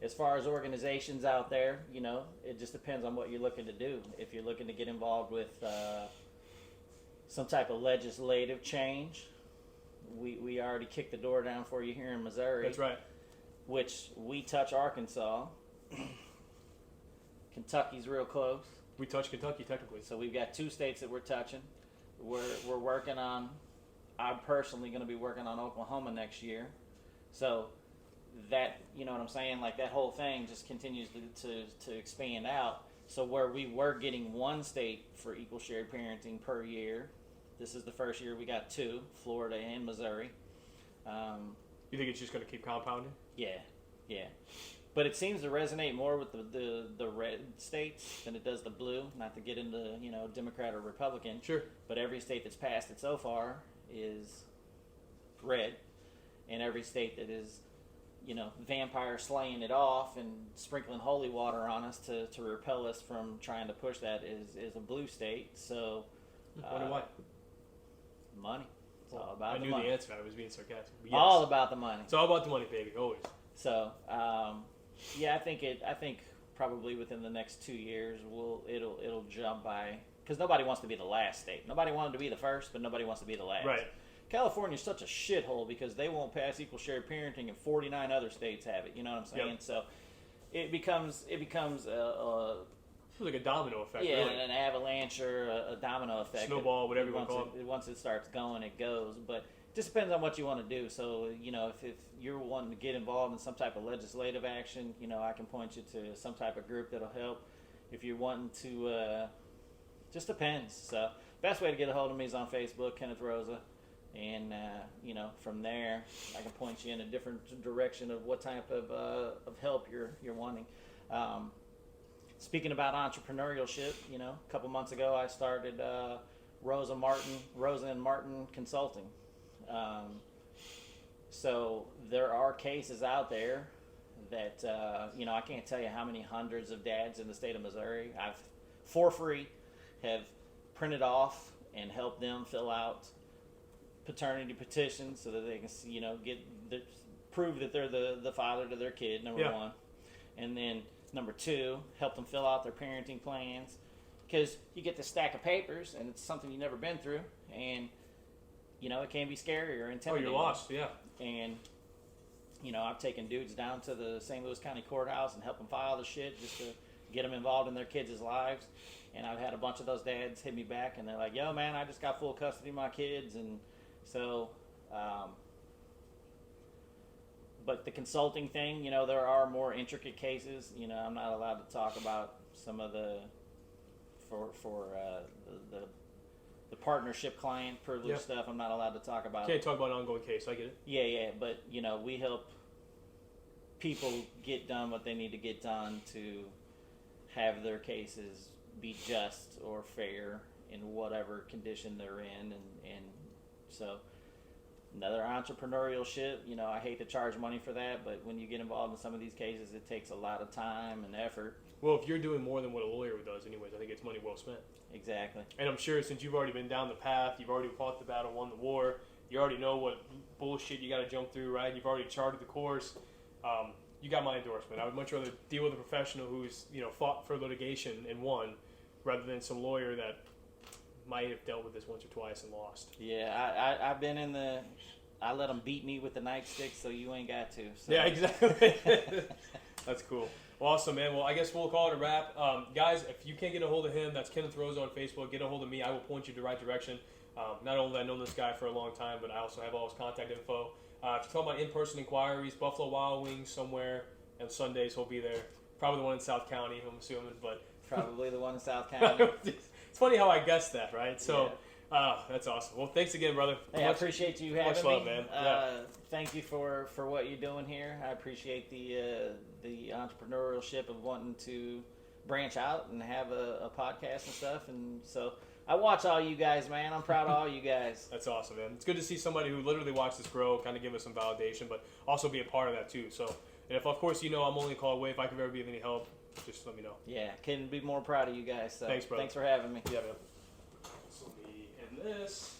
As far as organizations out there, it just depends on what you're looking to do. If you're looking to get involved with some type of legislative change, we already kicked the door down for you here in Missouri. That's right. Which we touch Arkansas. Kentucky's real close. We touch Kentucky technically. So we've got 2 states that we're touching. We're working on. I'm personally going to be working on Oklahoma next year. So that, you know what I'm saying? Like that whole thing just continues to expand out. So where we were getting 1 state for equal shared parenting per year, this is the first year we got 2, Florida and Missouri. You think it's just going to keep compounding? Yeah. But it seems to resonate more with the red states than it does the blue. Not to get into Democrat or Republican. Sure. But every state that's passed it so far is red, and every state that is vampire slaying it off and sprinkling holy water on us to repel us from trying to push that is a blue state. So wonder why? Money. It's all about the money. I knew the answer. I was being sarcastic. Yes. All about the money. It's all about the money, baby. Always. So, I think probably within the next 2 years it'll jump by, because nobody wants to be the last state. Nobody wanted to be the first, but nobody wants to be the last. Right. California's such a shithole because they won't pass equal shared parenting, and 49 other states have it. You know what I'm saying? Yep. So it becomes like a domino effect. Yeah, really. an avalanche or a domino effect. Snowball, whatever you want to call it. Once it starts going, it goes. But it just depends on what you want to do. So, if you're wanting to get involved in some type of legislative action, I can point you to some type of group that'll help. If you're wanting to, just depends. So, best way to get a hold of me is on Facebook, Kenneth Rosa. And, from there, I can point you in a different direction of what type of help you're wanting. Speaking about entrepreneurship, a couple months ago I started Rosa and Martin Consulting. So there are cases out there that I can't tell you how many hundreds of dads in the state of Missouri I've for free have printed off and helped them fill out paternity petitions so that they can prove that they're the father to their kid, number one, and then number two, help them fill out their parenting plans, because you get this stack of papers and it's something you've never been through, and it can be scary or intimidating. Oh, you're lost, yeah. And I've taken dudes down to the St. Louis County Courthouse and helped them file the shit just to get them involved in their kids' lives. And I've had a bunch of those dads hit me back and they're like, yo, man, I just got full custody of my kids. And so, but the consulting thing, there are more intricate cases. I'm not allowed to talk about some of the partnership client privilege stuff. I'm not allowed to talk about. Can't talk about an ongoing case. I get it. Yeah, but we help people get done what they need to get done to have their cases be just or fair in whatever condition they're in, and so another entrepreneurial shit. I hate to charge money for that, but when you get involved in some of these cases, it takes a lot of time and effort. Well, if you're doing more than what a lawyer does, anyways, I think it's money well spent. Exactly. And I'm sure since you've already been down the path, you've already fought the battle, won the war, you already know what bullshit you got to jump through, right? You've already charted the course. You got my endorsement. I would much rather deal with a professional who's fought for litigation and won, rather than some lawyer that might have dealt with this once or twice and lost. Yeah, I've been in the. I let them beat me with the nightstick, so you ain't got to. So. Yeah, exactly. That's cool. Awesome, man. Well, I guess we'll call it a wrap. Guys, if you can't get a hold of him, that's Kenneth Rosa on Facebook. Get a hold of me. I will point you in the right direction. Not only have I known this guy for a long time, but I also have all his contact info. If you're talking about in-person inquiries, Buffalo Wild Wings somewhere, and Sundays he'll be there. Probably the one in South County, I'm assuming. But probably the one in South County. It's funny how I guessed that, right? So. Yeah. That's awesome. Well, thanks again, brother. Hey, I appreciate you having much me. Love, man. Thank you for what you're doing here. I appreciate the entrepreneurship of wanting to branch out and have a podcast and stuff. And so I watch all you guys, man. I'm proud of all you guys. That's awesome, man. It's good to see somebody who literally watched this grow, kind of give us some validation, but also be a part of that too. So, and if of course I'm only a call away. If I could ever be of any help, just let me know. Yeah, couldn't be more proud of you guys. So thanks, brother. Thanks for having me. Yeah, man. This.